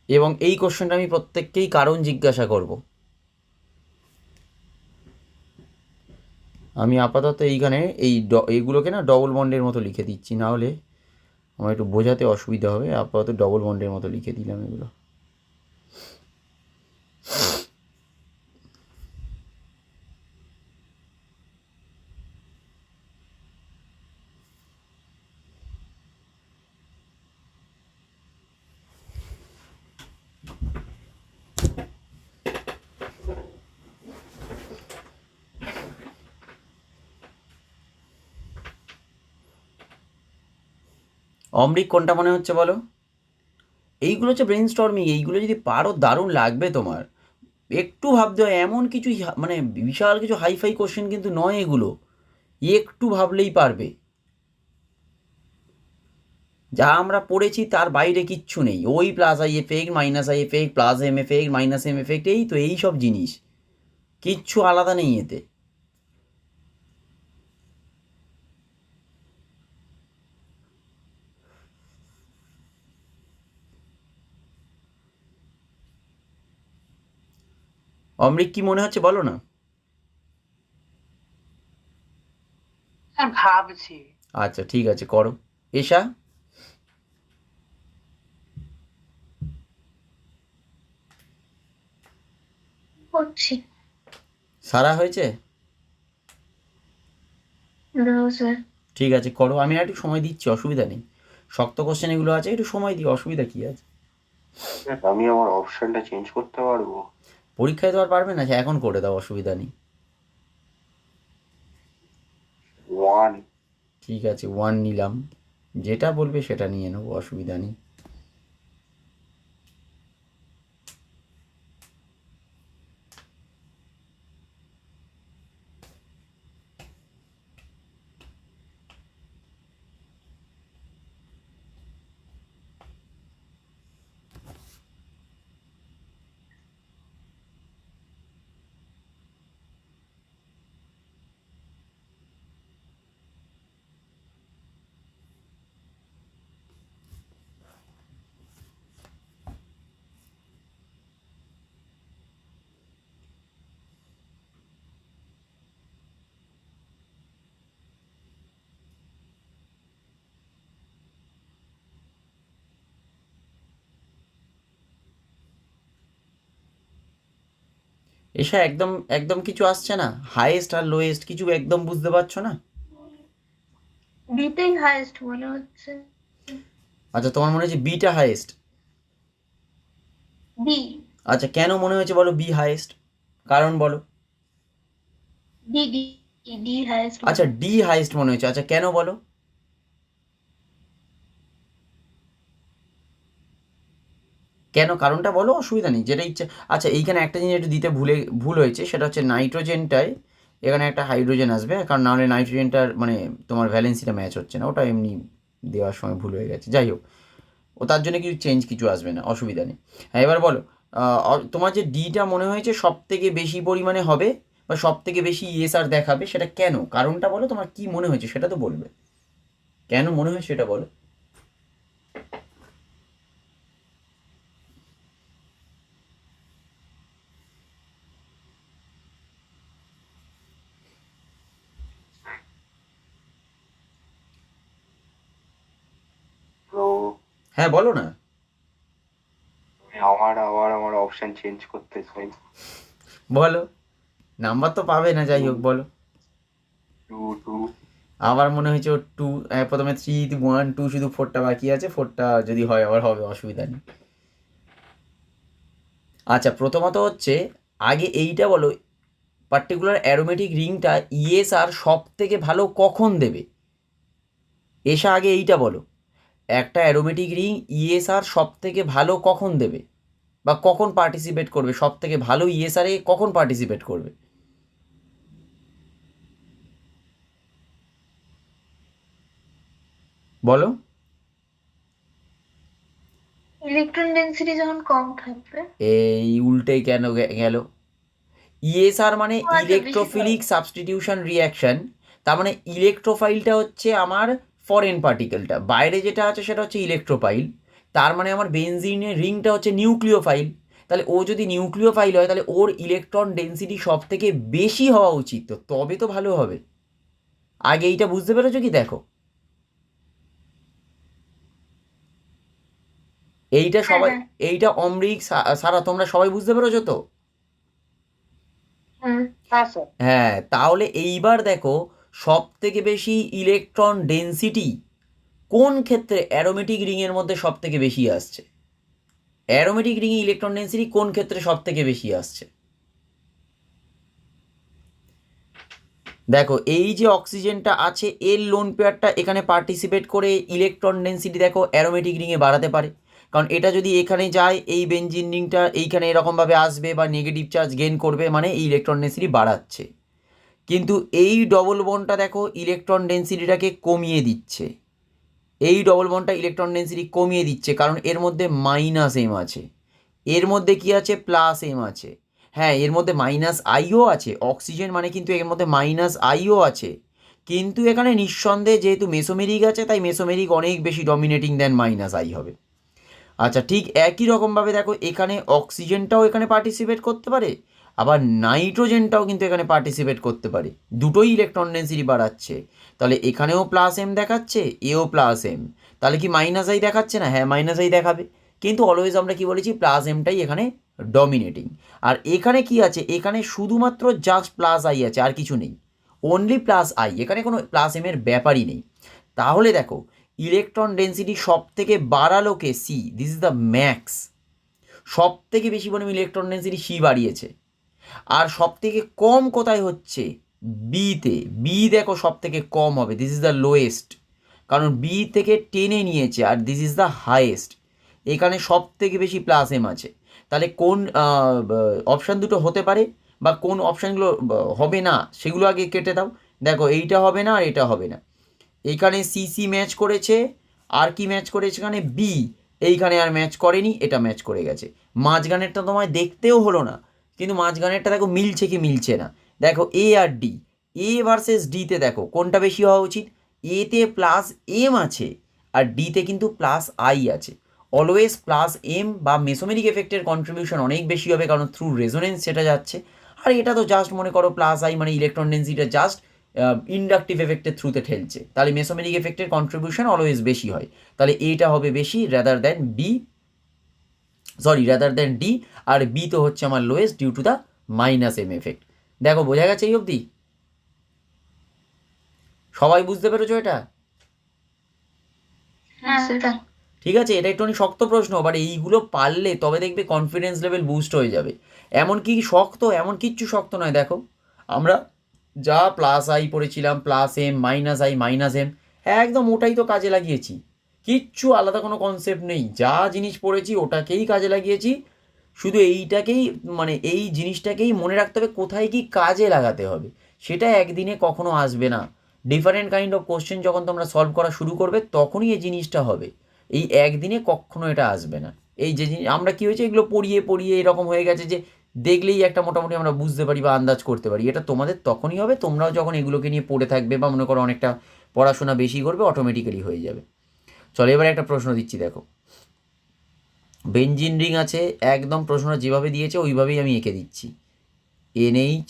Speaker 1: এবং এই কোশ্চেনটা আমি প্রত্যেককেই কারণ জিজ্ঞাসা করব। আমি আপাতত এইখানে এইগুলোকে না ডবল বন্ডের মতো লিখে দিচ্ছি, না হলে আমার একটু বোঝাতে অসুবিধা হবে। আপাতত ডবল বন্ডের মতো লিখে দিলাম এগুলো। অমৃক কোনটা মনে হচ্ছে বলো? এইগুলো হচ্ছে ব্রেন স্টর্মিং, এইগুলো যদি পারো দারুণ লাগবে তোমার। একটু ভাবতে হয়, এমন কিছু মানে বিশাল কিছু হাইফাই কোশ্চেন কিন্তু নয় এগুলো, একটু ভাবলেই পারবে। যা আমরা পড়েছি তার বাইরে কিচ্ছু নেই, ওই plus I effect minus I effect plus M effect minus M effect, এই তো এই সব জিনিস, কিচ্ছু আলাদা নেই এতে। অমৃত কি মনে হচ্ছে বলো না।
Speaker 4: স্যার ভাবছি।
Speaker 1: আচ্ছা ঠিক আছে করো। এশা,
Speaker 3: করছি।
Speaker 1: সারা হয়েছে?
Speaker 3: না স্যার।
Speaker 1: ঠিক আছে করো, আমি আর একটু সময় দিচ্ছি, অসুবিধা নেই। শক্ত কোশ্চেন এগুলো আছে, একটু সময় দিই, অসুবিধা কী আছে।
Speaker 2: আমি আমার অপশনটা চেঞ্জ করতে পারবো?
Speaker 1: পরীক্ষায় তো আর পারবে না, এখন করে দাও, অসুবিধা নেই।
Speaker 2: 1।
Speaker 1: ঠিক আছে 1 নিলাম, যেটা বলবে সেটা নিয়ে নেবো, অসুবিধা নেই। এসা একদম একদম কিছু আসছে না, হাইয়েস্ট আর লোয়েস্ট কিছু একদম বুঝতে পারছো না?
Speaker 3: বিটাই হাইয়েস্ট মনে হচ্ছে।
Speaker 1: আচ্ছা তোমার মনে হচ্ছে বিটা হাইয়েস্ট?
Speaker 3: বি।
Speaker 1: আচ্ছা কেন মনে হয়েছে বলো বি হাইয়েস্ট, কারণ বলো।
Speaker 3: D D D highest.
Speaker 1: আচ্ছা ডি হাইয়েস্ট মনে হয়েছে, আচ্ছা কেন বলো। কেন কারণটা বলো, অসুবিধা নেই, যেটা ইচ্ছা। আচ্ছা এইখানে একটা জিনিস একটু দিতে ভুল হয়েছে, সেটা হচ্ছে নাইট্রোজেনটায় এখানে একটা হাইড্রোজেন আসবে, কারণ নাহলে নাইট্রোজেনটার মানে তোমার ভ্যালেন্সিটা ম্যাচ হচ্ছে না, ওটা এমনি দেওয়ার সময় ভুল হয়ে গেছে, যাই হোক ও তার জন্য কিছু চেঞ্জ কিছু আসবে না, অসুবিধা নেই। হ্যাঁ এবার বলো, তোমার যে ডিটা মনে হয়েছে সব থেকে বেশি পরিমাণে হবে বা সব থেকে বেশি ইএসআর দেখাবে, সেটা কেন, কারণটা বলো, তোমার কি মনে হয়েছে সেটা তো বলবে, কেন মনে হয় সেটা বলো।
Speaker 2: তো
Speaker 1: হ্যাঁ বলো না।
Speaker 2: আমার অপশন চেঞ্জ করতে চাই।
Speaker 1: বলো, নাম্বার তো পাবে না, যাই হোক বলো।
Speaker 2: 2 2।
Speaker 1: আমার মনে হয়েছে ও 2, প্রথমে 3 1 2, শুধু 4টা বাকি আছে, 4টা যদি হয় আবার হবে, অসুবিধা নেই। আচ্ছা প্রথমত হচ্ছে, আগে এইটা বলো, পার্টিকুলার অ্যারোমেটিক রিংটা ইএসআর সব থেকে ভালো কখন দেবে, এসা আগে এইটা বলো। একটা অ্যারোমেটিক রিং ইএসআর সব থেকে ভালো কখন দেবে বা কখন পার্টিসিপেট করবে, সব থেকে ভালো ইএসআরে কখন পার্টিসিপেট করবে বলো।
Speaker 3: ইলেকট্রন ডেন্সিটি যখন কম থাকবে।
Speaker 1: এই উল্টে কেন গেল, ইএসআর মানে
Speaker 3: ও আচ্ছা, বেশি
Speaker 1: ইলেকট্রোফিলিক সাবস্টিটিউশন রিয়াকশন, তার মানে ইলেকট্রোফাইলটা হচ্ছে আমার ফরেন পার্টিকেলটা, বাইরে যেটা আছে সেটা হচ্ছে ইলেকট্রোফাইল, তার মানে আমার বেনজিনের রিংটা হচ্ছে নিউক্লিওফাইল, তাহলে ও যদি নিউক্লিওফাইল হয় তাহলে ওর ইলেকট্রন ডেন্সিটি সব থেকে বেশি হওয়া উচিত, তো তবে তো ভালো হবে। আগে এইটা বুঝতে পেরেছো কি, দেখো এইটা
Speaker 3: হ্যাঁ
Speaker 1: সবাই,
Speaker 3: হ্যাঁ।
Speaker 1: এইটা অমৃক সারা তোমরা সবাই বুঝতে পেরেছো তো।
Speaker 3: হুম।
Speaker 4: হ্যাঁ স্যার।
Speaker 1: হ্যাঁ তাহলে এইবার দেখো, সব থেকে বেশি ইলেকট্রন ডেন্সিটি কোন ক্ষেত্রে অ্যারোমেটিক রিংয়ের মধ্যে সব থেকে বেশি আসছে, অ্যারোমেটিক রিংয়ে ইলেকট্রন ডেন্সিটি কোন ক্ষেত্রে সব থেকে বেশি আসছে। দেখো এই যে অক্সিজেনটা আছে এর লোন পেয়ারটা এখানে পার্টিসিপেট করে ইলেকট্রন ডেন্সিটি দেখো অ্যারোমেটিক রিংয়ে বাড়াতে পারে, কারণ এটা যদি এখানে যায় এই বেনজিন রিংটা এইখানে এরকমভাবে আসবে বা নেগেটিভ চার্জ গেইন করবে, মানে এই ইলেকট্রন ডেন্সিটি বাড়াচ্ছে। কিন্তু এই ডবল বন্ডটা দেখো ইলেকট্রন ডেন্সিটিটাকে কমিয়ে দিচ্ছে, এই ডবল বন্ডটা ইলেকট্রন ডেন্সিটি কমিয়ে দিচ্ছে, কারণ এর মধ্যে মাইনাস এম আছে, এর মধ্যে কি আছে প্লাস এম আছে। হ্যাঁ, এর মধ্যে মাইনাস আইও আছে, অক্সিজেন মানে কিন্তু এর মধ্যে মাইনাস আইও আছে, কিন্তু এখানে নিঃসন্দেহে যেহেতু মেসোমেরিক আছে তাই মেসোমেরিক অনেক বেশি ডমিনেটিং দেন মাইনাস আই হবে। আচ্ছা, ঠিক একই রকমভাবে দেখো এখানে অক্সিজেনটাও এখানে পার্টিসিপেট করতে পারে, আবার নাইট্রোজেনটাও কিন্তু এখানে পার্টিসিপেট করতে পারে, দুটোই ইলেকট্রন ডেন্সিটি বাড়াচ্ছে। তাহলে এখানেও প্লাস এম দেখাচ্ছে, এও প্লাস এম, তাহলে কি মাইনাস আই দেখাচ্ছে না? হ্যাঁ, মাইনাস আই দেখাবে, কিন্তু অলওয়েজ আমরা কি বলেছি, প্লাস এমটাই এখানে ডমিনেটিং। আর এখানে কি আছে, এখানে শুধুমাত্র জাস্ট প্লাস আই আছে, আর কিছু নেই, অনলি প্লাস আই, এখানে কোনো প্লাস এম এর ব্যাপারই নেই। তাহলে দেখো ইলেকট্রন ডেন্সিটি সব থেকে বাড়ালো কে? C, this is the max. সব থেকে বেশি পরিমাণ ইলেকট্রন ডেন্সিটি সি বাড়িয়েছে। আর সব থেকে কম কোথায় হচ্ছে? বিতে। বি দেখো সব থেকে কম হবে, দিস ইজ দ্য লোয়েস্ট, কারণ বি থেকে টেনে নিয়েছে, আর দিস ইজ দ্য হাইয়েস্ট। এখানে সব থেকে বেশি প্লাস এম আছে। তাহলে কোন অপশান দুটো হতে পারে বা কোন অপশানগুলো হবে না সেগুলো আগে কেটে দাও। দেখো এইটা হবে না আর এটা হবে না। এইখানে সিসি ম্যাচ করেছে, আর কি ম্যাচ করেছে এখানে? বি। এইখানে আর ম্যাচ করেনি, এটা ম্যাচ করে গেছে। মাঝখানেরটা তোমায় দেখতেও হলো না, কিন্তু মাঝখানেরটা দেখো মিলছে কি মিলছে না। দেখো এ আর ডি, এ ভার্সেস ডিতে দেখো কোনটা বেশি হওয়া উচিত? এতে প্লাস এম আছে আর ডিতে কিন্তু প্লাস আই আছে। অলওয়েজ প্লাস এম বা মেসোমেরিক এফেক্টের কন্ট্রিবিউশন অনেক বেশি হবে, কারণ থ্রু রেজোনেন্স সেটা যাচ্ছে। আর এটা তো জাস্ট মনে করো প্লাস আই মানে ইলেকট্রন ডেন্সিটিটা জাস্ট ইন্ডাকটিভ এফেক্টের থ্রুতে ঠেলছে, তাহলে মেসোমেরিক এফেক্টের কন্ট্রিবিউশন অলওয়েজ বেশি হয়। তাহলে এইটা হবে বেশি rather than B, sorry rather than D. আর বি তো হচ্ছে আমার lowest due to the minus M effect. দেখো বোঝা গেছে এই অবধি? সবাই বুঝতে পেরেছো এটা?
Speaker 3: হ্যাঁ স্যার।
Speaker 1: ঠিক আছে, এটা একটু শক্ত প্রশ্ন, বাট এইগুলো পারলে তবে দেখবে কনফিডেন্স লেভেল বুস্ট হয়ে যাবে। এমন কি শক্ত, এমন কিচ্ছু শক্ত নয়। দেখো আমরা যা প্লাস আই পড়েছিলাম, plus M minus I minus M, একদম ওটাই তো কাজে লাগিয়েছি, কিচ্ছু আলাদা কোনো কনসেপ্ট নেই, যা জিনিস পড়েছি ওটাকেই কাজে লাগিয়েছি। শুধু এইটাকেই মানে এই জিনিসটাকেই মনে রাখতে হবে কোথায় কি কাজে লাগাতে হবে, সেটা একদিনে কখনো আসবে না। ডিফারেন্ট কাইন্ড অফ কোশ্চেন যখন তোমরা সলভ করা শুরু করবে তখনই এই জিনিসটা হবে, এই একদিনে কখনো এটা আসবে না। এই যে জিনিস আমরা কী হয়েছে, এগুলো পড়িয়ে পড়িয়ে এরকম হয়ে গেছে যে দেখলেই একটা মোটামুটি আমরা বুঝতে পারি বা আন্দাজ করতে পারি, এটা তোমাদের তখনই হবে তোমরাও যখন এগুলোকে নিয়ে পড়ে থাকবে বা মনে করো অনেকটা পড়াশোনা বেশি করবে, অটোমেটিক্যালি হয়ে যাবে। চলো এবার একটা প্রশ্ন দিচ্ছি, দেখো বেঞ্জিন রিং আছে, একদম প্রশ্নটা যেভাবে দিয়েছে ওইভাবেই আমি এঁকে দিচ্ছি। এনএইচ,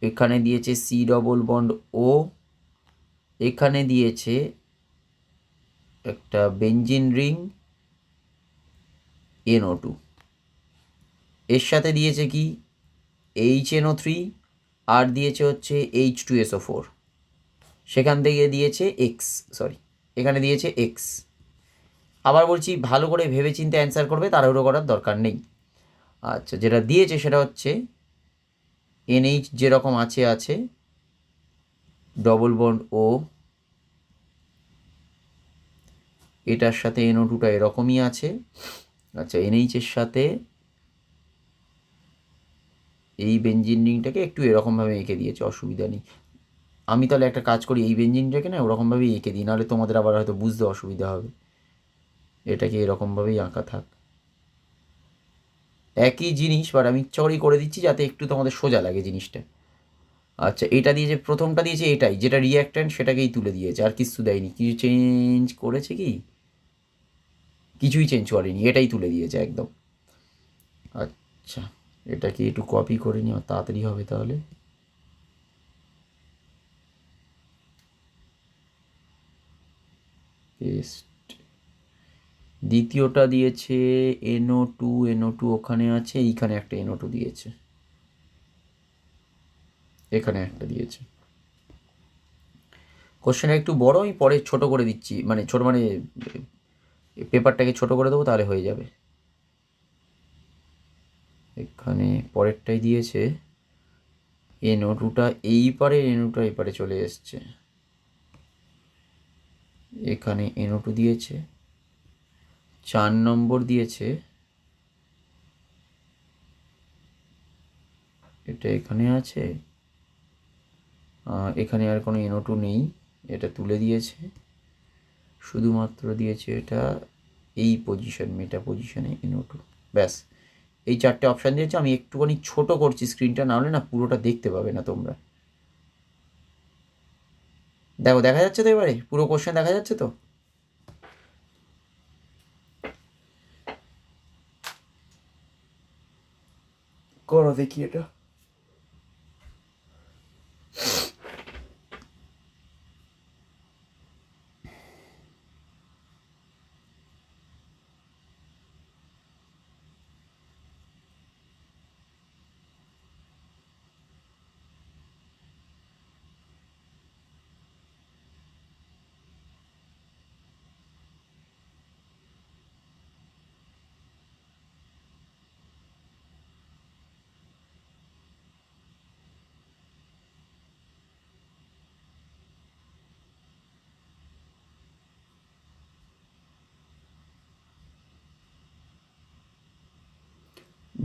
Speaker 1: এখানে দিয়েছে সি ডবল বন্ড ও, এখানে দিয়েছে একটা বেঞ্জিন রিং NO2, এর সাথে দিয়েছে কি HNO3, আর দিয়েছে হচ্ছে H2SO4, সেখান থেকে দিয়েছে এক্স, সরি এখানে দিয়েছে এক্স। আবার বলছি ভালো করে ভেবেচিন্তে অ্যান্সার করবে, তাড়াহুড়ো করার দরকার নেই। আচ্ছা, যেটা দিয়েছে সেটা হচ্ছে NH যেরকম আছে আছে, ডবল বন্ড ও, এটার সাথে NO2টা এরকমই আছে। আচ্ছা, NH এর সাথে এই বেঞ্জিন রিংটাকে একটু এরকমভাবে এঁকে দিয়েছে, অসুবিধা নেই। আমি তাহলে একটা কাজ করি, এই বেঞ্জিনটাকে না ওরকমভাবেই এঁকে দিই, নাহলে তোমাদের আবার হয়তো বুঝতে অসুবিধা হবে। এটাকে এরকমভাবেই আঁকা থাক, একই জিনিস, বাট আমি ইচ্ছা করে দিচ্ছি যাতে একটু তোমাদের সোজা লাগে জিনিসটা। আচ্ছা, এটা দিয়েছে, প্রথমটা দিয়েছে এটাই, যেটা রিঅ্যাক্ট্যান্ট সেটাকেই তুলে দিয়েছে, আর কিছু দেয়নি। কিছু চেঞ্জ করেছে কি? কিছুই চেঞ্জ করেনি, এটাই তুলে দিয়েছে একদম। আচ্ছা, এটাকে একটু কপি করে নিও, তাড়াতাড়ি হবে তাহলে। পেস্ট। দ্বিতীয়টা দিয়েছে NO2 ওখানে আছে, এইখানে একটা NO2 দিয়েছে, এখানে একটা দিয়েছে। কোশ্চেনটা একটু বড়, আমি পরে ছোট করে দিচ্ছি, মানে ছোট মানে পেপারটাকে ছোট করে দেবো, তাহলে হয়ে যাবে। এখানে পরেরটাই দিয়েছে NO2টা এই পারে, NO2টা এই পারে চলে এসছে, এখানে NO2 দিয়েছে। 4 নম্বর দিয়েছে এটা এখানে আছে, এখানে আর কোনো NO2 নেই, এটা তুলে দিয়েছে। শুধুমাত্র দিয়েছে এটা এই পজিশন, মেটা পজিশনে NO2, ব্যাস এই 4টে অপশান দিয়েছে। আমি একটুখানি ছোট করছি স্ক্রিনটা, না হলে না পুরোটা দেখতে পাবে না তোমরা। দেখো দেখা যাচ্ছে তো, এবারে পুরো কোশ্চেন দেখা যাচ্ছে তো? করো দেখি এটা।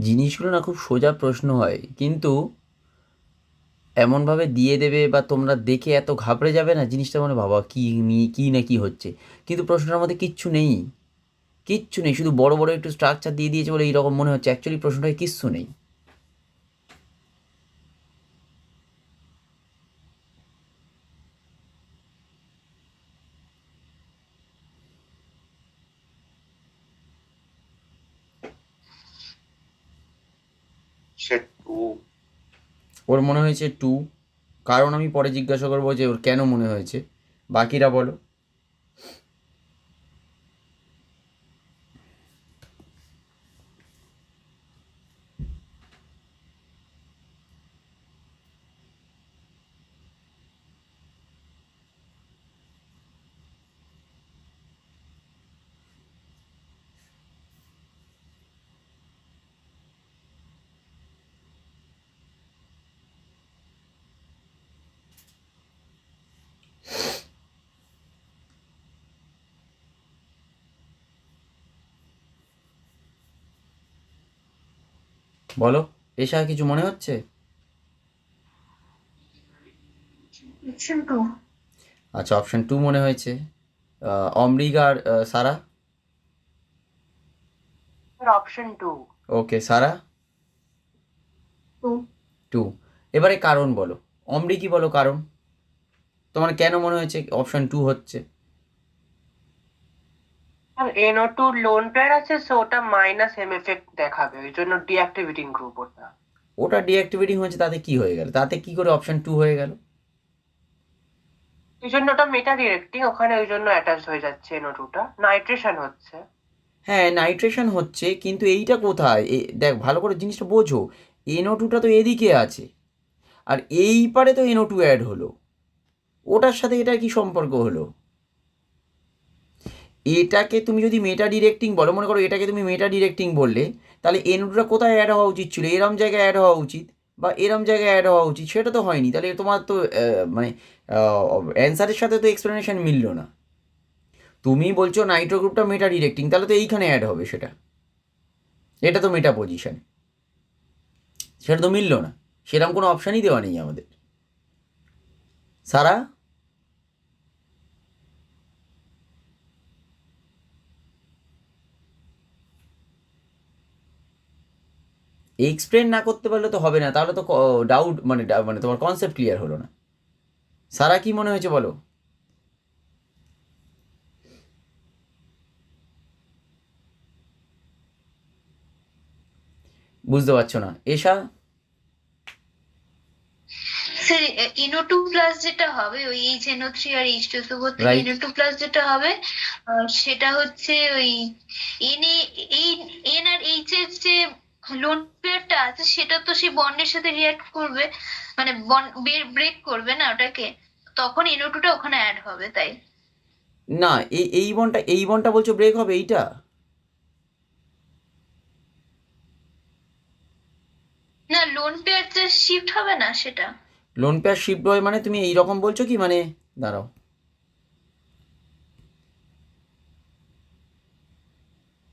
Speaker 1: জিনিসগুলো না খুব সোজা প্রশ্ন হয়, কিন্তু এমনভাবে দিয়ে দেবে বা তোমরা দেখে এত ঘাবড়ে যাবে না, জিনিসটা মানে বাবা কী না কী হচ্ছে, কিন্তু প্রশ্নটার মধ্যে কিচ্ছু নেই, কিচ্ছু নেই, শুধু বড় বড় একটু স্ট্রাকচার দিয়ে দিয়েছে বলে এইরকম মনে হচ্ছে, অ্যাকচুয়ালি প্রশ্নটায় কিচ্ছু নেই।
Speaker 2: সে টু।
Speaker 1: ওর মনে হয়েছে 2, কারণ আমি পরে জিজ্ঞাসা করবো যে ওর কেন মনে হয়েছে। বাকিরা বলো। বলো, এসা কিছু মনে হচ্ছে?
Speaker 3: অপশন 2।
Speaker 1: আচ্ছা, অপশান 2 মনে হয়েছে। অমৃগ আর সারা?
Speaker 4: অপশন 2।
Speaker 1: ওকে, সারা
Speaker 3: 2।
Speaker 1: 2। এবারে কারণ বলো, অমৃকি বলো কারণ, তোমার কেন মনে হয়েছে অপশান 2 হচ্ছে?
Speaker 4: আর NO2 লোন পেয়ার আছে, সো ওটা মাইনাস এম এফেক্ট দেখাবে, ওই জন্য ডিঅ্যাক্টিভেটিং গ্রুপ ওটা।
Speaker 1: ওটা ডিঅ্যাক্টিভেটিং হয়েছে, তাতে কি হয়ে গেল? তাতে কি করে অপশান 2 হয়ে গেল?
Speaker 4: এই জন্য ওটা মেটা ডিরেক্টিং, ওখানে ওই জন্য অ্যাটাচ হয়ে যাচ্ছে NO2টা, নাইট্রেশন হচ্ছে।
Speaker 1: হ্যাঁ, নাইট্রেশন হচ্ছে, কিন্তু এইটা কোথায়? দেখ ভালো করে জিনিসটা বোঝো, NO2টা তো এদিকে আছে, আর এই পারে তো NO2 অ্যাড হলো, ওটার সাথে এটার কি সম্পর্ক হলো? এটাকে তুমি যদি মেটা ডিরেক্টিং বলো, মনে করো এটাকে তুমি মেটা ডিরেক্টিং বললে, তাহলে NO2টা কোথায় অ্যাড হওয়া উচিত ছিল? এরম জায়গায় অ্যাড হওয়া উচিত, বা এরম জায়গায় অ্যাড হওয়া উচিত, সেটা তো হয়নি। তাহলে তোমার তো মানে অ্যান্সারের সাথে তো এক্সপ্লেনেশন মিললো না। তুমি বলছো নাইট্রো গ্রুপটা মেটা ডিরেক্টিং, তাহলে তো এইখানে অ্যাড হবে সেটা, এটা তো মেটা পজিশন, সেটা তো মিললো না, সেরকম কোনো অপশানই দেওয়া নেই আমাদের। সারা? এক্সপ্লেন না করতে পারলে তো হবে না, তাহলে তো ডাউট মানে মানে তোমার কনসেপ্ট ক্লিয়ার হলো না। সারা কি মনে হয়েছে বলো? বুঝতে পারছো না? এসা?
Speaker 3: স্যার NO2 প্লাস যেটা হবে ওই NO3 আর H2SO4 থেকে
Speaker 1: রাইট।
Speaker 3: NO2 প্লাস যেটা হবে, সেটা হচ্ছে ওই এন এই এন আর এইচ এর যে লোন পেয়ারটা আছে সেটা তো সেই বন্ডের সাথে রিঅ্যাক্ট করবে, মানে বন্ড ব্রেক করবে না ওটাকে, তখন NO2টা ওখানে অ্যাড হবে তাই।
Speaker 1: না, এই বনটা বলছো ব্রেক হবে এইটা?
Speaker 3: না, লোন পেয়ার যে শিফট হবে না সেটা।
Speaker 1: লোন পেয়ার শিফট হয় মানে তুমি এই রকম বলছো কি? মানে দাঁড়াও,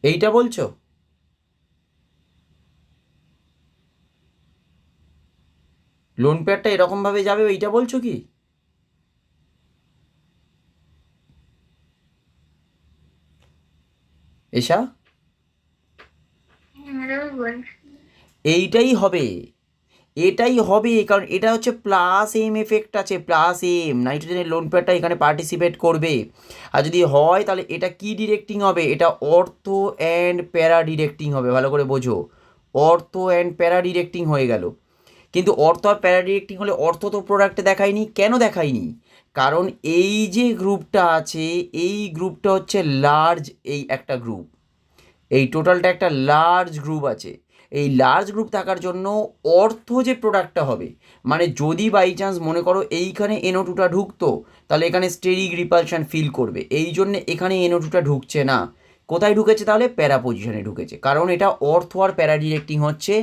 Speaker 1: এইটা বলছো? লোন পেয়ারটা এরকমভাবে যাবে এইটা বলছো কি? এসা
Speaker 3: বল।
Speaker 1: এইটাই হবে, এটাই হবে, কারণ এটা হচ্ছে প্লাস এম এফেক্ট আছে, প্লাস এম, নাইট্রোজেনের লোন পেয়ারটা এখানে পার্টিসিপেট করবে। আর যদি হয় তাহলে এটা কি ডিরেক্টিং হবে, এটা অর্থো অ্যান্ড প্যারা ডিরেক্টিং হবে, ভালো করে বোঝো, অর্থো অ্যান্ড প্যারা ডিরেক্টিং হয়ে গেল। কিন্তু অর্থ আর প্যারা ডিরেক্টিং হলে অর্থ তো প্রোডাক্টে দেখায়নি, কেন দেখায়নি? কারণ এই যে গ্রুপটা আছে, এই গ্রুপটা হচ্ছে লার্জ, এই একটা গ্রুপ, এই টোটালটা একটা লার্জ গ্রুপ আছে। এই লার্জ গ্রুপ থাকার জন্য অর্থ যে প্রোডাক্টটা হবে, মানে যদি বাই চান্স মনে করো এইখানে NO2টা ঢুকতো, তাহলে এখানে স্টেরিক রিপালশন ফিল করবে, এই জন্যে এখানে NO2টা ঢুকছে না। কোথায় ঢুকেছে তাহলে? প্যারা পজিশনে ঢুকেছে, কারণ এটা অর্থ আর প্যারা ডিরেক্টিং হচ্ছে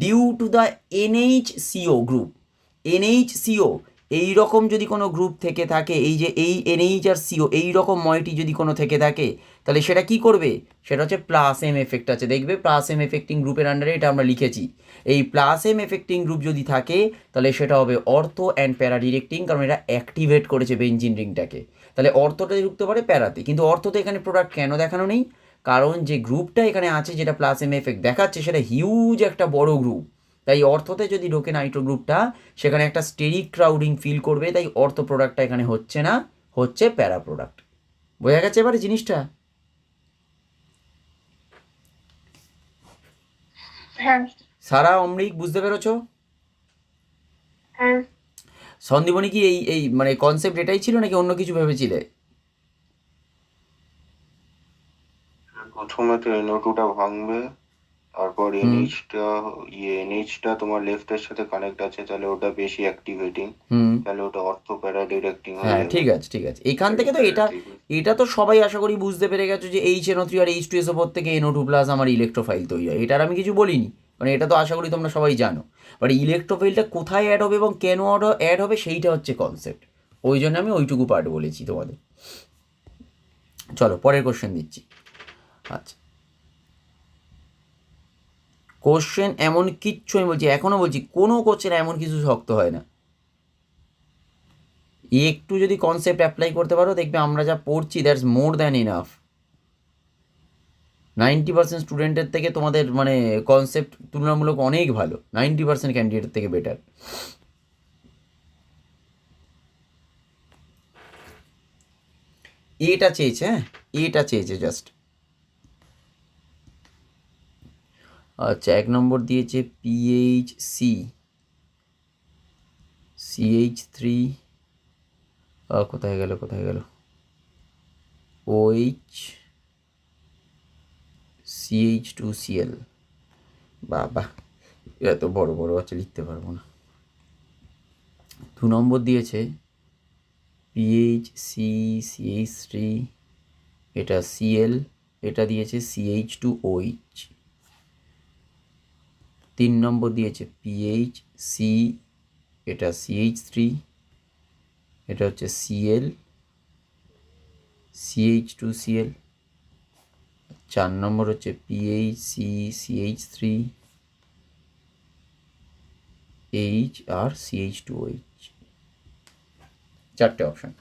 Speaker 1: due to the NHCO group. NHCO এই রকম যদি কোনো গ্রুপ থেকে থাকে, এই যে এই NH আর CO এই রকম ময়টি যদি কোনো থেকে থাকে, তাহলে সেটা কি করবে? সেটা হচ্ছে প্লাস এম এফেক্ট আছে, দেখবে প্লাস এম এফেক্টিং গ্রুপের আন্ডারে এটা আমরা লিখেছি। এই প্লাস এম এফেক্টিং গ্রুপ যদি থাকে তাহলে সেটা হবে অর্থো অ্যান্ড প্যারা ডিরেক্টিং, কারণ এটা অ্যাক্টিভেট করেছে বেঞ্জিন রিংটাকে। তাহলে অর্থটা ঢুকতে পারে প্যারাতে, কিন্তু অর্থতে এখানে প্রোডাক্ট কেন দেখানো নেই? কারণ যে গ্রুপটা এখানে আছে যেটা প্লাস এম এফেক্ট দেখাচ্ছে সেটা হিউজ একটা বড় গ্রুপ, তাই অর্থতে যদি ঢোকে নাইট্রো গ্রুপটা সেখানে একটা স্টেরিক ক্রাউডিং ফিল করবে, তাই অর্থ প্রোডাক্টটা এখানে হচ্ছে না, হচ্ছে প্যারা প্রোডাক্ট। বোঝা গেছে এবারে জিনিসটা?
Speaker 3: হ্যাঁ
Speaker 1: সারা, অমৃক, বুঝতে পেরেছো?
Speaker 3: হ্যাঁ।
Speaker 1: সন্দীপনী কি এই এই মানে কনসেপ্ট এটাই ছিল নাকি অন্য কিছু ভেবেছিলে?
Speaker 2: প্রথমে তো NO2টা ভাঙবে, তারপর
Speaker 1: হুম
Speaker 2: NH টা তোমার লেফটের সাথে কানেক্ট আছে, তাহলে ওটা বেশি অ্যাক্টিভেটিং,
Speaker 1: হুম
Speaker 2: তাহলে ওটা অর্থো প্যারা ডিরেক্টিং হয়ে
Speaker 1: হ্যাঁ,
Speaker 2: যাবে।
Speaker 1: ঠিক আছে ঠিক আছে, এখান থেকে তো এটা, এটা তো সবাই আশা করি বুঝতে পেরে গেছো যে HNO3 আর H2S ওপর থেকে NO2 প্লাস আমার ইলেকট্রোফাইল তৈরি হয়, এটার আমি কিছু বলিনি, মানে এটা তো আশা করি তোমরা সবাই জানো। বাট ইলেকট্রোফাইলটা কোথায় অ্যাড হবে এবং কেন অ্যাড হবে সেইটা হচ্ছে কনসেপ্ট, ওই জন্য আমি ওইটুকু পার্ট বলেছি তোমাদের। চলো পরের কোশ্চেন দিচ্ছি। আচ্ছা, কোশ্চেন এমন কিচ্ছু, আমি বলছি এখনও বলছি, কোনো কোশ্চেন এমন কিছু শক্ত হয় না, একটু যদি কনসেপ্ট অ্যাপ্লাই করতে পারো দেখবে আমরা যা পড়ছি দ্যাটস মোর দ্যান ইনাফ। 90% স্টুডেন্টের থেকে তোমাদের মানে কনসেপ্ট তুলনামূলক অনেক ভালো, 90% ক্যান্ডিডেটের থেকে বেটার। এটা চেয়েছে, হ্যাঁ এটা চেয়েছে জাস্ট। আচ্ছা, 1 নম্বর দিয়েছে PHC CH3, কোথায় গেল কোথায় গেল, OH CH2Cl, বাবা এরা তো বড় বড় আছে, লিখতে পারবো না। 2 নম্বর দিয়েছে PHC CH3, এটা Cl, এটা দিয়েছে CH2OH। 3 নম্বর দিয়েছে PHC, এটা CH3, এটা হচ্ছে Cl CH2Cl। 4 নম্বর হচ্ছে PHC CH3 H আর CH2OH, 4টে অপশন।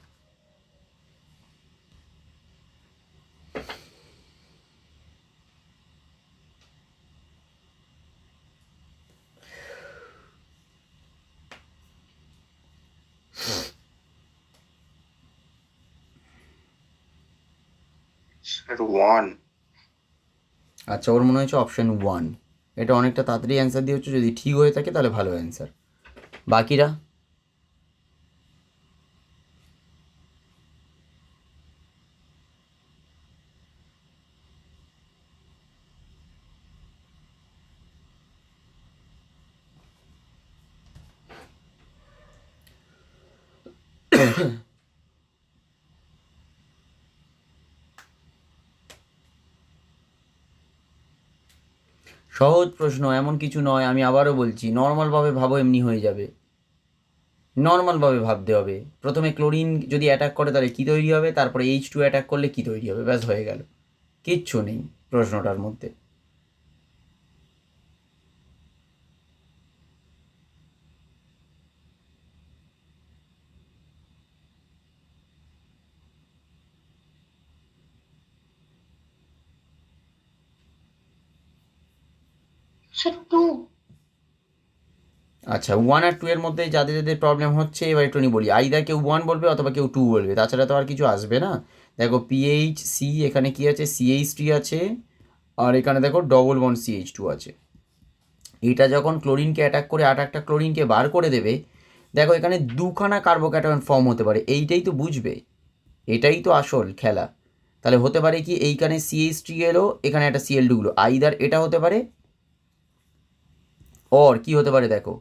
Speaker 2: স্যার 1।
Speaker 1: আচ্ছা, ওর মনে হচ্ছে অপশন 1, এটা অনেকটা তাড়াতাড়ি অ্যান্সার দিয়ে হচ্ছে, যদি ঠিক হয়ে থাকে তাহলে ভালো অ্যান্সার। বাকিরা সহজ প্রশ্ন, এমন কিছু নয়, আমি আবারও বলছি নর্মালভাবে ভাবো এমনি হয়ে যাবে, নর্মালভাবে ভাবতে হবে। প্রথমে ক্লোরিন যদি অ্যাটাক করে তাহলে কী তৈরি হবে, তারপরে H2 অ্যাটাক করলে কী তৈরি হবে, ব্যাস হয়ে গেল, কিচ্ছু নেই প্রশ্নটার মধ্যে।
Speaker 3: স্যার 2।
Speaker 1: আচ্ছা 1 আর 2 এর মধ্যে যাদের যাদের প্রবলেম হচ্ছে এবার একটুখানি বলি, আইদার কেউ 1 বলবে অথবা কেউ 2 বলবে, তাছাড়া তো আর কিছু আসবে না। দেখো PHC এখানে কি আছে, CH3 আছে, আর এখানে দেখো ডবল বন্ড CH2 আছে। এটা যখন ক্লোরিনকে অ্যাটাক করে আর একটা ক্লোরিনকে বার করে দেবে, দেখো এখানে দুখানা কার্বোক্যাটায়ন ফর্ম হতে পারে, এইটাই তো বুঝবে, এটাই তো আসল খেলা। তাহলে হতে পারে কি এইখানে CH3 এলো, এখানে একটা Cl ঢুকলো, আইদার এটা হতে পারে, অর কি হতে পারে দেখো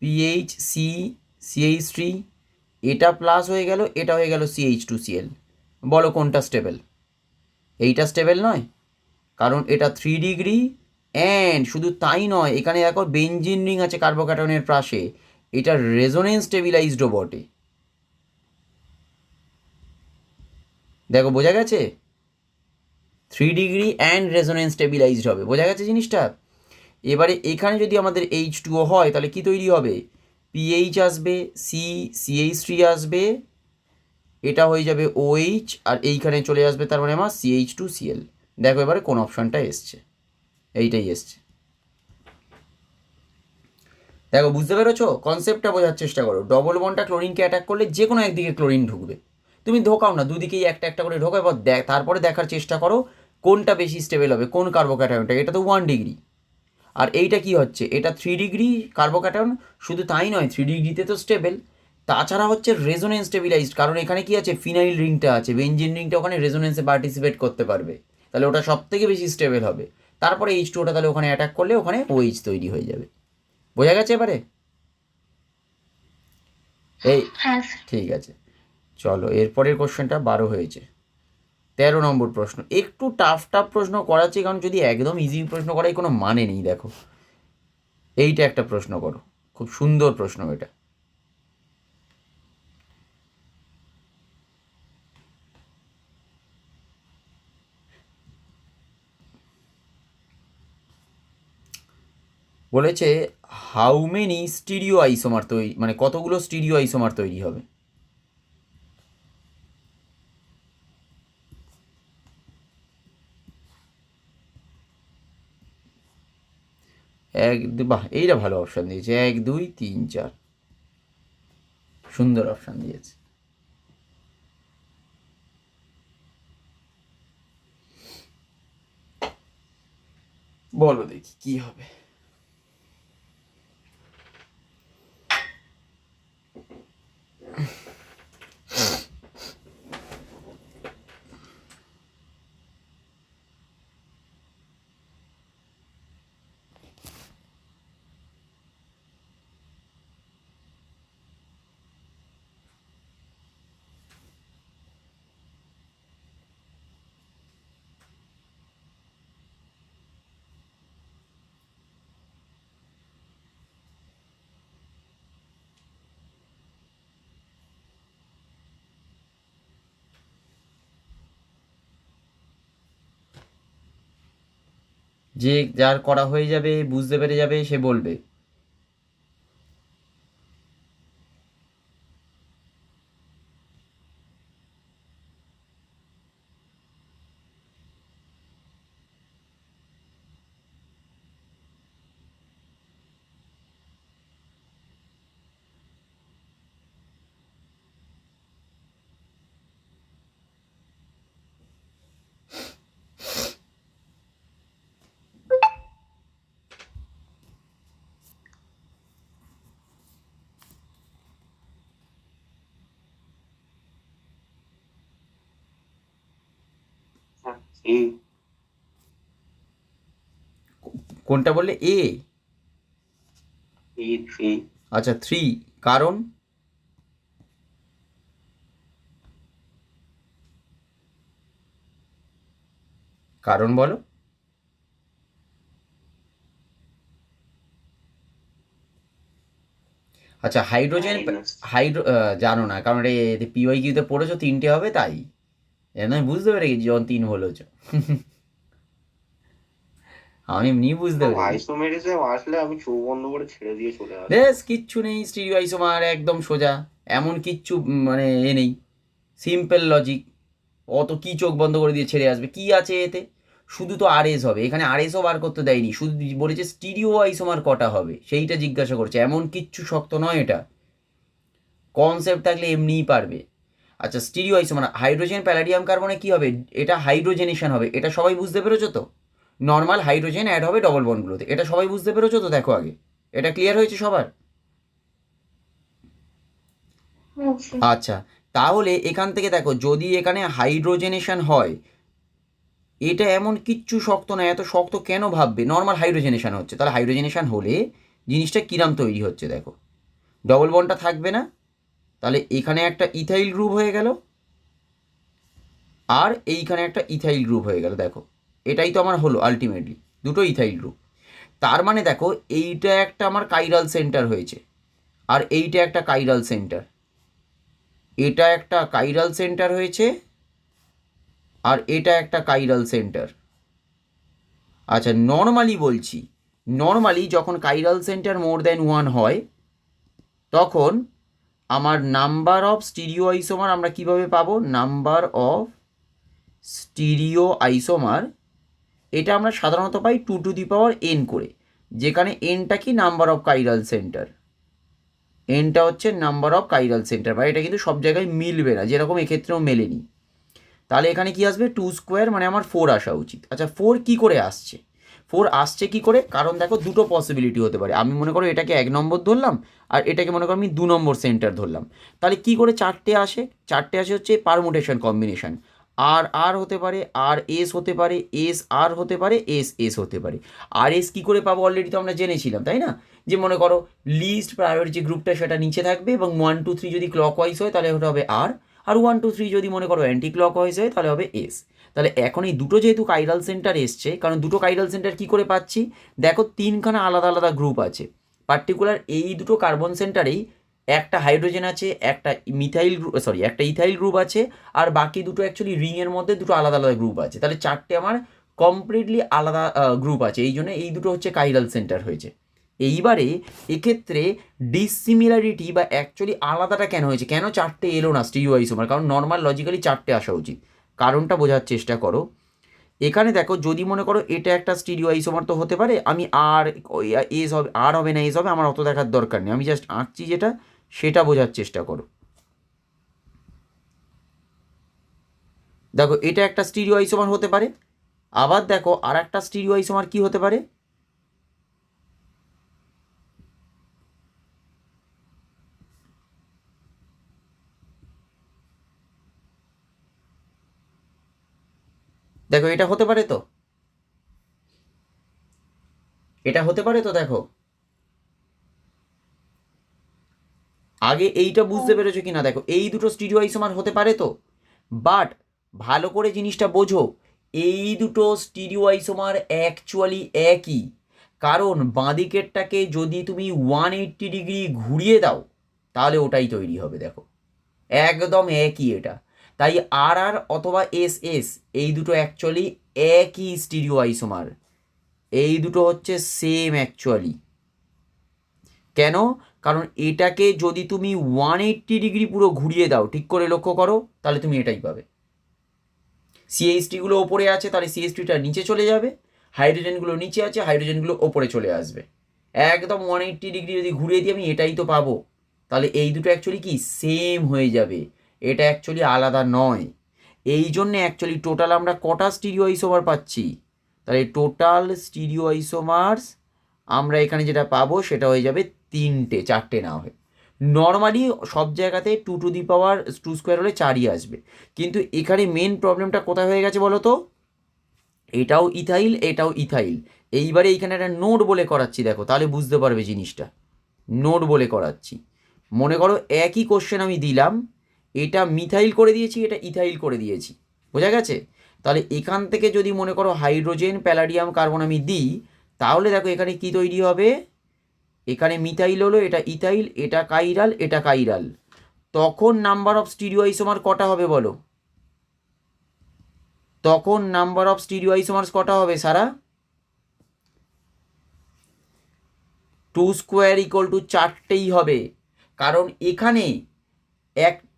Speaker 1: PHC CH3, এটা প্লাস হয়ে গেল, এটা হয়ে গেল CH2Cl। বলো কোনটা স্টেবল? এইটা স্টেবল নয়, কারণ এটা 3 ডিগ্রি, অ্যান্ড শুধু তাই নয়, এখানে দেখো বেঞ্জিন রিং আছে কার্বোক্যাটনের পাশে, এটা রেজোনেন্স স্টেবিলাইজডও বটে। দেখো বোঝা গেছে, 3 ডিগ্রি অ্যান্ড রেজোনেন্স স্টেবিলাইজড হবে, বোঝা গেছে জিনিসটা। এবারে এখানে যদি আমাদের H2O হয় তাহলে কি তৈরি হবে, PH আসবে, CH3 আসবে, এটা হয়ে যাবে OH, আর এইখানে চলে আসবে তার মানে আমার CH2Cl। দেখো এবারে কোন অপশানটা এসছে, এইটাই এসছে। দেখো বুঝতে পেরেছো, কনসেপ্টটা বোঝার চেষ্টা করো। ডবল বন্ডটা ক্লোরিনকে অ্যাটাক করলে যে কোনো একদিকে ক্লোরিন ঢুকবে, তুমি ঢোকাও না, দুদিকেই একটা একটা করে ঢোকাও, এবার তারপরে দেখার চেষ্টা করো কোনটা বেশি স্টেবল হবে, কোন কার্বোক্যাটায়নটা। এটা তো 1 ডিগ্রি, আর এইটা কি হচ্ছে, এটা 3 ডিগ্রি কার্বোক্যাটায়ন, শুধু তাই নয় 3 ডিগ্রিতে তো স্টেবল, তাছাড়া হচ্ছে রেজোনেন্স স্টেবিলাইজড, কারণ এখানে কি আছে, ফিনাইল রিংটা আছে, বেঞ্জিন রিংটা ওখানে রেজোনেন্সে পার্টিসিপেট করতে পারবে, তাহলে ওটা সব থেকে বেশি স্টেবল হবে। তারপরে H2ওটা তাহলে ওখানে অ্যাটাক করলে ওখানে OH তৈরি হয়ে যাবে, বোঝা গেছে এবারে? এই
Speaker 3: হ্যাঁ স্যার।
Speaker 1: ঠিক আছে, চলো এরপরের কোশ্চেনটা 12 হয়েছে। 13 নম্বর প্রশ্ন, একটু টাফ টাফ প্রশ্ন করাচ্ছি, কারণ যদি একদম ইজি প্রশ্ন করাই কোনো মানে নেই। দেখো এইটা একটা প্রশ্ন করো, খুব সুন্দর প্রশ্ন এটা। বলেছে হাউ মেনি স্টিরিও আইসোমার তৈরি, মানে কতগুলো স্টিরিও আইসোমার তৈরি হবে। বাহ এইটা ভালো অপশান দিয়েছে, 1 2 3 4, সুন্দর অপশান দিয়েছে। বলো দেখি কি হবে। যে যার করা হয়ে যাবে, বুঝতে পেরে যাবে, সে বলবে।
Speaker 2: এই
Speaker 1: কোনটা বললে, এ?
Speaker 2: এই থ্রি।
Speaker 1: আচ্ছা 3, কারণ? কারণ বলো। আচ্ছা হাইড্রোজেন, হাইড্রো জানো না, কারণ PYQতে পড়েছো 3টে হবে, তাই আমি বুঝতে পেরে গেছি যখন 3 বলেছো। আমি এমনি বুঝতে পেরেছি।
Speaker 2: আইসোমেরিজম আসলে আমি চোখ বন্ধ করে ছেড়ে দিয়ে চলে আসবো।
Speaker 1: বেশ কিচ্ছু নেই, স্টিরিও আইসোমার একদম সোজা, এমন কিচ্ছু মানে নেই, সিম্পল লজিক। অত কি চোখ বন্ধ করে দিয়ে ছেড়ে আসবে, কি আছে এতে? শুধু তো আরএস হবে, এখানে আরএসও বার করতে দেয়নি, শুধু বলেছে স্টিরিও আইসোমার কটা হবে সেইটা জিজ্ঞাসা করছে। এমন কিচ্ছু শক্ত নয়, এটা কনসেপ্ট থাকলে এমনিই পারবে। আচ্ছা, স্টিরিও আইসোমার হাইড্রোজেন প্যালাডিয়াম কার্বনে কি হবে, এটা হাইড্রোজেনেশন হবে, এটা সবাই বুঝতে পেরেছো তো? নর্মাল হাইড্রোজেন অ্যাড হবে ডবল বন্ডগুলোতে, এটা সবাই বুঝতে পেরেছো তো? দেখো আগে এটা ক্লিয়ার হয়েছে সবার? আচ্ছা, তাহলে এখান থেকে দেখো, যদি এখানে হাইড্রোজেনেশন হয়, এটা এমন কিচ্ছু শক্ত না, এত শক্ত কেন ভাববে? নর্মাল হাইড্রোজেনেশন হচ্ছে, তাহলে হাইড্রোজেনেশন হলে জিনিসটা কিরাম তৈরি হচ্ছে দেখো, ডবল বন্ডটা থাকবে না, তাহলে এখানে একটা ইথাইল গ্রুপ হয়ে গেল, আর এইখানে একটা ইথাইল গ্রুপ হয়ে গেল। দেখো এটাই তো আমার হলো আলটিমেটলি, দুটো ইথাইল গ্রুপ। তার মানে দেখো এইটা একটা আমার কাইরাল সেন্টার হয়েছে, আর এইটা একটা কাইরাল সেন্টার, এটা একটা কাইরাল সেন্টার হয়েছে, আর এটা একটা কাইরাল সেন্টার। আচ্ছা, নর্মালি বলছি, নর্মালি যখন কাইরাল সেন্টার মোর দ্যান 1 হয়, তখন আমার নাম্বার অফ স্টিরিও আইসোমার আমরা কিভাবে পাবো? নাম্বার অফ স্টিরিও আইসোমার, এটা আমরা সাধারণত পাই 2n করে, যেখানে nটা কি? নাম্বার অফ কাইরাল সেন্টার, nটা হচ্ছে নাম্বার অফ কাইরাল সেন্টার, বা এটা কিন্তু সব জায়গায় মিলবে না, যেরকম এক্ষেত্রেও মেলেনি। তাহলে এখানে কি আসবে? 2 স্কোয়ার, মানে আমার 4 আসা উচিত। আচ্ছা, 4 কি করে আসছে? 4 আসছে কি করে? কারণ দেখো দুটো পসিবিলিটি হতে পারে, আমি মনে করো এটাকে 1 নম্বর ধরলাম, আর এটাকে মনে করো আমি 2 নম্বর সেন্টার ধরলাম, তাহলে কি করে 4টে আসে? 4টে আসে হচ্ছে পারমুটেশন কম্বিনেশন, আর আর হতে পারে, আর এস হতে পারে, এস আর হতে পারে, এস এস হতে পারে। আর এস কী করে পাবো? অলরেডি তো আমরা জেনেছিলাম, তাই না? যে মনে করো লিস্ট প্রায়োরিটি যে গ্রুপটা সেটা নিচে থাকবে, এবং 1 2 3 যদি ক্লকওয়াইজ হয় তাহলে ওটা হবে আর 1 2 3 যদি মনে করো অ্যান্টি ক্লকওয়াইজ হয় তাহলে হবে এস। তাহলে এখন এই দুটো যেহেতু কাইরাল সেন্টার এসছে, কারণ দুটো কাইরাল সেন্টার কী করে পাচ্ছি? দেখো 3খানা আলাদা আলাদা গ্রুপ আছে, পার্টিকুলার এই দুটো কার্বন সেন্টারেই একটা হাইড্রোজেন আছে, একটা মিথাইল গ্রুপ, সরি একটা ইথাইল গ্রুপ আছে, আর বাকি দুটো অ্যাকচুয়ালি রিংয়ের মধ্যে দুটো আলাদা আলাদা গ্রুপ আছে। তাহলে 4টে আমার কমপ্লিটলি আলাদা গ্রুপ আছে, এই জন্য এই দুটো হচ্ছে কাইরাল সেন্টার হয়েছে। এইবারে এক্ষেত্রে ডিসিমিলারিটি বা অ্যাকচুয়ালি আলাদাটা কেন হয়েছে? কেন 4টে এলো না স্টিরিও আইসোমার? কারণ নর্মাল লজিক্যালি 4টে আসা উচিত। কারণটা বোঝার চেষ্টা করো। এখানে দেখো, যদি মনে করো এটা একটা স্টিরিও আইসোমার তো হতে পারে, আমি আর এস হবে, আর হবে না এস হবে, আমার অত দেখার দরকার নেই, আমি জাস্ট আঁকছি যেটা সেটা বোঝার চেষ্টা করো। দেখো এটা একটা স্টিরিও আইসোমার হতে পারে, আবার দেখো আর একটা স্টিরিও আইসোমার কি হতে পারে? দেখো এটা হতে পারে তো, এটা হতে পারে তো। দেখো আগে এইটা বুঝতে পেরেছো কি না? দেখো এই দুটো স্টিরিও আইসোমার হতে পারে তো, বাট ভালো করে জিনিসটা বোঝো, এই দুটো স্টিরিও আইসোমার অ্যাকচুয়ালি একই, কারণ বাঁদিকেরটাকে যদি তুমি 180 ডিগ্রি ঘুরিয়ে দাও তাহলে ওটাই তৈরি হবে। দেখো একদম একই এটা। তাই আর আর অথবা এস এস এই দুটো অ্যাকচুয়ালি একই স্টিরিও আইসোমার, এই দুটো হচ্ছে সেম অ্যাকচুয়ালি। কেন? কারণ এটাকে যদি তুমি 180 ডিগ্রি পুরো ঘুরিয়ে দাও, ঠিক করে লক্ষ্য করো, তাহলে তুমি এটাই পাবে। সিএইচটিগুলো ওপরে আছে, তাহলে সিএইচটিটা নিচে চলে যাবে, হাইড্রোজেনগুলো নিচে আছে, হাইড্রোজেনগুলো ওপরে চলে আসবে। একদম 180 ডিগ্রি যদি ঘুরিয়ে দিই আমি, এটাই তো পাবো। তাহলে এই দুটো অ্যাকচুয়ালি কি সেম হয়ে যাবে, এটা অ্যাকচুয়ালি আলাদা নয়। এই জন্যে অ্যাকচুয়ালি টোটাল আমরা কটা স্টিরিও আইসোমার পাচ্ছি? তাহলে টোটাল স্টিরিও আইসোমার্স আমরা এখানে যেটা পাবো সেটা হয়ে যাবে 3টে, 4টে না হয়ে। নর্মালি সব জায়গাতে 2 স্কোয়ার হলে 4ই আসবে, কিন্তু এখানে মেন প্রবলেমটা কোথায় হয়ে গেছে বলো তো? এটাও ইথাইল, এটাও ইথাইল। এইবারে এইখানে একটা নোড বলে করাচ্ছি, দেখো তাহলে বুঝতে পারবে জিনিসটা। নোড বলে করাচ্ছি, মনে করো একই কোশ্চেন আমি দিলাম, এটা মিথাইল করে দিয়েছি, এটা ইথাইল করে দিয়েছি, বোঝা গেছে? তাহলে এখান থেকে যদি মনে করো হাইড্রোজেন প্যালাডিয়াম কার্বন আমি দিই, তাহলে দেখো এখানে কি তৈরি হবে? এখানে মিথাইল হলো, এটা ইথাইল, এটা কাইরাল, এটা কাইরাল। তখন নাম্বার অফ স্টিরিও আইসোমার কটা হবে বলো? তখন নাম্বার অফ স্টিরিও আইসোমার্স কটা হবে সারা? 2 স্কোয়ার ইকুয়াল টু 4টেই হবে, কারণ এখানে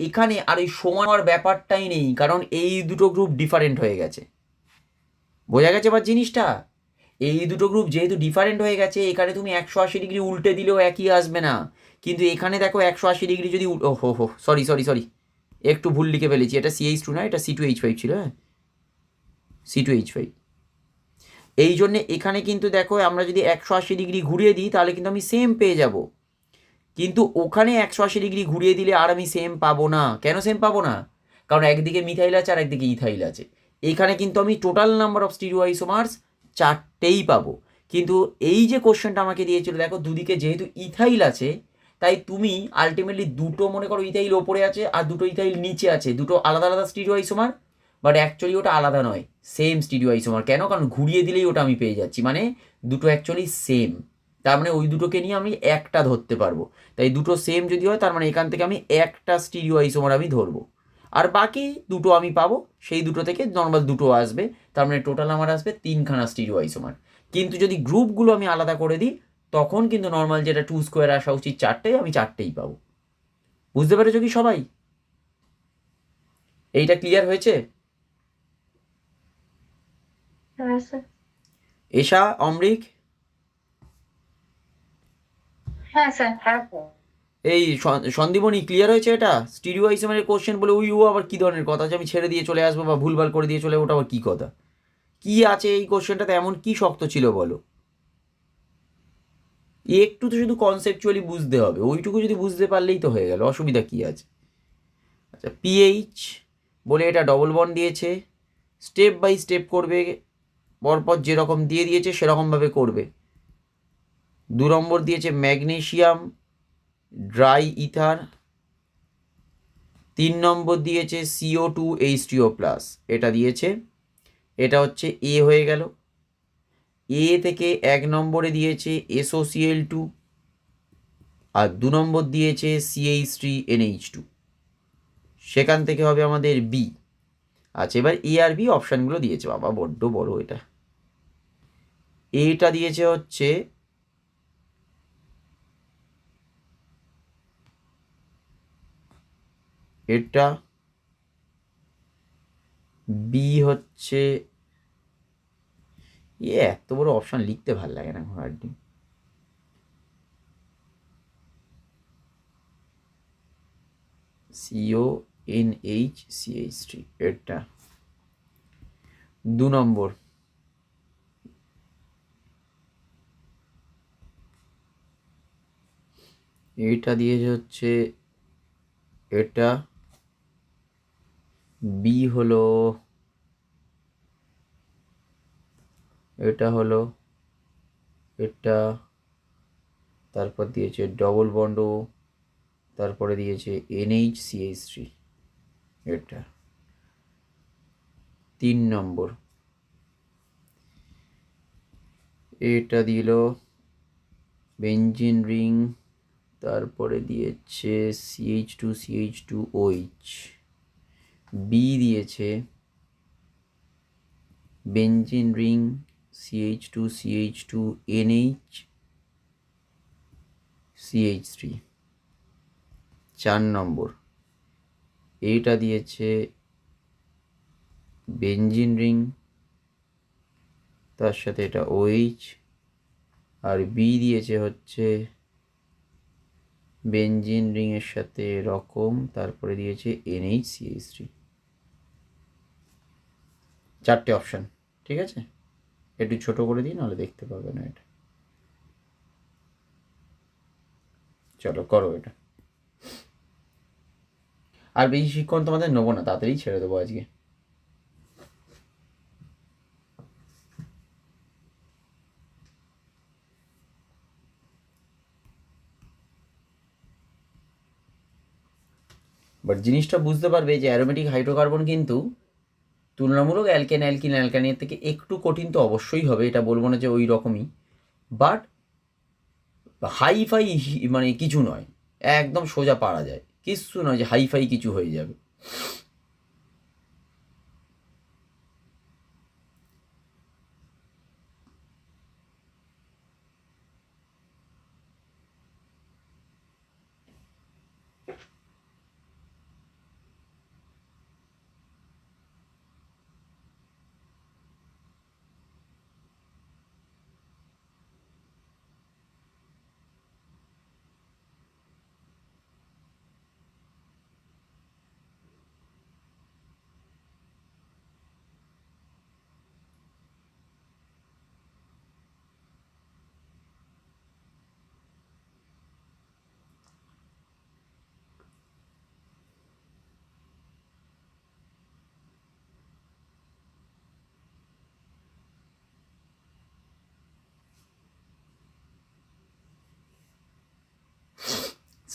Speaker 1: এখানে আর এই সমান হওয়ার ব্যাপারটাই নেই, কারণ এই দুটো গ্রুপ ডিফারেন্ট হয়ে গেছে, বোঝা গেছে এবার জিনিসটা? এই দুটো গ্রুপ যেহেতু ডিফারেন্ট হয়ে গেছে, এখানে তুমি 180 ডিগ্রি উল্টে দিলেও একই আসবে না, কিন্তু এখানে দেখো 180 ডিগ্রি যদি ও হো সরি সরি সরি, একটু ভুল লিখে ফেলেছি, এটা CH2 না, এটা C2H5 ছিল। হ্যাঁ, C2H5। এই জন্যে এখানে কিন্তু দেখো আমরা যদি 180 ডিগ্রি ঘুরিয়ে দিই তাহলে কিন্তু আমি সেম পেয়ে যাব, কিন্তু ওখানে 180 ডিগ্রি ঘুরিয়ে দিলে আর আমি সেম পাবো না। কেন সেম পাবো না? কারণ একদিকে মিথাইল আছে আর একদিকে ইথাইল আছে। এখানে কিন্তু আমি টোটাল নাম্বার অফ স্টিরিওআইসোমার্স 4টেই পাবো, কিন্তু এই যে কোশ্চেনটা আমাকে দিয়েছিল, দেখো দুদিকে যেহেতু ইথাইল আছে, তাই তুমি আলটিমেটলি দুটো মনে করো ইথাইল ওপরে আছে আর দুটো ইথাইল নিচে আছে, দুটো আলাদা আলাদা স্টিরিওআইসোমার, বাট অ্যাকচুয়ালি ওটা আলাদা নয়, সেম স্টিরিওআইসোমার। কেন? কারণ ঘুরিয়ে দিলেই ওটা আমি পেয়ে যাচ্ছি, মানে দুটো অ্যাকচুয়ালি সেম। তার মানে ওই দুটোকে নিয়ে আমি একটা ধরতে পারবো। তাই দুটো সেম যদি হয় তার মানে এখান থেকে আমি একটা স্টিরিওআইসোমার আমি ধরবো, আর বাকি দুটো আমি পাবো, সেই দুটো থেকে নর্মাল দুটো আসবে, তার মানে টোটাল আমার আসবে 3খানা স্টিরিওআইসোমার। কিন্তু যদি গ্রুপগুলো আমি আলাদা করে দিই তখন কিন্তু নর্মাল যেটা 2 স্কোয়ার আসা উচিত 4টে, আমি 4টেই পাবো। বুঝতে পেরেছো কি সবাই? এইটা ক্লিয়ার হয়েছে?
Speaker 3: হ্যাঁ স্যার।
Speaker 1: এশা, অমরিক,
Speaker 3: হ্যাঁ স্যার।
Speaker 4: হ্যাঁ স্যার।
Speaker 1: এই সন্দীপনী ক্লিয়ার হয়েছে এটা? স্টিরিওআইসোমারের কোশ্চেন বলে ওই ও আবার কি ধরনের কথা, যে আমি ছেড়ে দিয়ে চলে আসবো বা ভুলভাল করে দিয়ে চলে, ওটা আবার কি কথা? কি আছে এই কোশ্চেনটাতে এমন কি শক্ত ছিল বলো? একটু তো শুধু কনসেপচুয়ালি বুঝতে হবে, ওইটুকু যদি বুঝতে পারলেই তো হয়ে গেল, অসুবিধা কি আছে? আচ্ছা, পিএইচ বলে এটা ডবল বন্ড দিয়েছে, স্টেপ বাই স্টেপ করবে, পরপর যেরকম দিয়ে দিয়েছে সেরকমভাবে করবে। 2 নম্বর দিয়েছে ম্যাগনেশিয়াম ড্রাই ইথার, 3 নম্বর দিয়েছে CO2H2O+, এটা দিয়েছে, এটা হচ্ছে এ হয়ে গেল। এ থেকে 1 নম্বরে দিয়েছে SOCl2, আর 2 নম্বর দিয়েছে CH3NH2, সেখান থেকে হবে আমাদের বি। আচ্ছা, এবার এ আর বি অপশানগুলো দিয়েছে, বাবা বড্ড বড় এটা। এটা দিয়েছে হচ্ছে এটা, বি হচ্ছে, এত বড় অপশান লিখতে ভাল লাগে না হার্ডলি। CONHCH3 এটা 2 নম্বর। এটা দিয়েছে হচ্ছে এটা, বি হলো, এটা হলো এটা, তারপর দিয়েছে ডবল বন্ডও, তারপরে দিয়েছে NHCH3, এটা 3 নম্বর। এটা দিল বেঞ্জিন রিং, তারপরে দিয়েছে CH2CH2OH। বি দিয়েছে বেঞ্জিন রিং, CH2CH2NH CH3, 4 নম্বর। এইটা দিয়েছে বেঞ্জিন রিং, তার সাথে এটা OH, আর বি দিয়েছে হচ্ছে বেঞ্জিন রিংয়ের সাথে রকম, তারপরে দিয়েছে NHCH3। 4টে অপশান, ঠিক আছে? একটু ছোট করে দিই, নাহলে দেখতে পাবে না এটা। চলো করো এটা, আর বেশি শিক্ষণ তোমাদের নেবো না, তাড়াতাড়ি ছেড়ে দেবো আজকে। বাট জিনিসটা বুঝতে পারবে যে অ্যারোমেটিক হাইড্রোকার্বন কিন্তু তুলনামূলক অ্যালকেন অ্যালকিন অ্যালকানের থেকে একটু কঠিন তো অবশ্যই হবে, এটা বলবো না যে ওই রকমই, বাট হাইফাই মানে কিছু নয়, একদম সোজা পারা যায়, কিছু নয় যে হাইফাই কিছু হয়ে যাবে।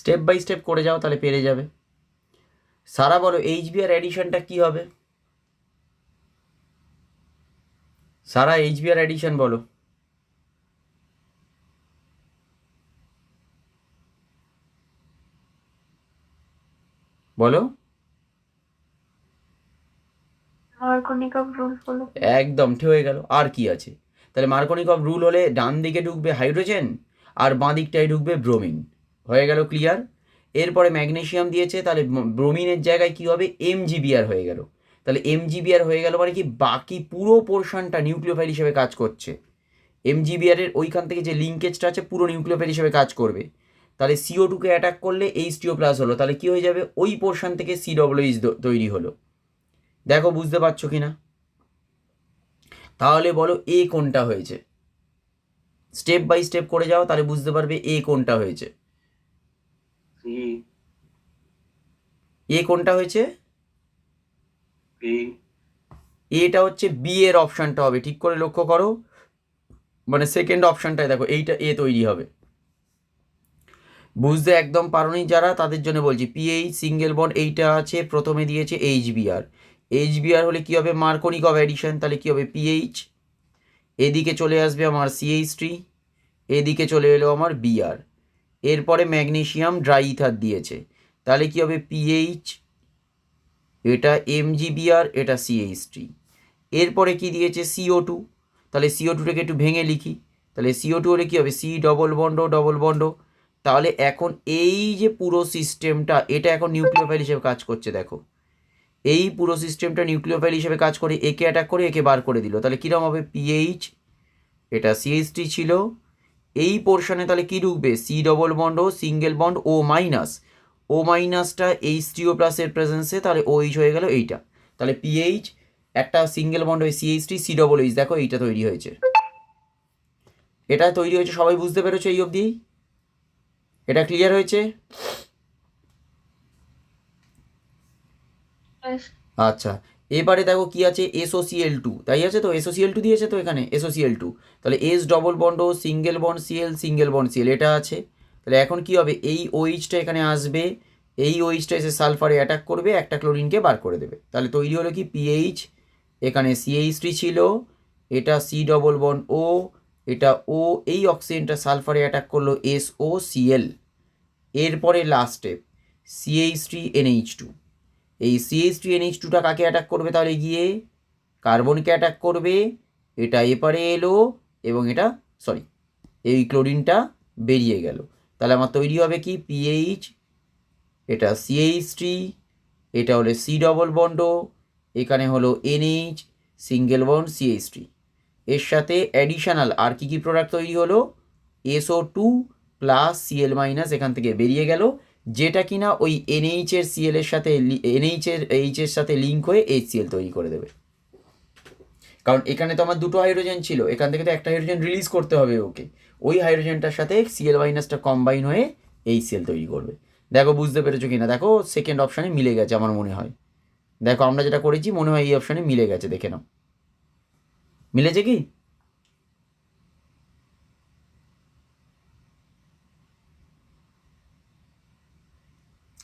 Speaker 1: স্টেপ বাই স্টেপ করে যাও, তাহলে পেরে যাবে। সারা বলো এইচবিআর অ্যাডিশনটা কি হবে? সারা এইচবিআর অ্যাডিশন বলো। বলো।
Speaker 3: Markovnikov rule follow.
Speaker 1: একদম ঠিক হয়ে গেল। আর কি আছে? তাহলে মার্কনিকভ রুল হলে ডান দিকে ঢুকবে হাইড্রোজেন আর বাঁ দিকটায় ঢুকবে ব্রোমিন। হয়ে গেল ক্লিয়ার। এরপরে ম্যাগনেসিয়াম দিয়েছে, তাহলে ব্রোমিনের জায়গায় কি হবে? এমজিবিআর হয়ে গেল। তাহলে এমজিবিআর হয়ে গেল মানে কি বাকি পুরো পোর্শনটা নিউক্লিওফাইল হিসেবে কাজ করছে। এমজিবিআর এর ওইখান থেকে যে লিঙ্কেজটা আছে পুরো নিউক্লিওফাইল হিসেবে কাজ করবে। তাহলে CO2 কে অ্যাটাক করলে H2O প্লাস হলো, তাহলে কি হয়ে যাবে? ওই পোর্শন থেকে COOH তৈরি হলো। দেখো বুঝতে পারছো কি না? তাহলে বলো এ কোনটা হয়েছে? স্টেপ বাই স্টেপ করে যাও, তাহলে বুঝতে পারবে এ কোনটা হয়েছে।
Speaker 2: সি
Speaker 1: এ কোনটা হয়েছে?
Speaker 2: বি
Speaker 1: এটা হচ্ছে বি এর অপশানটা হবে, ঠিক করে লক্ষ্য করো। মানে সেকেন্ড অপশানটায় দেখো এইটা এ তৈরি হবে। বুঝতে একদম পারোনি যারা, তাদের জন্য বলছি। পিএইচ সিঙ্গেল বন্ড এইটা আছে, প্রথমে দিয়েছে এইচবিআর। এইচবিআর হলে কি হবে? মার্কনিকভ অ্যাডিশন, তাহলে কি হবে? পিএইচ। এদিকে চলে আসবে আমার CH3, এদিকে চলে এলো আমার বিআর। এরপরে ম্যাগনেসিয়াম ড্রাই ইথার দিয়েছে, তাহলে কি হবে? পিএইচ, এটা MgBr, এটা CH3। এরপরে কি দিয়েছে? CO2, তাহলে CO2টাকে একটু ভেঙে লিখি। তাহলে CO2 হলে কী হবে? C double bond double bond. তাহলে এখন এই যে পুরো সিস্টেমটা, এটা এখন নিউক্লিওফাইল হিসেবে কাজ করছে। দেখো এই পুরো সিস্টেমটা নিউক্লিওফাইল হিসেবে কাজ করে, একে অ্যাটাক করে একে বার করে দিল। তাহলে কীরকম হবে? পিএইচ, এটা CH3 ছিল, এই পোর্শনে তাহলে কী ঢুকবে? C ডবল বন্ড ও সিঙ্গেল বন্ড ও মাইনাস, ও মাইনাসটা H3O প্লাসের প্রেজেন্সে, তাহলে OH হয়ে গেল এইটা। তাহলে পিএইচ, একটা সিঙ্গেল বন্ড হয়ে CH3 COOH, দেখো এইটা তৈরি হয়েছে। এটা তৈরি হয়েছে, সবাই বুঝতে পেরেছো এই অবধি? এটা ক্লিয়ার হয়েছে? আচ্ছা, এবারে দেখো কি আছে? SOCl2, তাই আছে তো? SOCl2 দিয়েছে তো এখানে, SOCl2। তাহলে S ডবল বন্ড ও single bond Cl, single bond Cl, এটা আছে। তাহলে এখন কি হবে? এই OH-টা এখানে আসবে, এই OH-টা এসে সালফারে অ্যাটাক করবে, একটা ক্লোরিনকে বার করে দেবে। তাহলে তৈরি হলো কি? পিএইচ, এখানে CH3 ছিল, এটা C ডবল বন্ড ও, এটা ও, এই অক্সিজেনটা সালফারে অ্যাটাক করলো SOCl। এরপরে লাস্ট স্টেপ CH3NH2। এই CH3NH2টা কাকে অ্যাটাক করবে? তাহলে গিয়ে কার্বনকে অ্যাটাক করবে, এটা এপারে এলো এবং এটা সরি এই ক্লোরিনটা বেরিয়ে গেল। তাহলে আমার তৈরি হবে কি? পিএইচ, এটা CH3, এটা হলো C ডবল বন্ড, এখানে হলো NH সিঙ্গেল বন্ড CH3। এর সাথে অ্যাডিশনাল আর কি কি প্রোডাক্ট তৈরি হলো? SO2 প্লাস Cl মাইনাস এখান থেকে বেরিয়ে গেল, যেটা কিনা ওই NH এর Cl এর সাথে NH এর H এর সাথে লিঙ্ক হয়ে HCl তৈরি করে দেবে। কারণ এখানে তো আমার দুটো হাইড্রোজেন ছিল, এখান থেকে তো একটা হাইড্রোজেন রিলিজ করতে হবে ওকে, ওই হাইড্রোজেনটার সাথে Cl মাইনাসটা কম্বাইন হয়ে HCl তৈরি করবে। দেখো বুঝতে পেরেছো কিনা? দেখো সেকেন্ড অপশানে মিলে গেছে আমার মনে হয়। দেখো আমরা যেটা করেছি মনে হয় এই অপশানে মিলে গেছে, দেখে নাও মিলেছে কি?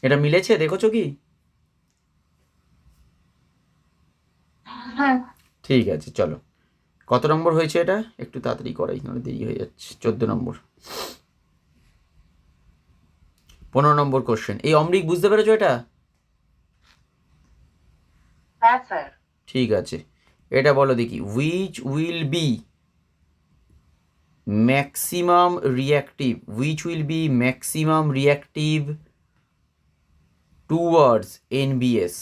Speaker 1: এটা মিলেছে, দেখেছো কি?
Speaker 3: হ্যাঁ।
Speaker 1: ঠিক আছে, চলো কত নম্বর হয়েছে এটা? একটু তাড়াতাড়ি করাই, নাহলে দেরি হয়ে যাচ্ছে। 14 নম্বর। 15 নম্বর কোশ্চেন। এই অমৃক বুঝতে পেরেছো এটা?
Speaker 4: হ্যাঁ স্যার।
Speaker 1: ঠিক আছে, এটা বলো দেখি। Which will be maximum reactive, which will be maximum reactive towards NBS,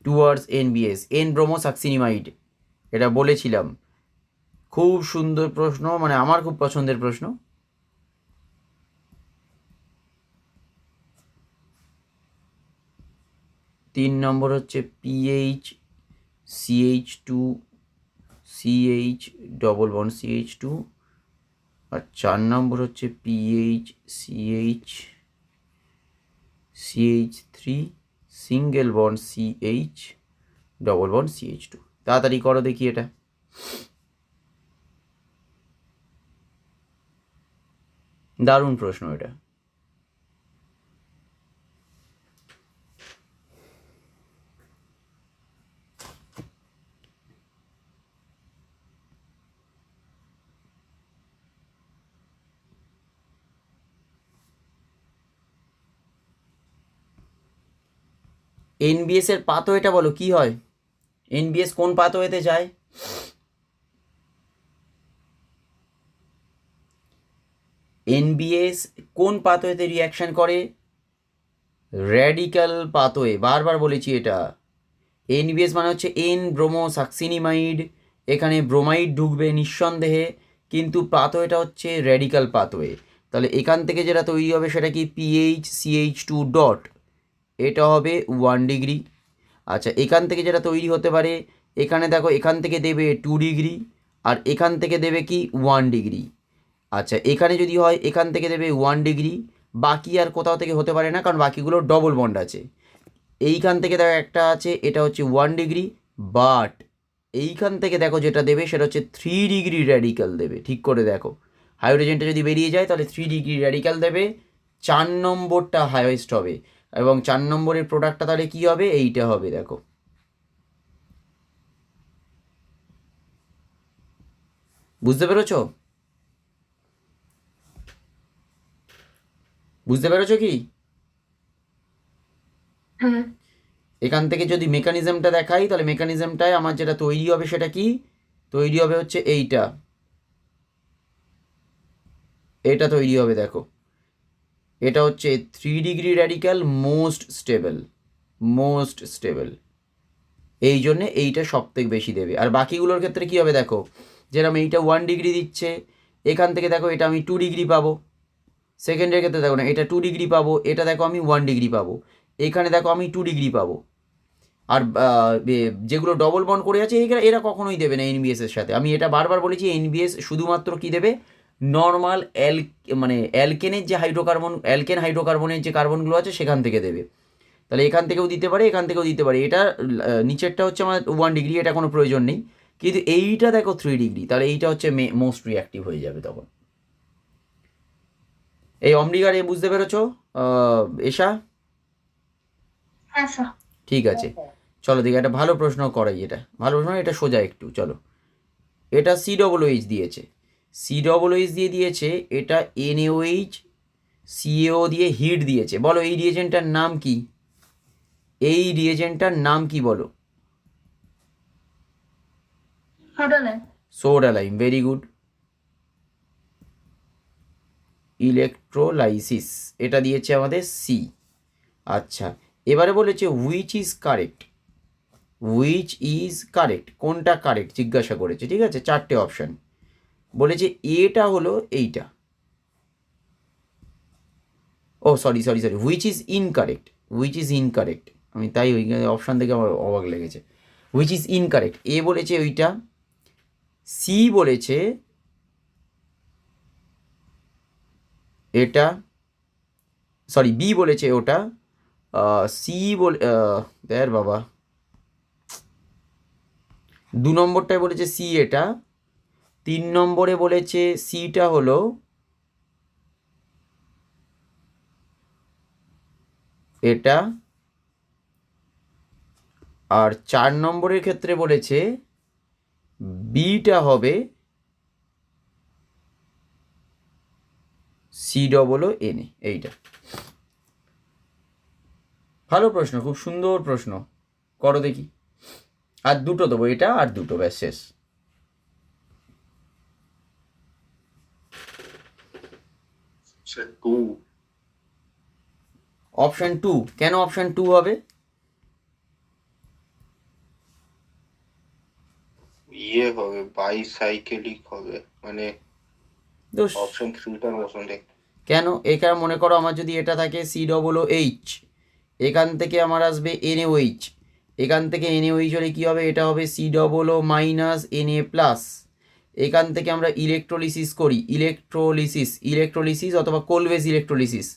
Speaker 1: towards NBS, N bromosuccinimide. এটা বলেছিলাম, খুব সুন্দর প্রশ্ন, মানে আমার খুব পছন্দের প্রশ্ন। তিন নম্বর হচ্ছে PH CH2 CH double bond CH2, আর 4 নম্বর হচ্ছে PH CH3 single bond CH double bond CH2। তাড়াতাড়ি করো দেখি এটা। দারুণ প্রশ্ন এটা। এনবিএস এর পাথওয়েটা বলো কি হয়, এনবিএস কোন পাথওয়েতে যায়? এনবিএস কোন পাথওয়েতে রিয়াকশন করে? র্যাডিক্যাল পাথওয়ে, বারবার বলেছি এটা। এনবিএস মানে হচ্ছে এন ব্রোমো সাকসিনিমাইড, এখানে ব্রোমাইড ঢুকবে নিঃসন্দেহে, কিন্তু পাথওয়েটা হচ্ছে র্যাডিক্যাল পাথওয়ে। তাহলে এখান থেকে যেটা তৈরি হবে সেটা কি PHCH2 ডট, এটা হবে 1 ডিগ্রি। আচ্ছা, এখান থেকে যেটা তৈরি হতে পারে, এখানে দেখো এখান থেকে দেবে 2 ডিগ্রি, আর এখান থেকে দেবে কি 1 ডিগ্রি। আচ্ছা, এখানে যদি হয় এখান থেকে দেবে 1 ডিগ্রি, বাকি আর কোথাও থেকে হতে পারে না, কারণ বাকিগুলো ডবল বন্ড আছে। এইখান থেকে দেখো একটা আছে, এটা হচ্ছে 1 ডিগ্রি, বাট এইখান থেকে দেখো যেটা দেবে সেটা হচ্ছে 3 ডিগ্রি র্যাডিক্যাল দেবে। ঠিক করে দেখো, হাইড্রোজেনটা যদি বেরিয়ে যায় তাহলে 3 ডিগ্রি র্যাডিক্যাল দেবে, 4 নম্বরটা হাইয়েস্ট হবে, এবং 4 নম্বরের প্রোডাক্টটা তাহলে কী হবে, এইটা হবে। দেখো, বুঝতে পেরেছো? বুঝতে পেরেছো কি?
Speaker 3: হুম।
Speaker 1: এখান থেকে যদি মেকানিজমটা দেখাই, তাহলে মেকানিজমটায় আমার যেটা তৈরি হবে সেটা কি তৈরি হবে, হচ্ছে এইটা, এটা তৈরি হবে। দেখো, এটা হচ্ছে 3 ডিগ্রি র্যাডিক্যাল, মোস্ট স্টেবল, এই জন্যে এইটা সব থেকে বেশি দেবে। আর বাকিগুলোর ক্ষেত্রে কী হবে দেখো, যেরকম এইটা 1 ডিগ্রি দিচ্ছে, এখান থেকে দেখো এটা আমি 2 ডিগ্রি পাবো, সেকেন্ডের ক্ষেত্রে দেখো না, এটা 2 ডিগ্রি পাবো, এটা দেখো আমি 1 ডিগ্রি পাবো, এখানে দেখো আমি 2 ডিগ্রি পাবো। আর যেগুলো ডবল বন্ড করে আছে এরা কখনোই দেবে না এনবিএস এর সাথে। আমি এটা বারবার বলেছি, এনবিএস শুধুমাত্র কি দেবে, নর্মাল মানে অ্যালকেনের যে অ্যালকেন হাইড্রোকার্বনের যে কার্বনগুলো আছে সেখান থেকে দেবে। তাহলে এখান থেকেও দিতে পারে, এখান থেকেও দিতে পারে। এটা নিচেরটা হচ্ছে আমার 1 ডিগ্রি, এটা কোনো প্রয়োজন নেই, কিন্তু এইটা দেখো 3 ডিগ্রি, তাহলে এইটা হচ্ছে মোস্ট রিঅ্যাক্টিভ হয়ে যাবে তখন। এই অম্লিগার এ বুঝতে পেরেছো এশা?
Speaker 3: হ্যাঁ স্যার।
Speaker 1: ঠিক আছে, চলো দেখি একটা ভালো প্রশ্ন করাই। এটা ভালো প্রশ্ন, এটা সোজা একটু। চলো, এটা COOH দিয়েছে, COOH দিয়ে দিয়েছে, এটা NaOH CaO দিয়ে হিট দিয়েছে। বলো এই রিয়েজেন্টটার নাম কি, এই রিয়েজেন্টটার নাম কি বলো? Soda lime, very good. Electrolysis, এটা দিয়েছে আমাদের সি। আচ্ছা, এবারে বলেছে হুইচ ইজ কারেক্ট, কোনটা কারেক্ট জিজ্ঞাসা করেছে। ঠিক আছে, 4টে অপশান বলেছে, এটা হলো এইটা, ও সরি, হুইচ ইজ ইনকারেক্ট, আমি তাই ওই অপশান থেকে আমার অবাক লেগেছে। হুইচ ইজ ইনকারেক্ট, এ বলেছে ওইটা, সি বলেছে এটা, সরি বি বলেছে ওটা, সি বলে দেয়ার বাবা, 2 নম্বরটায় বলেছে সি এটা, 3 নম্বরে বলেছে সিটা হলো এটা, আর 4 নম্বরের ক্ষেত্রে বলেছে বিটা হবে COONA, এইটা। ভালো প্রশ্ন, খুব সুন্দর প্রশ্ন, করো দেখি। আর দুটো দেবো, এটা আর দুটো, ব্যাস শেষ। অপশন 2, কেন অপশন 2 হবে?
Speaker 2: হবে বাইসাইকেলিক হবে, মানে অপশন 3টার মতন দেখতে।
Speaker 1: কেন? এখানে মনে করো আমার যদি এটা থাকে COOH, এখান থেকে আমার আসবে NaOH, এখান থেকে NaOH হলে কী হবে, এটা হবে COO মাইনাস Na+। এখান থেকে আমরা ইলেকট্রোলিসিস করি, ইলেকট্রোলিসিস অথবা কোলবেজ ইলেকট্রোলিসিস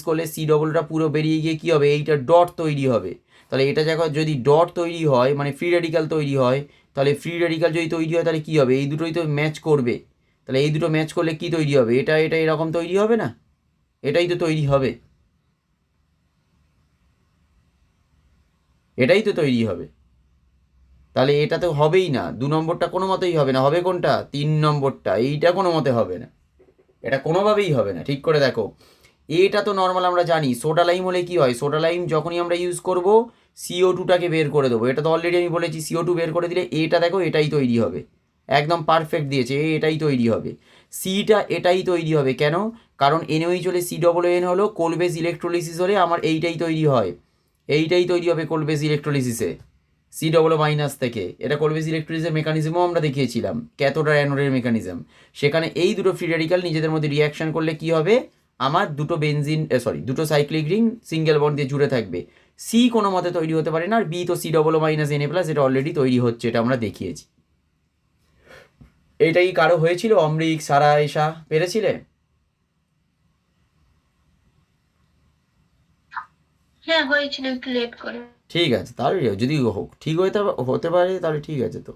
Speaker 1: করলে COOটা পুরো বেরিয়ে গিয়ে কী হবে, এইটা ডট তৈরি হবে। তাহলে এটা যখন যদি ডট তৈরি হয়, মানে ফ্রি রেডিক্যাল তৈরি হয়, তাহলে ফ্রি রেডিক্যাল যদি তৈরি হয় তাহলে কী হবে, এই দুটোই তো ম্যাচ করবে। তাহলে এই দুটো ম্যাচ করলে কি তৈরি হবে, এটা এরকম তৈরি হবে না, এটাই তো তৈরি হবে, এটাই তো তৈরি হবে। তাহলে এটা তো হবেই না, 2 নম্বরটা কোনো মতেই হবে না, হবে কোনটা, 3 নম্বরটা, এইটা কোনো মতে হবে না, এটা কোনোভাবেই হবে না। ঠিক করে দেখো, এটা তো নর্মাল আমরা জানি। সোডা লাইম হলে কি হয়, সোডা লাইম যখনই আমরা ইউজ করব CO2টাকে বের করে দেবো। এটা তো অলরেডি আমি বলেছি, CO2 বের করে দিলে এটা দেখো এটাই তৈরি হবে। একদম পারফেক্ট দিয়েছে, এটাই তৈরি হবে। সিটা এটাই তৈরি হবে, কেন? কারণ NaOH হলে COON হলো, কোল বেস ইলেকট্রোলিসিস হলে আমার এইটাই তৈরি হয়, এইটাই তৈরি হবে কোল বেস ইলেকট্রোলিসিসে C+- থেকে। এটা কোল বেস ইলেকট্রোলিসিসের মেকানিজমও আমরা দেখিয়েছিলাম, ক্যাথোড আর অ্যানোডের মেকানিজম। সেখানে এই দুটো ফ্রি রেডিক্যাল নিজেদের মধ্যে রিয়াকশন করলে কি হবে, আমার দুটো সাইক্লিক রিং সিঙ্গেল বন্ড দিয়ে জুড়ে থাকবে। সি কোনো মতে তৈরি হতে পারে না, আর বি তো C+- এটা অলরেডি তৈরি হচ্ছে, এটা আমরা দেখিয়েছি। এইটাই কারো হয়েছিল? অমৃক, সারা, এশা পেরেছিলে?
Speaker 3: হ্যাঁ হয়েছিল, একটু লেট করে।
Speaker 1: ঠিক আছে, তাহলে যদি ঠিক হতে পারে তাহলে ঠিক আছে। তো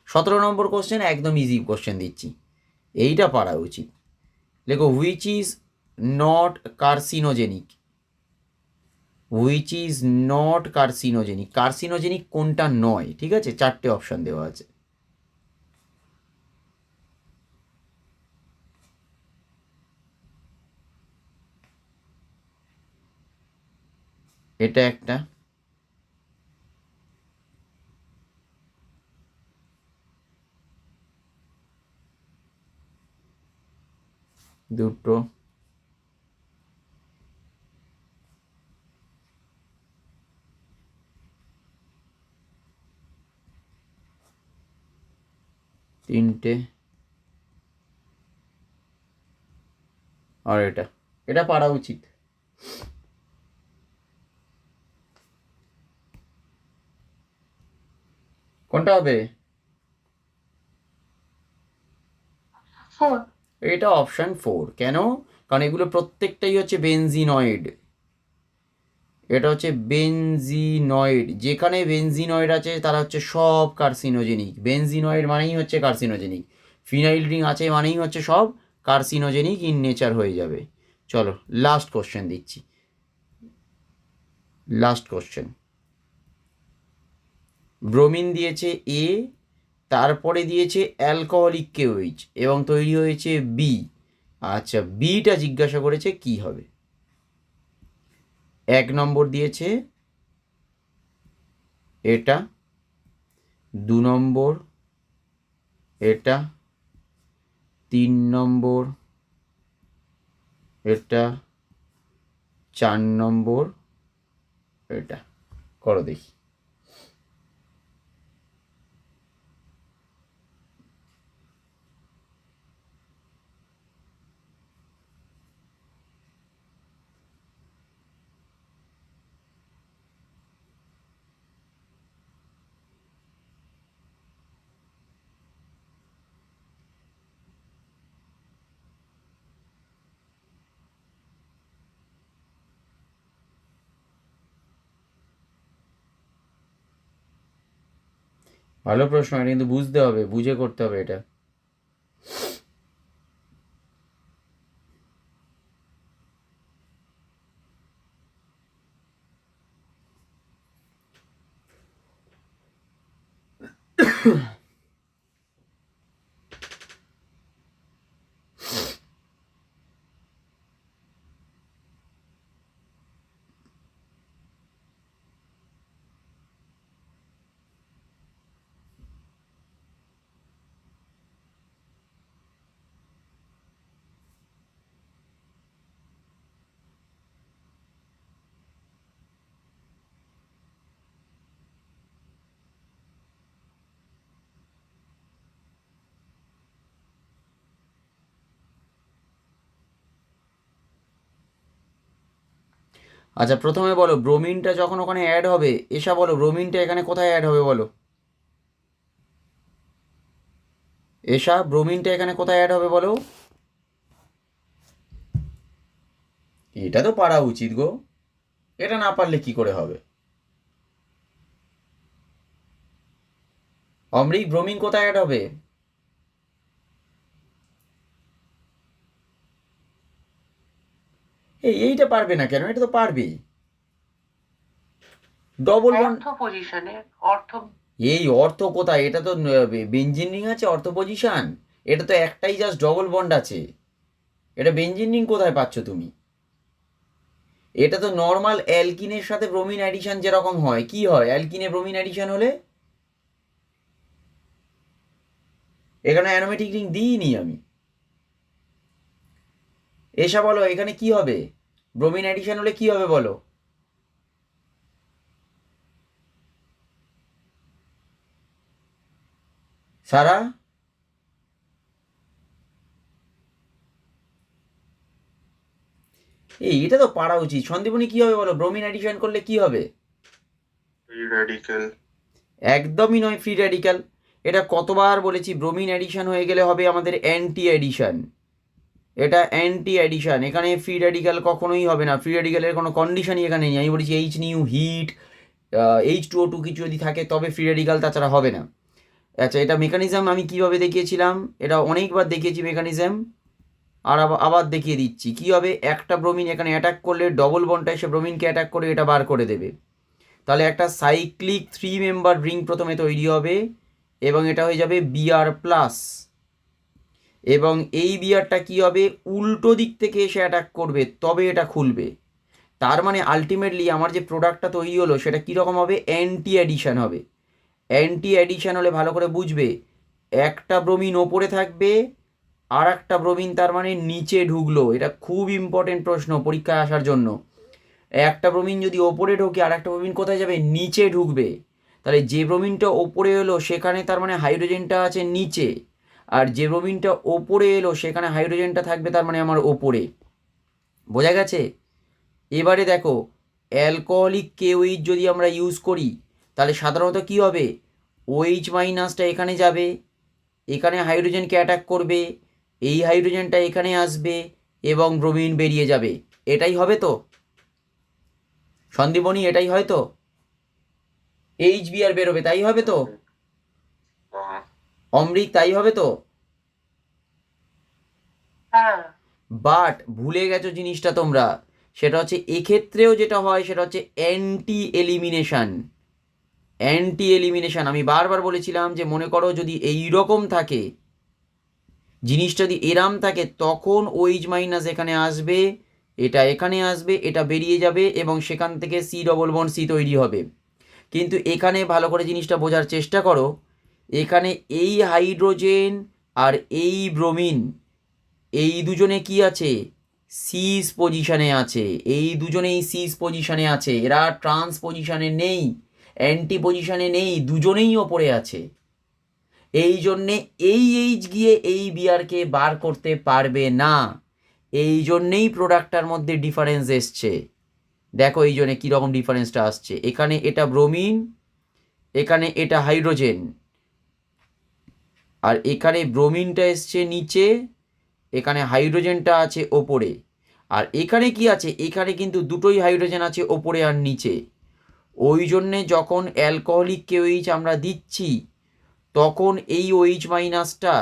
Speaker 1: 17 নম্বর কোশ্চেন, একদম ইজি কোশ্চেন দিচ্ছি, এইটা পারা উচিত। লেখো which is not carcinogenic. Which is not carcinogenic, carcinogenic কোনটা নয়, ঠিক আছে? 4টে অপশান দেওয়া আছে। এটা একটা, দুটো, তিনটে, আর এটা। এটা পারা উচিত। কোনটা হবে?
Speaker 3: 4।
Speaker 1: এটা অপশান 4। কেন? কারণ এগুলো প্রত্যেকটাই হচ্ছে বেনজিনয়েড। এটা হচ্ছে বেনজিনয়েড, যেখানে বেনজিনয়েড আছে তারা হচ্ছে সব কার্সিনোজেনিক। বেনজিনয়েড মানেই হচ্ছে কার্সিনোজেনিক, ফিনাইল রিং আছে মানেই হচ্ছে সব কার্সিনোজেনিক ইন নেচার হয়ে যাবে। চলো লাস্ট কোশ্চেন দিচ্ছি, লাস্ট কোশ্চেন। ব্রোমিন দিয়েছে এ, তারপরে দিয়েছে অ্যালকোহলিক KOH এবং তৈরি হয়েছে বি। আচ্ছা, বিটা জিজ্ঞাসা করেছে কি হবে। 1 নম্বর দিয়েছে এটা, 2 নম্বর এটা, 3 নম্বর এটা, 4 নম্বর এটা। করো দেখি। ভালো প্রশ্ন, এটা কিন্তু বুঝতে হবে, বুঝে করতে হবে এটা। আচ্ছা, প্রথমে বলো ব্রোমিনটা যখন ওখানে অ্যাড হবে, এসা বলো ব্রোমিনটা এখানে কোথায় অ্যাড হবে বলো। এসা, ব্রোমিনটা এখানে কোথায় অ্যাড হবে বলো। এটা তো পারা উচিত গো, এটা না পারলে কি করে হবে। অমৃক, ব্রোমিন কোথায় অ্যাড হবে? এইটা পারবে না কেন? এটা তো পারবেই। ডবল বন্ড,
Speaker 4: অর্থ পজিশনে, অর্থ
Speaker 1: এই অর্থ কোথায়? এটা তো বেঞ্জিন রিং আছে অর্থ পজিশন, এটা তো একটাই জাস্ট ডবল বন্ড আছে। এটা বেঞ্জিন রিং কোথায় পাচ্ছ তুমি? এটা তো নর্মাল অ্যালকিনের সাথে ব্রোমিন অ্যাডিশন যেরকম হয়, কি হয় অ্যালকিনে ব্রোমিন অ্যাডিশন হলে? এখানে অ্যারোমেটিক রিং দিইনি আমি। এসা বলো এখানে কি হবে, ব্রোমিন অ্যাডিশন হলে কি হবে বলো? সারা, এটা তো পারা উচিত। সন্দীপনী কি হবে বলো, ব্রোমিন অ্যাডিশন করলে কি হবে?
Speaker 2: Free radical.
Speaker 1: একদমই নয় ফ্রি র্যাডিক্যাল। এটা কতবার বলেছি, ব্রোমিন অ্যাডিশন হয়ে গেলে হবে আমাদের অ্যান্টি অ্যাডিশন। এটা অ্যান্টি অ্যাডিশন, এখানে ফ্রি র্যাডিক্যাল কখনোই হবে না। ফ্রি র্যাডিক্যালের কোনো কন্ডিশনই এখানে নেই। আমি বলেছি এইচ নিউ হিট, H2O2 কিছু যদি থাকে তবে ফ্রি র্যাডিক্যাল, তাছাড়া হবে না। আচ্ছা, এটা মেকানিজম আমি কিভাবে দেখিয়েছিলাম, এটা অনেকবার দেখিয়েছি মেকানিজম, আর আবার দেখিয়ে দিচ্ছি কী হবে। একটা ব্রোমিন এখানে অ্যাটাক করলে ডবল বন্ডটা এসে ব্রোমিনকে অ্যাটাক করে এটা বার করে দেবে। তাহলে একটা সাইক্লিক 3 মেম্বার রিং প্রথমে তৈরি হবে এবং এটা হয়ে যাবে বিআর প্লাস। এবং এই বিআরটা কী হবে, উল্টো দিক থেকে এসে অ্যাটাক করবে তবে এটা খুলবে। তার মানে আলটিমেটলি আমার যে প্রোডাক্টটা তৈরি হলো সেটা কীরকম হবে, অ্যান্টি অ্যাডিশন হবে। অ্যান্টি অ্যাডিশন হলে ভালো করে বুঝবে, একটা ব্রোমিন ওপরে থাকবে আর একটা ব্রোমিন তার মানে নিচে ঢুকলো। এটা খুব ইম্পর্টেন্ট প্রশ্ন পরীক্ষায় আসার জন্য। একটা ব্রোমিন যদি ওপরে ঢোকে আর একটা ব্রোমিন কোথায় যাবে, নিচে ঢুকবে। তাহলে যে ব্রোমিনটা ওপরে এলো সেখানে তার মানে হাইড্রোজেনটা আছে নিচে, আর যে ব্রোমিনটা ওপরে এলো সেখানে হাইড্রোজেনটা থাকবে তার মানে আমার ওপরে। বোঝা গেছে? এবারে দেখো, অ্যালকোহলিক KOH যদি আমরা ইউজ করি তাহলে সাধারণত কি হবে, OH মাইনাসটা এখানে যাবে, এখানে হাইড্রোজেনকে অ্যাটাক করবে, এই হাইড্রোজেনটা এখানে আসবে এবং ব্রোমিন বেরিয়ে যাবে। এটাই হবে তো সন্দীপনী, এটাই হয় তো? HBr বেরোবে, তাই হবে তো?
Speaker 2: হ্যাঁ।
Speaker 1: অমৃত, তাই হবে তো?
Speaker 4: হ্যাঁ।
Speaker 1: বাট ভুলে গেছো জিনিসটা তোমরা, সেটা হচ্ছে এক্ষেত্রেও যেটা হয় সেটা হচ্ছে অ্যান্টি এলিমিনেশন। অ্যান্টি এলিমিনেশন আমি বারবার বলেছিলাম যে মনে করো যদি এই রকম থাকে, জিনিসটা যদি এরাম থাকে, তখন OH মাইনাস এখানে আসবে, এটা এখানে আসবে, এটা বেরিয়ে যাবে এবং সেখান থেকে C ডবল বন্ড C তৈরি হবে। কিন্তু এখানে ভালো করে জিনিসটা বোঝার চেষ্টা করো, এখানে এই হাইড্রোজেন আর এই ব্রোমিন, এই দুজনে কি আছে, সিস পজিশনে আছে। এই দুজনেই সিস পজিশনে আছে, এরা ট্রান্স পজিশনে নেই, অ্যান্টি পজিশনে নেই, দুজনেই ওপরে আছে। এই জন্যে এই এইচ গিয়ে এই বিআরকে বার করতে পারবে না। এই জন্যেই প্রোডাক্টটার মধ্যে ডিফারেন্স এসছে। দেখো এই জন্যে কীরকম ডিফারেন্সটা আসছে, এখানে এটা ব্রোমিন, এখানে এটা হাইড্রোজেন, আর এখানে ব্রোমিনটা এসছে নিচে, এখানে হাইড্রোজেনটা আছে ওপরে। আর এখানে কি আছে, এখানে কিন্তু দুটোই হাইড্রোজেন আছে ওপরে আর নিচে। ওই জন্যে যখন অ্যালকোহলিক KOH আমরা দিচ্ছি তখন এই OH মাইনাসটা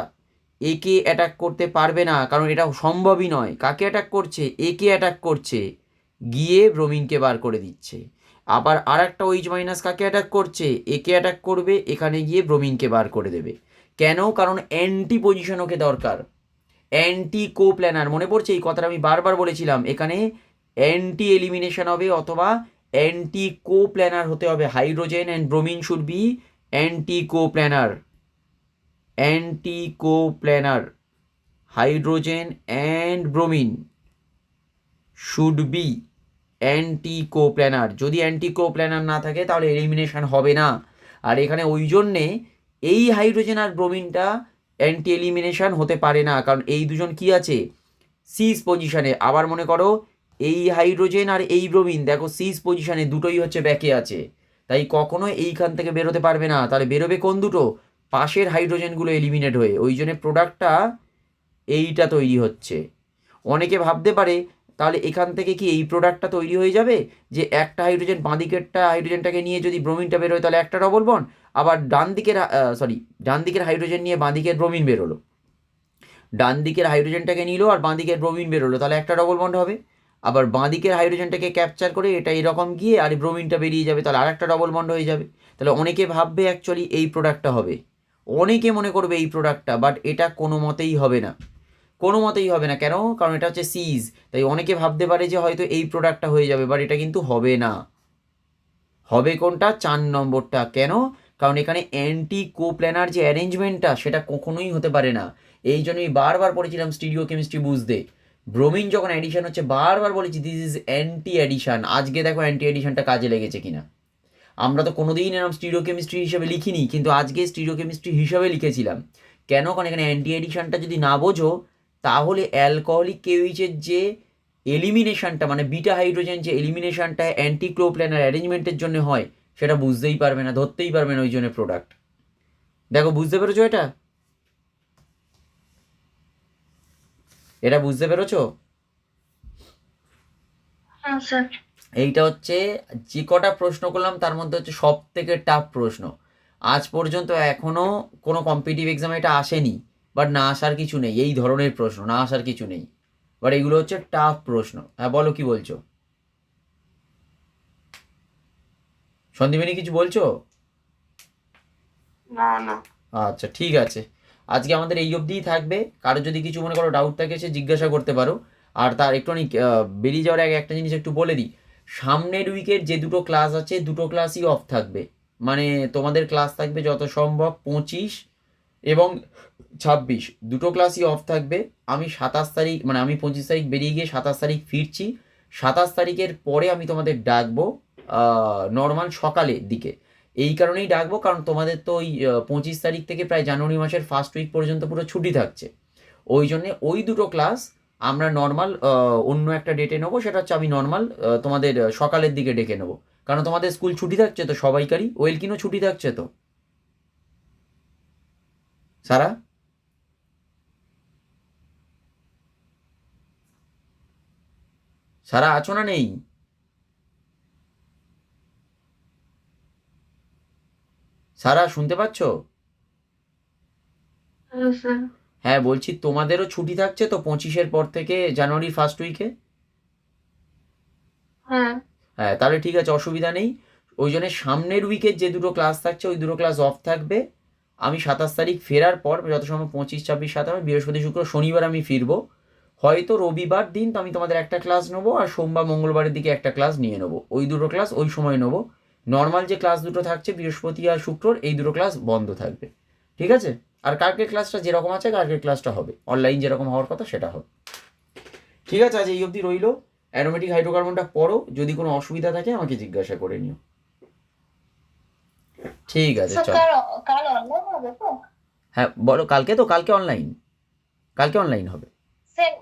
Speaker 1: একে অ্যাটাক করতে পারবে না, কারণ এটা সম্ভবই নয়। কাকে অ্যাটাক করছে, একে অ্যাটাক করছে, গিয়ে ব্রোমিনকে বার করে দিচ্ছে। আবার আর একটা OH মাইনাস কাকে অ্যাটাক করছে, একে অ্যাটাক করবে, এখানে গিয়ে ব্রোমিনকে বার করে দেবে। কেন, কারণ অ্যান্টি পজিশন ওকে দরকার, অ্যান্টি কোপ্ল্যানার। মনে পড়ছে এই কথাটা আমি বারবার বলেছিলাম, এখানে অ্যান্টি এলিমিনেশন হবে অথবা অ্যান্টি কোপ্ল্যানার হতে হবে। Hydrogen and bromine should be anti coplanar, anti coplanar. Hydrogen and bromine should be anti coplanar. যদি অ্যান্টি কোপ্ল্যানার না থাকে তাহলে এলিমিনেশন হবে না। আর এখানে ওই জন্যে এই হাইড্রোজেন আর ব্রোমিনটা অ্যান্টি এলিমিনেশন হতে পারে না, কারণ এই দুজন কি আছে, সিস পজিশনে। আবার মনে করো এই হাইড্রোজেন আর এই ব্রোমিন দেখো সিস পজিশনে, দুটোই হচ্ছে ব্যাকে আছে, তাই কখনো এইখান থেকে বেরোতে পারবে না। তাহলে বেরোবে কোন দুটো, পাশের হাইড্রোজেনগুলো এলিমিনেট হয়ে। ওই জন্য প্রোডাক্টটা এইটা তৈরি হচ্ছে। অনেকে ভাবতে পারে তাহলে এখান থেকে কি এই প্রোডাক্টটা তৈরি হয়ে যাবে, যে একটা হাইড্রোজেন বাঁদিকেরটা হাইড্রোজেনটাকে নিয়ে যদি ব্রোমিনটা বেরোয় তাহলে একটা ডবল বন্ড, আবার ডান দিকের হাইড্রোজেন নিয়ে বাঁদিকের ব্রোমিন বেরোলো, ডান দিকের হাইড্রোজেনটাকে নিল আর বাঁদিকের ব্রোমিন বেরোলো, তাহলে একটা ডবল বন্ড হবে। আবার বাঁদিকের হাইড্রোজেনটাকে ক্যাপচার করে এটা এরকম গিয়ে আর ব্রোমিনটা বেরিয়ে যাবে, তাহলে আর একটা ডবল বন্ড হয়ে যাবে। তাহলে অনেকে ভাববে অ্যাকচুয়ালি এই প্রোডাক্টটা হবে, অনেকে মনে করবে এই প্রোডাক্টটা, বাট এটা কোনো মতেই হবে না। কোনো মতেই হবে না। কেন? কারণ এটা হচ্ছে সিজ, তাই অনেকে ভাবতে পারে যে হয়তো এই প্রোডাক্টটা হয়ে যাবে, বাট এটা কিন্তু হবে না। হবে কোনটা? 4 নম্বরটা। কেন? কারণ এখানে অ্যান্টি কোপ্ল্যানার যে অ্যারেঞ্জমেন্টটা সেটা কখনোই হতে পারে না। এই জন্যই বারবার পড়েছিলাম স্টিরিও কেমিস্ট্রি বুঝতে, ব্রোমিন যখন অ্যাডিশন হচ্ছে বারবার বলেছি দিস ইজ অ্যান্টি অ্যাডিশন। আজকে দেখো অ্যান্টি অ্যাডিশনটা কাজে লেগেছে কিনা। আমরা তো কোনোদিন এরকম স্টিরিও কেমিস্ট্রি হিসেবে লিখিনি, কিন্তু আজকে স্টিরিও কেমিস্ট্রি হিসাবে লিখেছিলাম। কেন? কারণ এখানে অ্যান্টি অ্যাডিশনটা যদি না বোঝো তাহলে অ্যালকোহলিক কেউইচের যে এলিমিনেশনটা, মানে বিটা হাইড্রোজেন যে এলিমিনেশনটা অ্যান্টি ক্লোপ্ল্যানার অ্যারেঞ্জমেন্টের জন্য হয় সেটা বুঝতেই পারবে না, ধরতেই পারবে না ওই জন্য প্রোডাক্ট। দেখো বুঝতে পেরেছো? এটা বুঝতে পেরেছো?
Speaker 3: হ্যাঁ স্যার।
Speaker 1: এইটা হচ্ছে যে কটা প্রশ্ন করলাম তার মধ্যে হচ্ছে সব থেকে টাফ প্রশ্ন। আজ পর্যন্ত এখনো কোনো কম্পিটিটিভ এক্সামে এটা আসেনি, বাট না আসার কিছু নেই। এই ধরনের প্রশ্ন না আসার কিছু নেই, বাট এগুলো হচ্ছে টাফ প্রশ্ন। হ্যাঁ বলো, কি বলছো? সন্দীপিনী কিছু বলছো?
Speaker 2: না না।
Speaker 1: আচ্ছা ঠিক আছে, আজকে আমাদের এই অবধিই থাকবে। কারো যদি কিছু মনে করো ডাউট থাকে সে জিজ্ঞাসা করতে পারো। আর তার একটুখানি বেরিয়ে যাওয়ার আগে একটা জিনিস একটু বলে দিই, সামনের উইকের যে দুটো ক্লাস আছে দুটো ক্লাসই অফ থাকবে। মানে তোমাদের ক্লাস থাকবে যত সম্ভব 25 এবং 26, দুটো ক্লাসই অফ থাকবে। আমি 27 তারিখ, মানে আমি 25 তারিখ বেরিয়ে গিয়ে 27 তারিখ ফিরছি। 27 তারিখের পরে আমি তোমাদের ডাকবো নর্মাল সকালের দিকে। এই কারণেই ডাকবো কারণ তোমাদের তো ওই 25 তারিখ থেকে প্রায় জানুয়ারি মাসের ফার্স্ট উইক পর্যন্ত পুরো ছুটি থাকছে। ওই জন্যে ওই দুটো ক্লাস আমরা নর্মাল অন্য একটা ডেটে নেবো, সেটা হচ্ছে আমি নর্মাল তোমাদের সকালের দিকে ডেকে নেবো। কারণ তোমাদের স্কুল ছুটি থাকছে তো সবাইকারই, ওয়েলকিনও ছুটি থাকছে তো। সারা সারা আছো না নেই? সারা শুনতে পাচ্ছ?
Speaker 3: Hello sir.
Speaker 1: হ্যাঁ বলছি তোমাদেরও ছুটি থাকছে তো 25-এর পর থেকে জানুয়ারি ফার্স্ট উইকে।
Speaker 3: হ্যাঁ।
Speaker 1: হ্যাঁ তাহলে ঠিক আছে, অসুবিধা নেই। ওই জন্য সামনের উইকের যে দুটো ক্লাস থাকছে ওই দুটো ক্লাস অফ থাকবে। আমি 27 তারিখ ফেরার পর যত সময় 25, 26, 27, বৃহস্পতি, শুক্র, শনিবার আমি ফিরবো। হয়তো রবিবার দিন তো আমি তোমাদের একটা ক্লাস নেবো, আর সোমবার মঙ্গলবারের দিকে একটা ক্লাস নিয়ে নেবো। ওই দুটো ক্লাস ওই সময় নেবো। নর্মাল যে ক্লাস দুটো থাকছে বৃহস্পতি আর শুক্রর, এই দুটো ক্লাস বন্ধ থাকবে। ঠিক আছে? আর কালকের ক্লাসটা যেরকম আছে কালকের ক্লাসটা হবে, অনলাইন যেরকম হওয়ার কথা সেটা হবে। ঠিক আছে, আজ এই অবধি রইলো। অ্যারোমেটিক হাইড্রোকার্বনটা পড়ো, যদি কোনো অসুবিধা থাকে আমাকে জিজ্ঞাসা করে নিও। ঠিক আছে
Speaker 3: স্যার
Speaker 1: চলো।
Speaker 3: কাল অনলাইন হবে তো?
Speaker 1: হ্যাঁ বলো, কালকে তো, কালকে অনলাইন হবে।
Speaker 3: স্যার